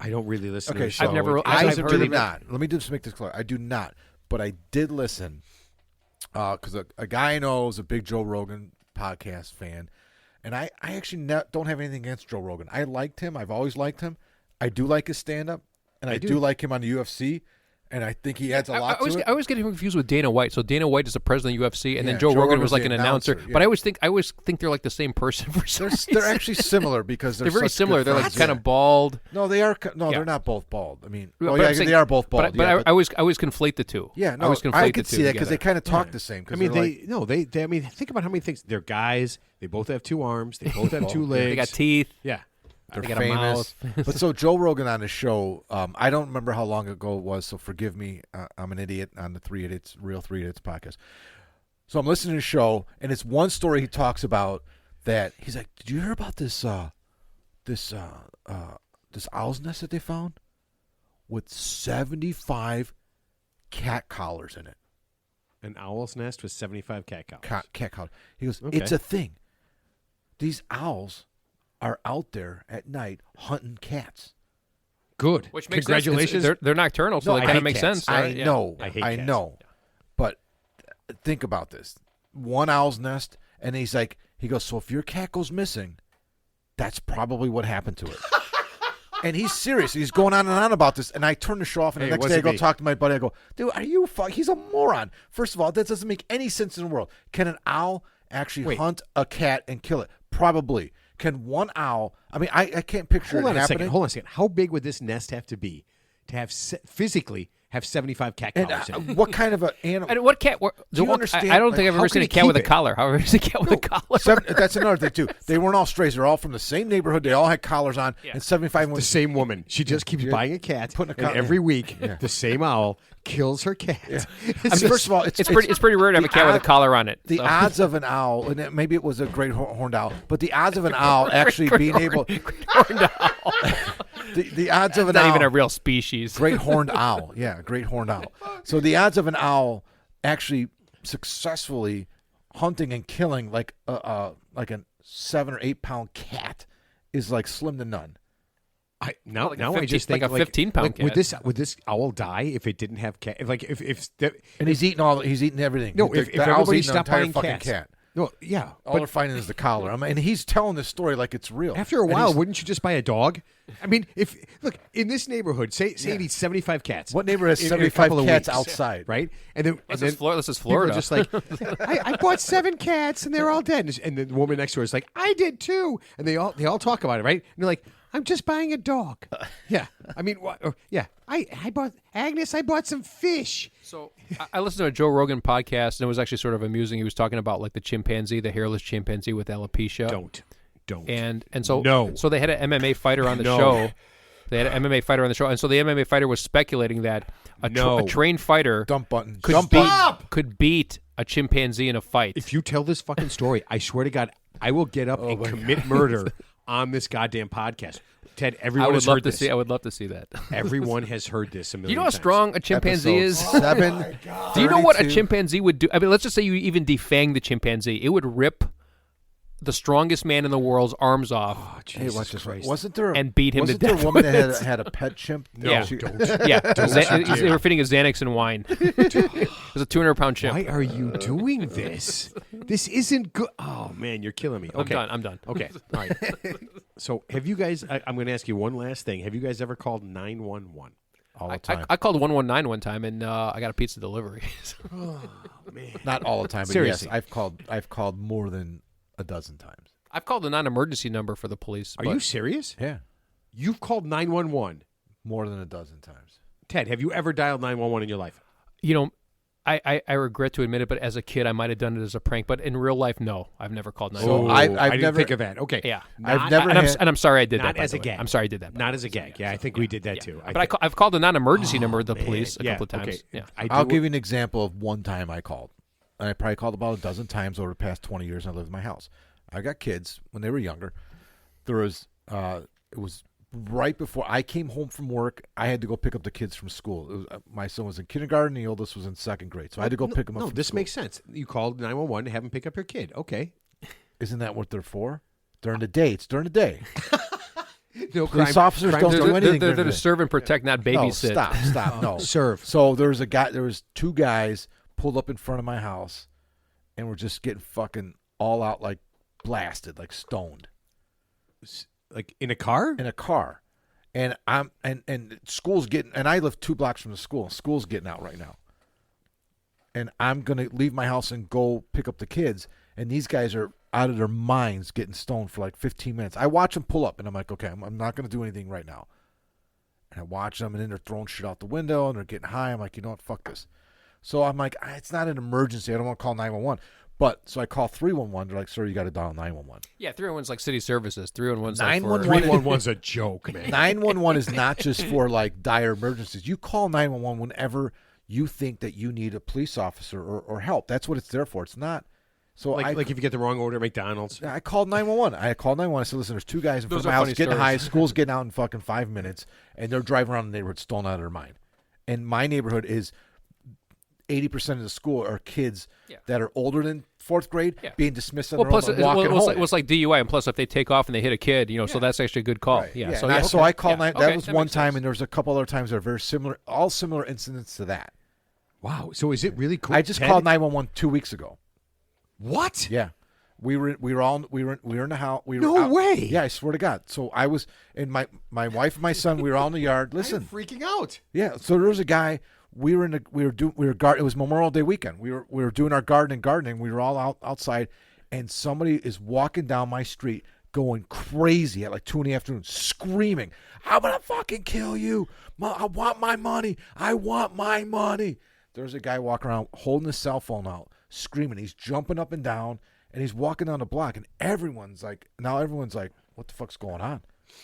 I don't really listen to his show. I've never. I heard do not. Let me just make this clear. I do not. But I did listen because a guy I know is a big Joe Rogan podcast fan, and I actually don't have anything against Joe Rogan. I liked him. I've always liked him. I do like his stand-up, and I do like him on the UFC, and I think he adds a lot to it. I always get him confused with Dana White. So Dana White is the president of the UFC, and then Joe Rogan was like an announcer. Yeah. But I always think they're like the same person for some reason. They're actually similar because they're very similar. They're like kind of bald. No, they are. No, they're not both bald. I mean, they are both bald. But I always conflate the two. Yeah, no, I could see that because they kind of talk the same. I mean, I mean, think about how many things. They're guys. They both have 2 arms. They both have 2 legs. They got teeth. Yeah. They're famous. But so Joe Rogan on his show, I don't remember how long ago it was, so forgive me. I'm an idiot on the Real 3 Idiots podcast. So I'm listening to the show, and it's one story he talks about that he's like, did you hear about this owl's nest that they found with 75 cat collars in it? An owl's nest with 75 cat collars. Cat collars. He goes, it's a thing. These owls are out there at night hunting cats. Good. Which makes Congratulations. Sense. They're nocturnal, so that kind of makes sense. I know. I hate cats. Know. But think about this. One owl's nest, and he goes, so if your cat goes missing, that's probably what happened to it. And he's serious. He's going on and on about this. And I turn the show off, and the next day I go talk to my buddy. I go, dude, are you he's a moron. First of all, that doesn't make any sense in the world. Can an owl actually hunt a cat and kill it? Probably. Can one owl? I mean, I can't picture it happening. Hold on a second. How big would this nest have to be to have physically have 75 cat collars in it? What kind of an animal? And what cat? Do you understand? I don't think I've ever seen a cat with a collar. How ever seen a cat with a collar? That's another thing too. They weren't all strays. They're all from the same neighborhood. They all had collars on. And 75 the same woman. She just keeps buying a cat. And every week, the same owl kills her cat. Yeah. I mean, first of all, it's pretty rare to have a cat with a collar on it. The odds of an owl, and maybe it was a great horned owl, but the odds of an owl actually being able. Horned owl. The odds of an owl. Not even a real species. Great horned owl. Yeah, great horned owl. So the odds of an owl actually successfully hunting and killing like a 7 or 8 pound cat is like slim to none. I just think like a 15-pound cat. Would this owl die if it didn't have cat? And he's eating everything. No, if everybody stopped buying fucking cats. cat. No, yeah. All they're finding is the collar. And he's telling this story like it's real. After a while, wouldn't you just buy a dog? I mean, look in this neighborhood, say it eats 75 cats. What neighborhood has 75 cats outside? Right? And then this is Florida. Just like, I bought 7 cats and they're all dead. And the woman next door is like, I did too. And they all talk about it, right? And they're like, I'm just buying a dog. Yeah. I mean, I bought Agnes. I bought some fish. So I listened to a Joe Rogan podcast, and it was actually sort of amusing. He was talking about like the chimpanzee, the hairless chimpanzee with alopecia. Don't. And so no. So they had an MMA fighter on the show. They had an MMA fighter on the show, and so the MMA fighter was speculating that a trained fighter could beat a chimpanzee in a fight. If you tell this fucking story, I swear to God, I will get up and commit murder on this goddamn podcast. Ted, everyone has heard this. I would love to see that. Everyone has heard this a million times. You know how strong a chimpanzee is? 7. Do you know what a chimpanzee would do? I mean, let's just say you even defang the chimpanzee. It would rip the strongest man in the world's arms off. Oh, Jesus watch this. Christ. Wasn't there and beat him to death? Wasn't there a woman that had a pet chimp? No, yeah. don't. Yeah, they were feeding a Xanax and wine. It was a 200-pound chimp. Why are you doing this? This isn't good. Oh man, you're killing me. Okay, I'm done. Okay, all right. So, have you guys? I'm going to ask you one last thing. Have you guys ever called 911? All the time. I called 119 one time, and I got a pizza delivery. Oh man, not all the time, but seriously, yes, I've called more than a dozen times. I've called the non-emergency number for the police. Are you serious? Yeah, you've called 911 more than a dozen times. Ted, have you ever dialed 911 in your life? You know, I regret to admit it, but as a kid, I might have done it as a prank. But in real life, no, I've never called 911. So I didn't think of that. Okay, yeah, I've never. I'm sorry I did not that. as a gag. I'm sorry I did that. Not as a gag. Yeah, I think we did that too. But I've called the non-emergency number of the police a couple of times. Okay. Yeah, I'll give you an example of one time I called. And I probably called about a dozen times over the past 20 years. And I lived in my house. I got kids when they were younger. There was it was right before I came home from work. I had to go pick up the kids from school. My son was in kindergarten. The oldest was in 2nd grade. So I had to go pick them up. No, from this school. makes sense. You called 911 to have them pick up your kid. Okay. Isn't that what they're for? During the day. It's during the day. No Police officers don't do anything. They're to serve and protect, not babysit. No, stop. No, serve. So there was 2 guys pulled up in front of my house, and were just getting fucking all out, like blasted, like stoned. Like in a car? In a car. And school's getting, and I live 2 blocks from the school. School's getting out right now. And I'm going to leave my house and go pick up the kids. And these guys are out of their minds getting stoned for like 15 minutes. I watch them pull up, and I'm like, okay, I'm not going to do anything right now. And I watch them, and then they're throwing shit out the window, and they're getting high. I'm like, you know what, fuck this. So I'm like, it's not an emergency. I don't want to call 911. But so I call 311. They're like, sir, you got to dial 911. Yeah, 311's like city services. 311's 911's a joke, man. 911 is not just for like dire emergencies. You call 911 whenever you think that you need a police officer or help. That's what it's there for. It's not. So like if you get the wrong order at McDonald's. I called 911. I said, listen, there's 2 guys in front of my house getting high. School's getting out in fucking 5 minutes, and they're driving around the neighborhood stoned out of their mind. And my neighborhood is 80% of the school are kids that are older than 4th grade being dismissed on their own and walking home. It's like DUI, and plus if they take off and they hit a kid, so that's actually a good call. Right. Yeah. So I called that was one time, and there was a couple other times that are very similar, all similar incidents to that. Wow. So is it really cool? I just called 911 2 weeks ago. What? Yeah. We were in the house. No way. Yeah, I swear to God. So I was, and my wife and my son, we were out in the yard. Listen, I'm freaking out. Yeah. So there was a guy. It was Memorial Day weekend. We were doing our gardening. We were all outside, and somebody is walking down my street, going crazy at like 2 PM, screaming, "I'm gonna fucking kill you! I want my money! I want my money!" There's a guy walking around holding his cell phone out, screaming. He's jumping up and down, and he's walking down the block, and everyone's like, "What the fuck's going on?"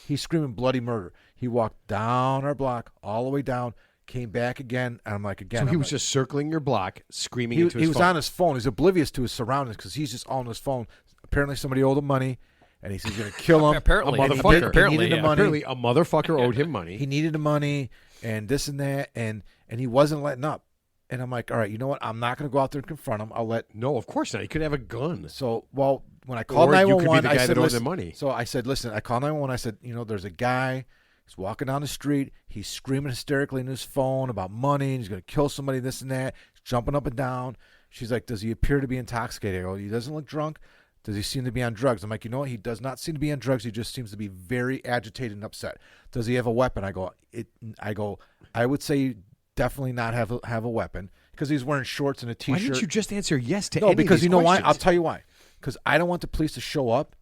He's screaming bloody murder. He walked down our block, all the way down. Came back again, and I'm like, again. So he was just circling your block, screaming into his phone. He was on his phone. He's oblivious to his surroundings because he's just on his phone. Apparently, somebody owed him money, and he's going to kill him. Apparently, a motherfucker. He needed the money. Apparently, a motherfucker owed him money. He needed the money, and this and that, and he wasn't letting up. And I'm like, all right, you know what? I'm not going to go out there and confront him. I'll let. No, of course not. He could have a gun. So, when I called 911, you could be the guy I said, that owed the money. So I said, listen, I called 911. I said, there's a guy. He's walking down the street. He's screaming hysterically in his phone about money. And he's going to kill somebody, this and that. He's jumping up and down. She's like, does he appear to be intoxicated? I go, he doesn't look drunk. Does he seem to be on drugs? I'm like, you know what? He does not seem to be on drugs. He just seems to be very agitated and upset. Does he have a weapon? I go, I would say definitely not have a weapon because he's wearing shorts and a T-shirt. Why didn't you just answer yes to No, any because of these you know questions? why? I'll tell you why. Because I don't want the police to show up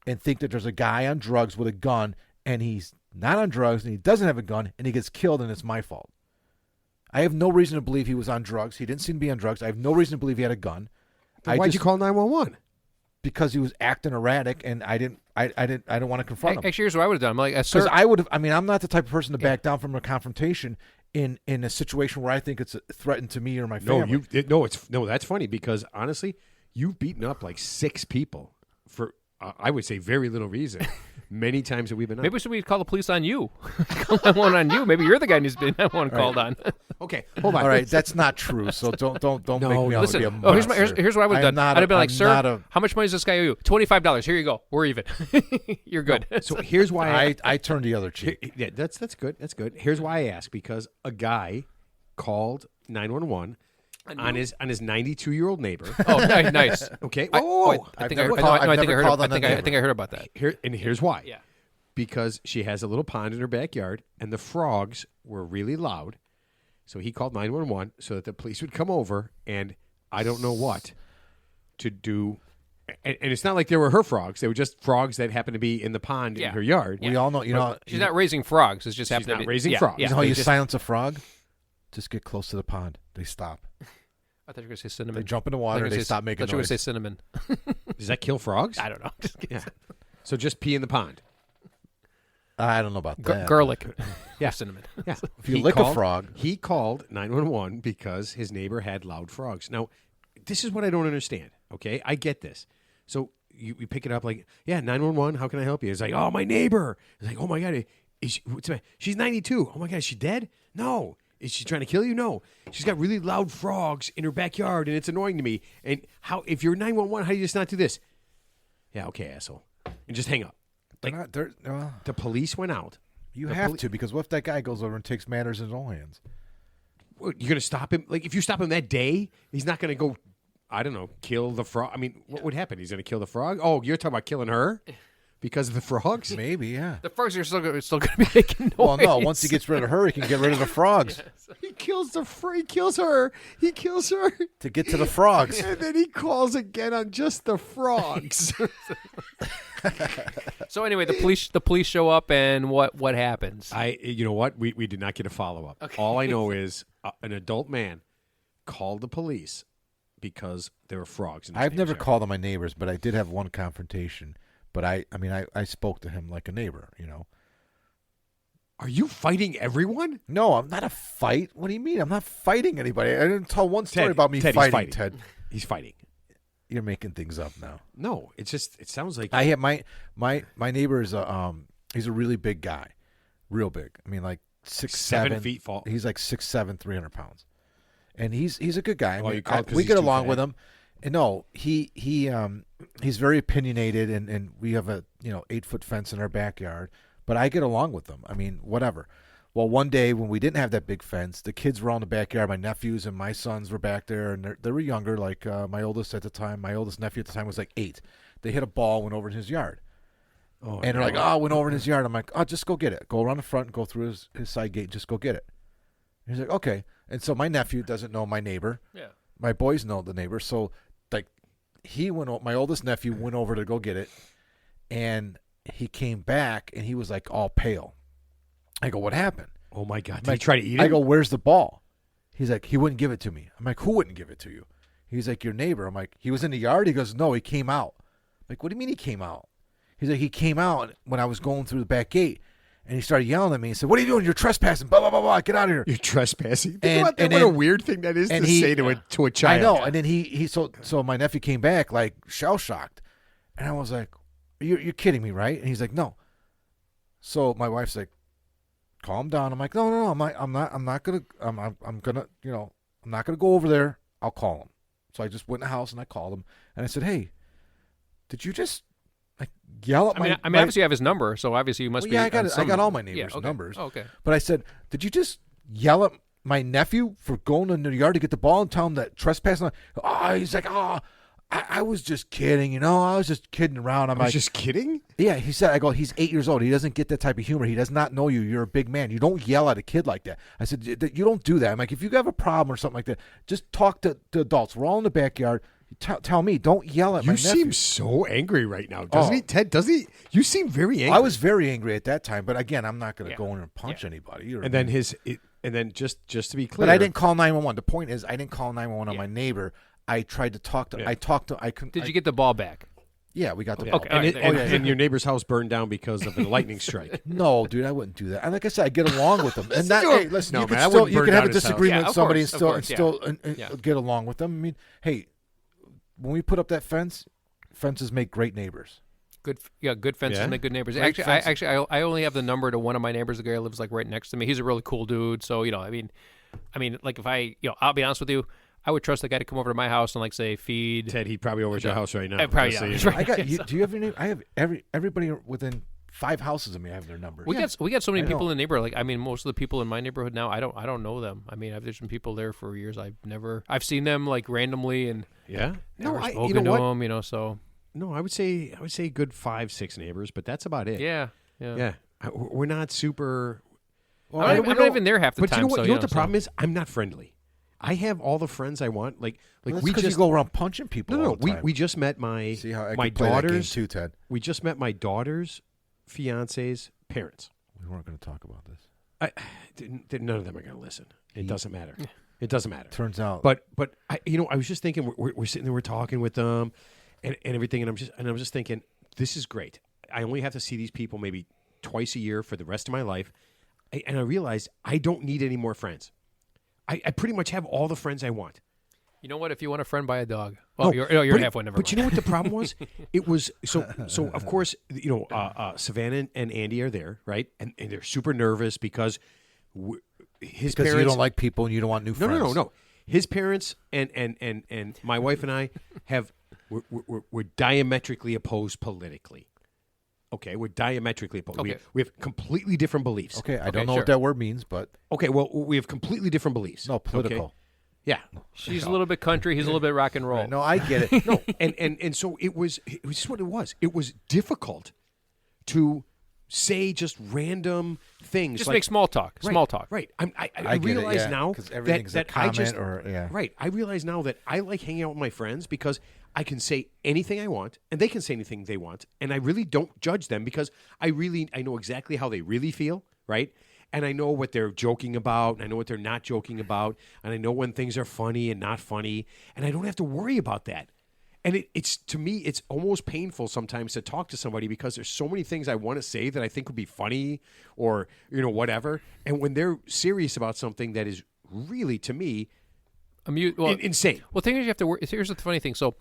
and think that there's a guy on drugs with a gun and he's not on drugs and he doesn't have a gun and he gets killed and it's my fault. I have no reason to believe he was on drugs. He didn't seem to be on drugs. I have no reason to believe he had a gun. Why'd you call 911? Because he was acting erratic, and I didn't want to confront him. Actually, here's what I would have done. I'm like, because I would have. I mean, I'm not the type of person to back down from a confrontation in a situation where I think it's a threat to me or my family. That's funny because honestly, you've beaten up like 6 people for I would say very little reason. Many times that we've been. Maybe we call the police on you. Call 911 on you. Maybe you're the guy who's been called on. Okay, hold on. All right, that's not true. So don't make me out to be a monster. Here's what I would have done. I'd have been like, sir, how much money does this guy owe you? $25. Here you go. We're even. You're good. No, so here's why I turned the other cheek. Yeah, that's good. That's good. Here's why I ask because a guy called 911 on his 92-year-old neighbor. Oh, nice. Okay. I think I heard about that. Here's why. Yeah. Because she has a little pond in her backyard, and the frogs were really loud. So he called 911 so that the police would come over, and I don't know what to do. And it's not like they were her frogs; they were just frogs that happened to be in the pond in her yard. We all know, she's not raising frogs. It's just she's happening. Not raising frogs. You know how you silence a frog? Just get close to the pond. They stop. I thought you were going to say cinnamon. They jump in the water. They stop making noise. I thought you were going to say cinnamon. Does that kill frogs? I don't know. Yeah. So just pee in the pond. I don't know about that. Garlic. Yeah. Cinnamon. Yeah. If you lick a frog. He called 911 because his neighbor had loud frogs. Now, this is what I don't understand, okay? I get this. So you pick it up like, yeah, 911, how can I help you? It's like, oh, my neighbor. It's like, oh, my God. She's 92. Oh, my God, is she dead? No. Is she trying to kill you? No. She's got really loud frogs in her backyard, and it's annoying to me. And if you're 911, how do you just not do this? Yeah, okay, asshole. And just hang up. The police went out. You have to, because what if that guy goes over and takes matters in his own hands? You're going to stop him? Like, if you stop him that day, he's not going to go, I don't know, kill the frog. I mean, what would happen? He's going to kill the frog? Oh, you're talking about killing her? Because of the frogs? Maybe, yeah. The frogs are still going to be making noise. Well, no. Once he gets rid of her, he can get rid of the frogs. Yes. He kills her. He kills her. To get to the frogs. And then he calls again on just the frogs. So anyway, the police show up, and what happens? You know what? We did not get a follow-up. Okay. All I know is an adult man called the police because there were frogs in his I've never yard. called on my neighbors, but I did have one confrontation. But I spoke to him like a neighbor, you know. Are you fighting everyone? No, I'm not a fight. What do you mean? I'm not fighting anybody. I didn't tell one story about me fighting, Ted. He's fighting. You're making things up now. No, it sounds like I have my neighbor is he's a really big guy, real big. I mean, like 7 feet tall. He's like 6'7", 300 pounds, and he's a good guy. Oh, we get along with him. And no, he's very opinionated, and we have a 8-foot fence in our backyard. But I get along with them. I mean, whatever. Well, one day when we didn't have that big fence, the kids were all in the backyard. My nephews and my sons were back there, and they were younger. Like my oldest nephew at the time was like 8. They hit a ball, went over in his yard. Oh, and they're like, oh, went over in his yard. I'm like, oh, just go get it. Go around the front and go through his side gate. Just go get it. And he's like, okay. And so my nephew doesn't know my neighbor. Yeah. My boys know the neighbor. So my oldest nephew went over to go get it, and he came back, and he was like all pale. I go, what happened? Oh my God! Did he try to eat it? I go, where's the ball? He's like, he wouldn't give it to me. I'm like, who wouldn't give it to you? He's like, your neighbor. I'm like, he was in the yard? He goes, no, he came out. I'm like, what do you mean he came out? He's like, he came out when I was going through the back gate. And he started yelling at me and said, what are you doing? You're trespassing. Blah, blah, blah, blah. Get out of here. You're trespassing. Think about that. What a weird thing that is to say to a child. I know. And then so my nephew came back like shell-shocked. And I was like, you're kidding me, right? And he's like, no. So my wife's like, calm down. I'm like, no. I'm not going to, I'm going to, I'm not going to go over there. I'll call him. So I just went in the house and I called him. And I said, hey, did you just yell at my... I mean, obviously you have his number, so obviously you must be... Yeah, I got all my neighbors' numbers. Oh, okay. But I said, did you just yell at my nephew for going in the yard to get the ball and tell him that trespassing? Oh, he's like, I was just kidding, I was just kidding around. I'm like, just kidding? Yeah, he said, I go, he's 8 years old. He doesn't get that type of humor. He does not know you. You're a big man. You don't yell at a kid like that. I said, you don't do that. I'm like, if you have a problem or something like that, just talk to adults. We're all in the backyard. Tell me, don't yell at my nephew. You seem so angry right now, doesn't he, Ted? Doesn't he? You seem very angry. I was very angry at that time, but again, I'm not going to go in and punch anybody. And then and then just to be clear, but I didn't call 911. The point is, I didn't call 911 on my neighbor. I tried to talk to. I talked to. I couldn't. Did you get the ball back? Yeah, we got the ball. Okay, and your neighbor's house burned down because of a lightning strike. No, dude, I wouldn't do that. And like I said, I get along with them. And that, hey, listen, no, you can have a disagreement with somebody course, and still get along with them. I mean, hey, when we put up that fence, fences make great neighbors. Good fences make good neighbors. I only have the number to one of my neighbors. The guy who lives like right next to me. He's a really cool dude. So I mean, like if I'll be honest with you, I would trust the guy to come over to my house and like say feed. Ted, he'd probably over at your house right now. Probably, yeah. Do you have your name? I have everybody within 5 houses of me. I have their numbers. We got so many people in the neighborhood. Like, I mean, most of the people in my neighborhood now, I don't know them. I mean, there's been people there for years. I've seen them like randomly and never spoken to them. So no, I would say good 5-6 neighbors, but that's about it. Yeah. We're not super. Well, I'm not even there half the time. But you know what the problem is? I'm not friendly. I have all the friends I want. Like we just go around punching people. No, all the time. we just met my daughter's too, Ted. We just met my daughter's fiance's parents. We weren't going to talk about this. None of them are going to listen. It doesn't matter. It doesn't matter. Turns out. But I was just thinking we're sitting there, we're talking with them and everything, and I'm just thinking this is great. I only have to see these people maybe twice a year for the rest of my life, and I realized I don't need any more friends. I pretty much have all the friends I want. You know what? If you want a friend, buy a dog. Well, you're halfway. Never mind. But you know what the problem was? It was so. Of course, Savannah and Andy are there, right? And they're super nervous because his parents. You don't like people and you don't want new friends. No. His parents and my wife and I we're diametrically opposed politically. Okay, we're diametrically opposed. Okay. We have completely different beliefs. Okay, I don't know what that word means, but... Okay, well, we have completely different beliefs. No, political. Okay? Yeah. She's a little bit country, he's a little bit rock and roll. Right, no, I get it. No, and so it was just what it was. It was difficult to say just random things. Just make small talk. Right, small talk. Right. I realize now that comment Right. I realize now that I like hanging out with my friends because I can say anything I want, and they can say anything they want, and I really don't judge them because I know exactly how they really feel, right? And I know what they're joking about, and I know what they're not joking about, and I know when things are funny and not funny, and I don't have to worry about that. And it's to me, it's almost painful sometimes to talk to somebody because there's so many things I want to say that I think would be funny or whatever, and when they're serious about something that is really, to me, insane. Well, the thing is, you have to work. Here's the funny thing. So,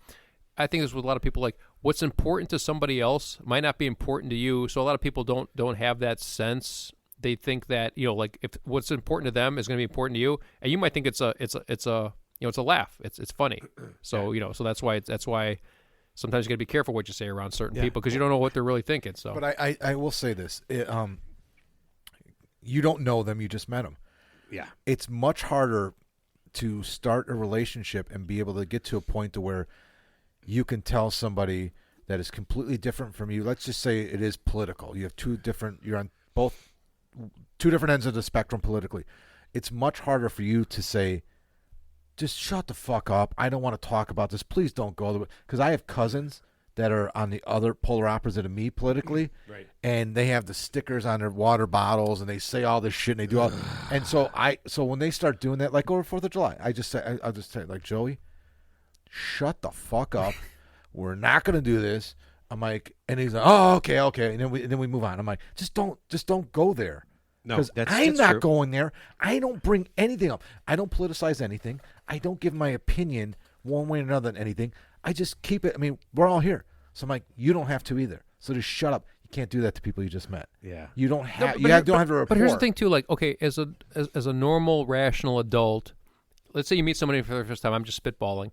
I think there's with a lot of people like what's important to somebody else might not be important to you. So a lot of people don't have that sense. They think that like if what's important to them is going to be important to you, and you might think it's a laugh. It's funny. So so that's why sometimes you got to be careful what you say around certain people because you don't know what they're really thinking. So, but I will say this: you don't know them, you just met them. Yeah, it's much harder to start a relationship and be able to get to a point to where you can tell somebody that is completely different from you. Let's just say it is political. You have you're on two different ends of the spectrum politically. It's much harder for you to say, just shut the fuck up. I don't want to talk about this. Please don't go. Because I have cousins that are on the other polar opposite of me politically. Right. And they have the stickers on their water bottles and they say all this shit and they do all. And so when they start doing that, like over 4th of July, I'll just say like, Joey, shut the fuck up. We're not going to do this. I'm like, and he's like, oh, okay. And then we move on. I'm like, just don't go there. No, because I'm not going there. I don't bring anything up. I don't politicize anything. I don't give my opinion one way or another on anything. I just keep it. I mean, we're all here. So I'm like, you don't have to either. So just shut up. You can't do that to people you just met. Yeah. You don't have. Don't have to report. But here's the thing too. Like, okay, as a normal, rational adult, let's say you meet somebody for the first time. I'm just spitballing.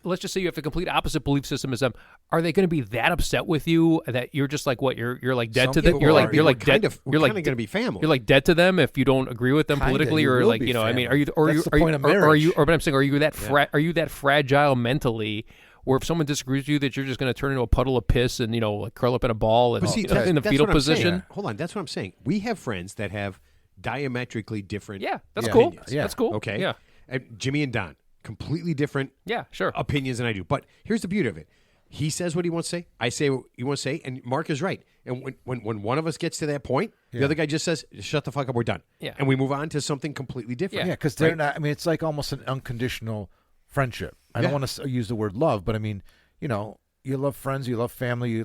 Let's just say you have the complete opposite belief system as them. Are they going to be that upset with you that you're just like what? You're like dead to them. You're like dead. You're like going to be family. You're like dead to them if you don't agree with them politically, or like I mean, are you but I'm saying, are you that fragile mentally? Or if someone disagrees with you, that you're just going to turn into a puddle of piss and like curl up in a ball and in the fetal position. Hold on, that's what I'm saying. We have friends that have diametrically different. Yeah, that's cool. Yeah, that's cool. Okay. Yeah, Jimmy and Don, completely different. Yeah, sure. Opinions than I do. But here's the beauty of it. He says what he wants to say. I say what he wants to say, and Mark is right. And when one of us gets to that point, the other guy just says, "Shut the fuck up, we're done." Yeah, and we move on to something completely different. Yeah, because they're not. I mean, it's like almost an unconditional friendship. I don't want to use the word love, but I mean, you love friends, you love family,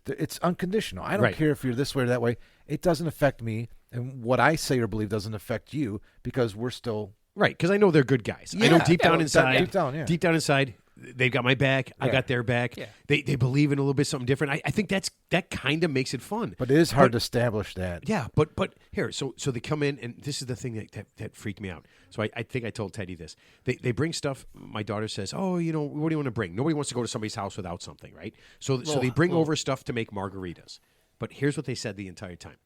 it's unconditional. I don't care if you're this way or that way. It doesn't affect me, and what I say or believe doesn't affect you because we're still right. Because I know they're good guys. I know deep down inside, deep down inside, they've got my back. I got their back. Yeah. They believe in a little bit something different. I think that kind of makes it fun. But it is hard to establish that. Yeah, but here, so they come in, and this is the thing that freaked me out. So I think I told Teddy this. They bring stuff. My daughter says, "Oh, what do you want to bring?" Nobody wants to go to somebody's house without something, right? So they bring over stuff to make margaritas. But here's what they said the entire time.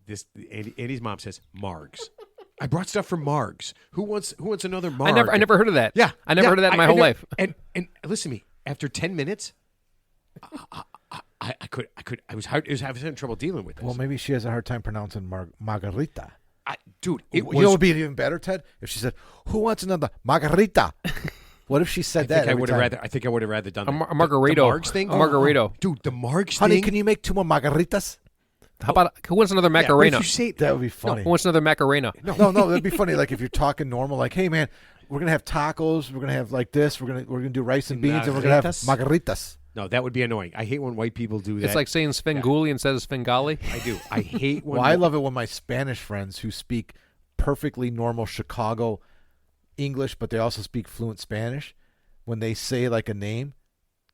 Andy's mom says, "Margs." I brought stuff from Margs. Who wants another Marg? I never heard of that. Yeah, I never heard of that in my whole life. And listen to me. After 10 minutes, I was having trouble dealing with this. Well, maybe she has a hard time pronouncing margarita. Dude, it would be even better, Ted, if she said, "Who wants another margarita?" What if she said that? I think I would have rather done a margarito. The Margs thing. A margarito. Dude, the Margs thing. Honey, can you make 2 more margaritas? How about who wants another Macarena? That would be funny. Who wants another Macarena? No, that'd be funny. Like if you're talking normal, like, "Hey man, we're gonna have tacos. We're gonna have like this. We're gonna do rice and beans, and we're gonna have margaritas." No, that would be annoying. I hate when white people do that. It's like saying Svengoolie instead of Svengali. I do. I hate when. Well, I love it when my Spanish friends who speak perfectly normal Chicago English, but they also speak fluent Spanish, when they say like a name,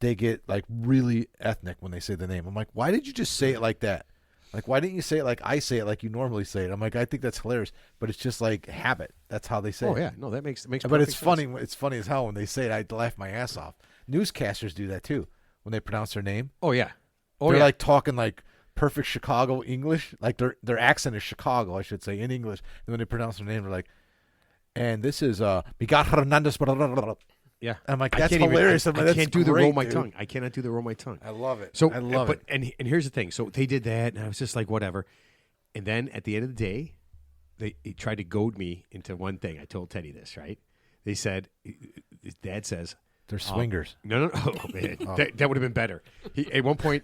they get like really ethnic when they say the name. I'm like, why did you just say it like that? Like, why didn't you say it like I say it, like you normally say it? I'm like, I think that's hilarious, but it's just like habit. That's how they say it. Oh, yeah. No, that makes But it's sense. funny. It's funny as hell when they say it. I laugh my ass off. Newscasters do that too when they pronounce their name. Oh, yeah. They're like talking like perfect Chicago English. Like their accent is Chicago, I should say, in English. And when they pronounce their name, they're like, "And this is Miguel Hernandez." Yeah, I'm like, that's hilarious. I can't do the roll my tongue. I cannot do the roll my tongue. I love it. So I love it. And here's the thing. So they did that, and I was just like, whatever. And then at the end of the day, they tried to goad me into one thing. I told Teddy this, right? They said, his dad says, they're swingers. No. Oh, man. That would have been better. At one point,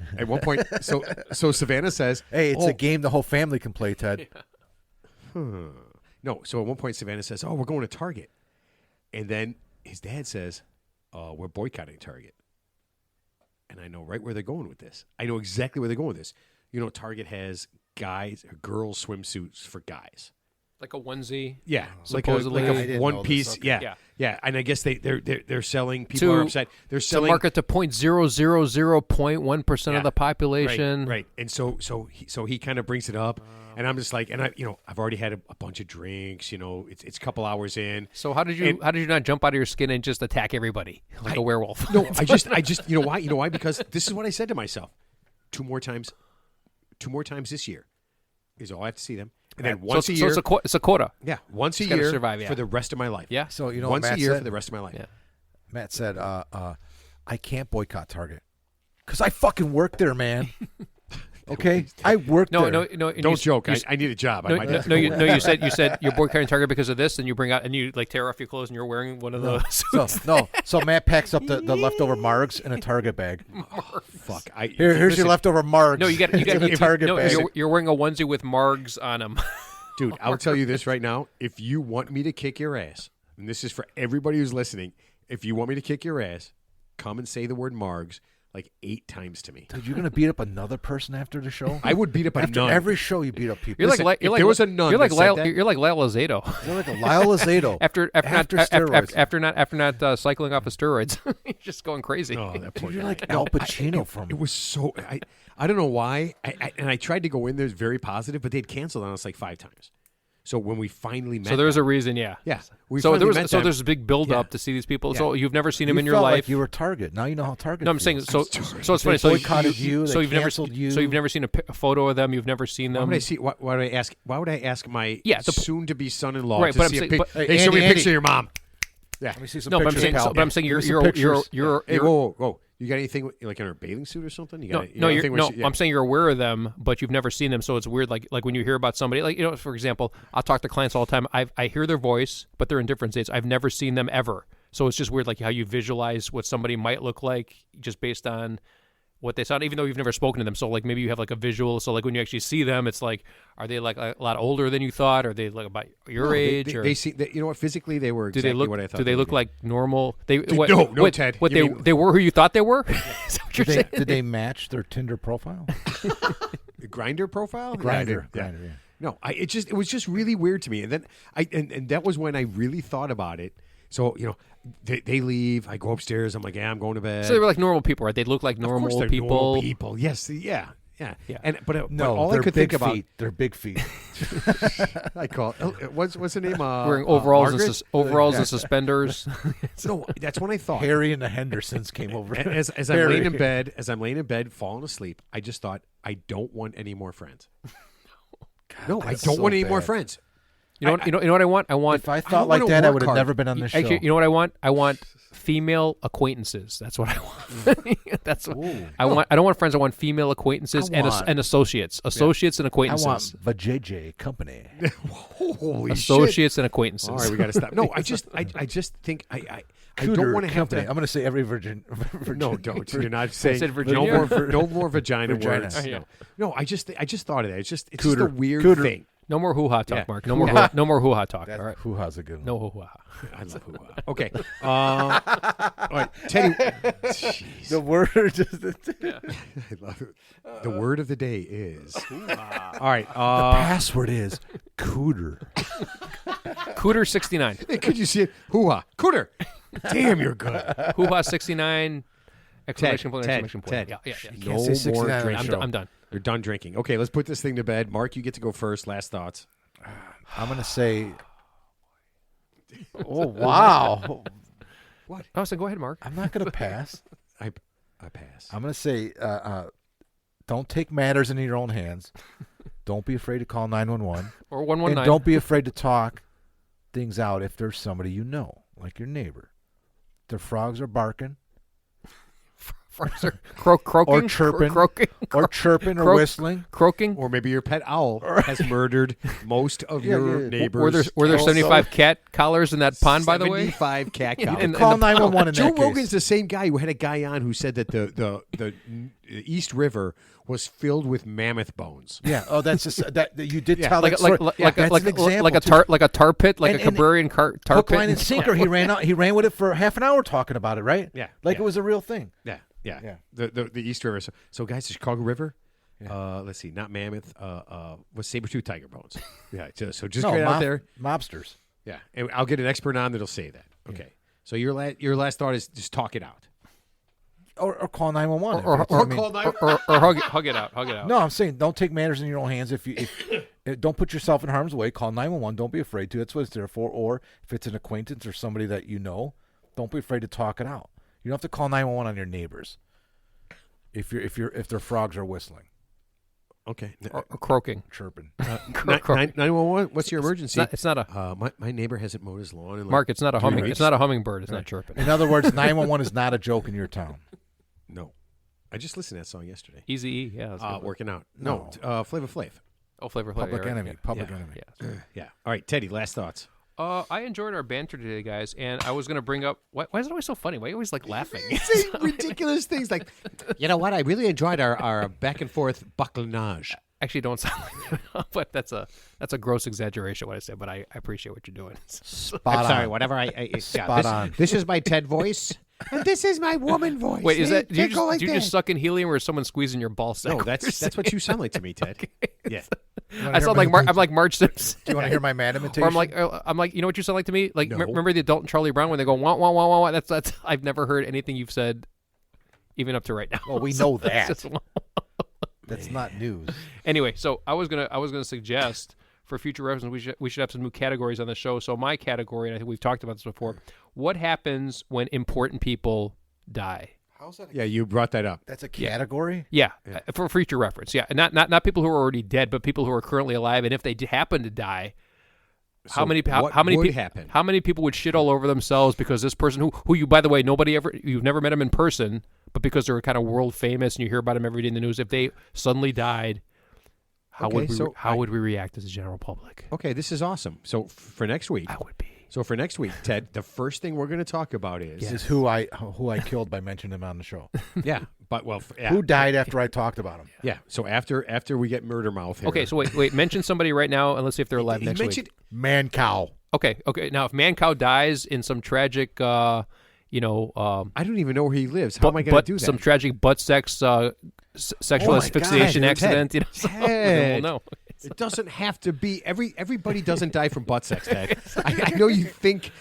so Savannah says, "Hey, it's a game the whole family can play, Ted." Yeah. No, so at one point Savannah says, "Oh, we're going to Target," and then his dad says, "We're boycotting Target." And I know right where they're going with this. I know exactly where they're going with this. Target has girls swimsuits for guys. Like a onesie. Yeah, supposedly. like a one piece. Okay. Yeah. And I guess they're selling. People are upset. They're selling to market to 0.000.1% of the population. Right. And so he kind of brings it up, and I'm just like, and I've already had a bunch of drinks. It's a couple hours in. So how did you not jump out of your skin and just attack everybody like a werewolf? No, I just why? Because this is what I said to myself: 2 more times this year is all I have to see them. And then once a year. So it's a quota. Yeah, once a year for the rest of my life. Yeah. So once a year said? for the rest of my life. Yeah. Matt said, "I can't boycott Target because I fucking work there, man." Okay, I work there. No. Don't joke. I need a job. You said you're boycotting Target because of this, and you bring out and you like tear off your clothes, and you're wearing one of those. So Matt packs up the leftover Margs in a Target bag. Fuck. Here's your leftover Margs. No, you got a Target bag. You're wearing a onesie with Margs on them. Dude, I'll tell you this right now. If you want me to kick your ass, and this is for everybody who's listening, if you want me to kick your ass, come and say the word Margs like 8 times to me. Dude, you're gonna beat up another person after the show? I would beat up a after nun. Every show you beat up people. You're like there was a nun. You're like Lyle Lozado. You're like a Lyle Lozado. after not cycling off of steroids, you're just going crazy. Oh, that poor You're guy. like Al Pacino from. It was so. I don't know why. And I tried to go in there very positive, but they'd canceled on us like 5 times. So when we finally met, so there's a reason, yeah. So there's a big build up to see these people. So you've never seen them in your life. Like you were Target. Now you know how Target. No, I'm saying so it's funny. So boycotted you. So you've never you. So you've never seen a photo of them. You've never seen them. Why would I ask my soon-to-be son-in-law right, to see a picture? Hey, show me a picture of your mom. Yeah. Let me see some pictures. But I'm saying you're Hey, whoa. You got anything like in her bathing suit or something? I'm saying you're aware of them, but you've never seen them. So it's weird. Like when you hear about somebody, like for example, I'll talk to clients all the time. I hear their voice, but they're in different states. I've never seen them ever. So it's just weird, like how you visualize what somebody might look like just based on what they sound, even though you've never spoken to them. So like maybe you have like a visual. So like when you actually see them, it's like, are they like a lot older than you thought? Are they like about your age? They see, you know what? Physically, they were exactly what I thought. Do they look like normal? Ted. They were who you thought they were? Did they match their Tinder profile? The Grindr profile? Grindr. Yeah. No, it was just really weird to me, and then and that was when I really thought about it. So they leave. I go upstairs. I'm like, I'm going to bed. So they were like normal people, right? They look like normal of course people. Normal people. Yes. Yeah. And but all I could think about, they're big feet. I call it. What's the name? Wearing overalls and suspenders. No, that's when I thought Harry and the Hendersons came over. As I'm laying in bed, falling asleep, I just thought, I don't want any more friends. God, I don't want any more friends. You know what I want? If I thought like that, I would have never been on this show. Actually, you know what I want? I want female acquaintances. That's what I want. That's what I want. I don't want friends. I want female acquaintances and associates. Associates and acquaintances. I want the JJ company. Holy associates shit. and acquaintances. All right, we got to stop. No, I just think I don't want to have to. I'm going to say every virgin. No, don't. You're not saying Virginia. No more vagina words. Yeah. No, I just thought of that. It's just a weird thing. No more hoo-ha talk, Mark. No more hoo-ha talk. All right. Hoo-ha's a good one. No hoo-ha. I love hoo-ha. Okay. All right, Teddy. Jeez. The word. I love it. The word of the day is hoo-ha. All right. The password is cooter. Cooter 69. Hey, could you see it? Hoo-ha. Cooter. Damn, you're good. Hoo-ha 69. Exclamation point. Ted. Yeah. No more drinking. I'm done. You're done drinking. Okay, let's put this thing to bed. Mark, you get to go first. Last thoughts. I'm going to say... Oh, wow. What? Oh, so go ahead, Mark. I'm not going to pass. I pass. I'm going to say don't take matters into your own hands. Don't be afraid to call 911. Or 119. And don't be afraid to talk things out if there's somebody you know, like your neighbor. Their frogs are barking. Frogs are croaking. Or chirping. Or chirping or whistling. Croaking. Or maybe your pet owl has murdered most of your neighbors. Were there 75 cat collars in that pond, by the way? 75 cat collars. And call 911 in Joe that case. Rogan's the same guy who had a guy on who said that the East River was filled with mammoth bones. Yeah. Oh, that's just that you did tell like that story. like a tar pit, like a Cabrerian tar pit. Hook, line, and sinker. He ran with it for half an hour talking about it, right? Yeah. Like it was a real thing. Yeah. The East River. So guys, the Chicago River. Let's see, not mammoth. Was saber-tooth tiger bones. Yeah. So just get out there. Mobsters. Yeah, and I'll get an expert on that'll say that. Okay. Yeah. So your last thought is just talk it out. Or call 911. Or call 911. Or hug it out. No, I'm saying don't take matters in your own hands. If don't put yourself in harm's way, call 911. Don't be afraid to. That's what it's there for. Or if it's an acquaintance or somebody that you know, don't be afraid to talk it out. You don't have to call 911 on your neighbors. If their frogs are whistling. Okay. Or croaking. Chirping. 911, what's your emergency? It's not a my neighbor hasn't mowed his lawn in Mark, it's not a humming. It's not a hummingbird. It's not chirping. In other words, 911 is not a joke in your town. No. I just listened to that song yesterday. Easy E, yeah. Working out. No. Flavor Flav. Oh, Flavor Flav. Public Enemy. Public Enemy. Yeah. All right, Teddy, last thoughts. I enjoyed our banter today, guys, and I was going to bring up... Why is it always so funny? Why are you always, laughing? Say ridiculous things like, you know what, I really enjoyed our back-and-forth bucklinage. Actually, don't sound like that, but that's a gross exaggeration what I said, but I appreciate what you're doing. I'm sorry, whatever Spot on. This is my Ted voice, and this is my woman voice. Wait, is that... Do you just suck in helium or is someone squeezing your ball sack? No, that's what you sound like to me, Ted. Okay. Yeah. I sound like I'm like Marge Simpson. Do you want to hear my mad imitation? Or I'm like, you know what you sound like to me? Like, no. Remember the adult and Charlie Brown when they go wah wah wah wah wah? That's I've never heard anything you've said, even up to right now. Well, we know that. That's not news. Anyway, so I was gonna suggest for future reference, we should have some new categories on the show. So my category, and I think we've talked about this before, what happens when important people die? How's that? Yeah, you brought that up. That's a category? Yeah, for future reference. Yeah, and not people who are already dead, but people who are currently alive. And if they happen to die, how many people would shit all over themselves because this person who you, by the way, you've never met him in person, but because they're kind of world famous and you hear about him every day in the news, if they suddenly died, how would we react as a general public? Okay, this is awesome. So for next week, I would be. So for next week, Ted, the first thing we're going to talk about is who I killed by mentioning him on the show. Yeah, but who died after I talked about him? Yeah. So after we get Murder Mouth here. Okay. So wait. Mention somebody right now, and let's see if they're alive next week. Man Cow. Okay. Now, if Man Cow dies in some tragic, I don't even know where he lives. How am I going to do that? Some tragic butt sex, sexual asphyxiation accident. Ted, we'll know. It doesn't have to be everybody doesn't die from butt sex, Ted. I know you think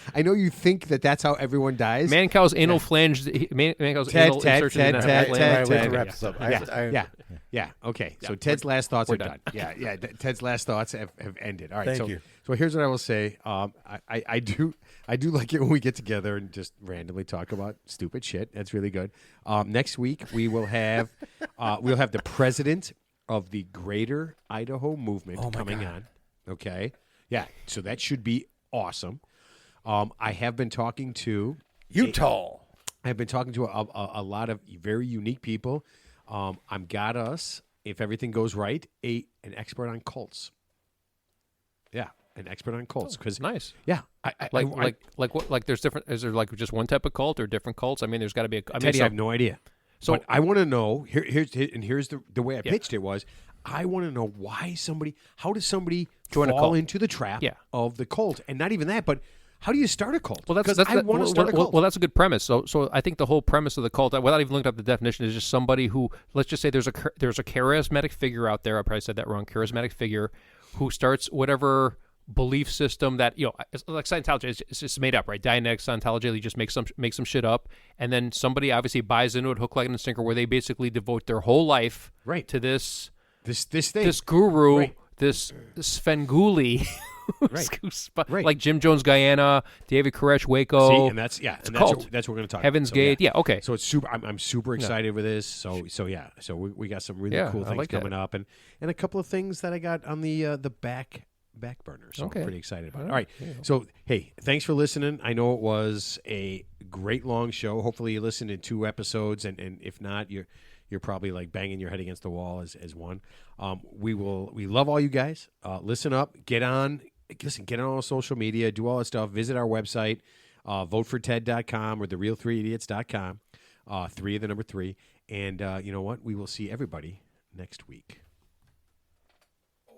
that that's how everyone dies. Man Cow's anal flange. Man Cow's anal insertion. Ted. Yeah. Okay. So Ted's last thoughts are done. Yeah. Ted's last thoughts have ended. All right. Thank you. So here's what I will say. I do like it when we get together and just randomly talk about stupid shit. That's really good. Next week we will have the president of the Greater Idaho Movement coming on. Okay. Yeah. So that should be awesome. I have been talking to Utah. I've been talking to a lot of very unique people. I'm got us, if everything goes right, an expert on cults. Yeah, an expert on cults. Cause, nice. Yeah. Like there's different. Is there like just one type of cult or different cults? I mean, there's got to be. Teddy, I have no idea. So but I want to know. Here's the way I pitched it was. I want to know how does somebody fall into the trap of the cult, and not even that, but how do you start a cult? Well, I want to start a cult. Well, that's a good premise. So I think the whole premise of the cult, without even looking up the definition, is just somebody who, let's just say, there's a charismatic figure out there. I probably said that wrong. Charismatic figure who starts whatever belief system that like Scientology, it's just made up, right? Dianetics, Scientology, you just make some shit up, and then somebody obviously buys into it, hook, line, and sinker, where they basically devote their whole life to this thing, this guru, this Svengoolie. Right. Like Jim Jones Guyana, David Koresh Waco. See, and that's what we're going to talk Heaven's about. Gate. Yeah, okay. So it's super. I'm super excited with this. So we got some really cool things coming up, and a couple of things that I got on the back burner. So I'm pretty excited about it. All right. Yeah. So hey, thanks for listening. I know it was a great long show. Hopefully you listened in 2 episodes, and if not, you're probably like banging your head against the wall as one. We love all you guys. Listen up. Get on all social media. Do all that stuff. Visit our website, voteforted.com or thereal3idiots.com. 3 of the number 3. And you know what? We will see everybody next week.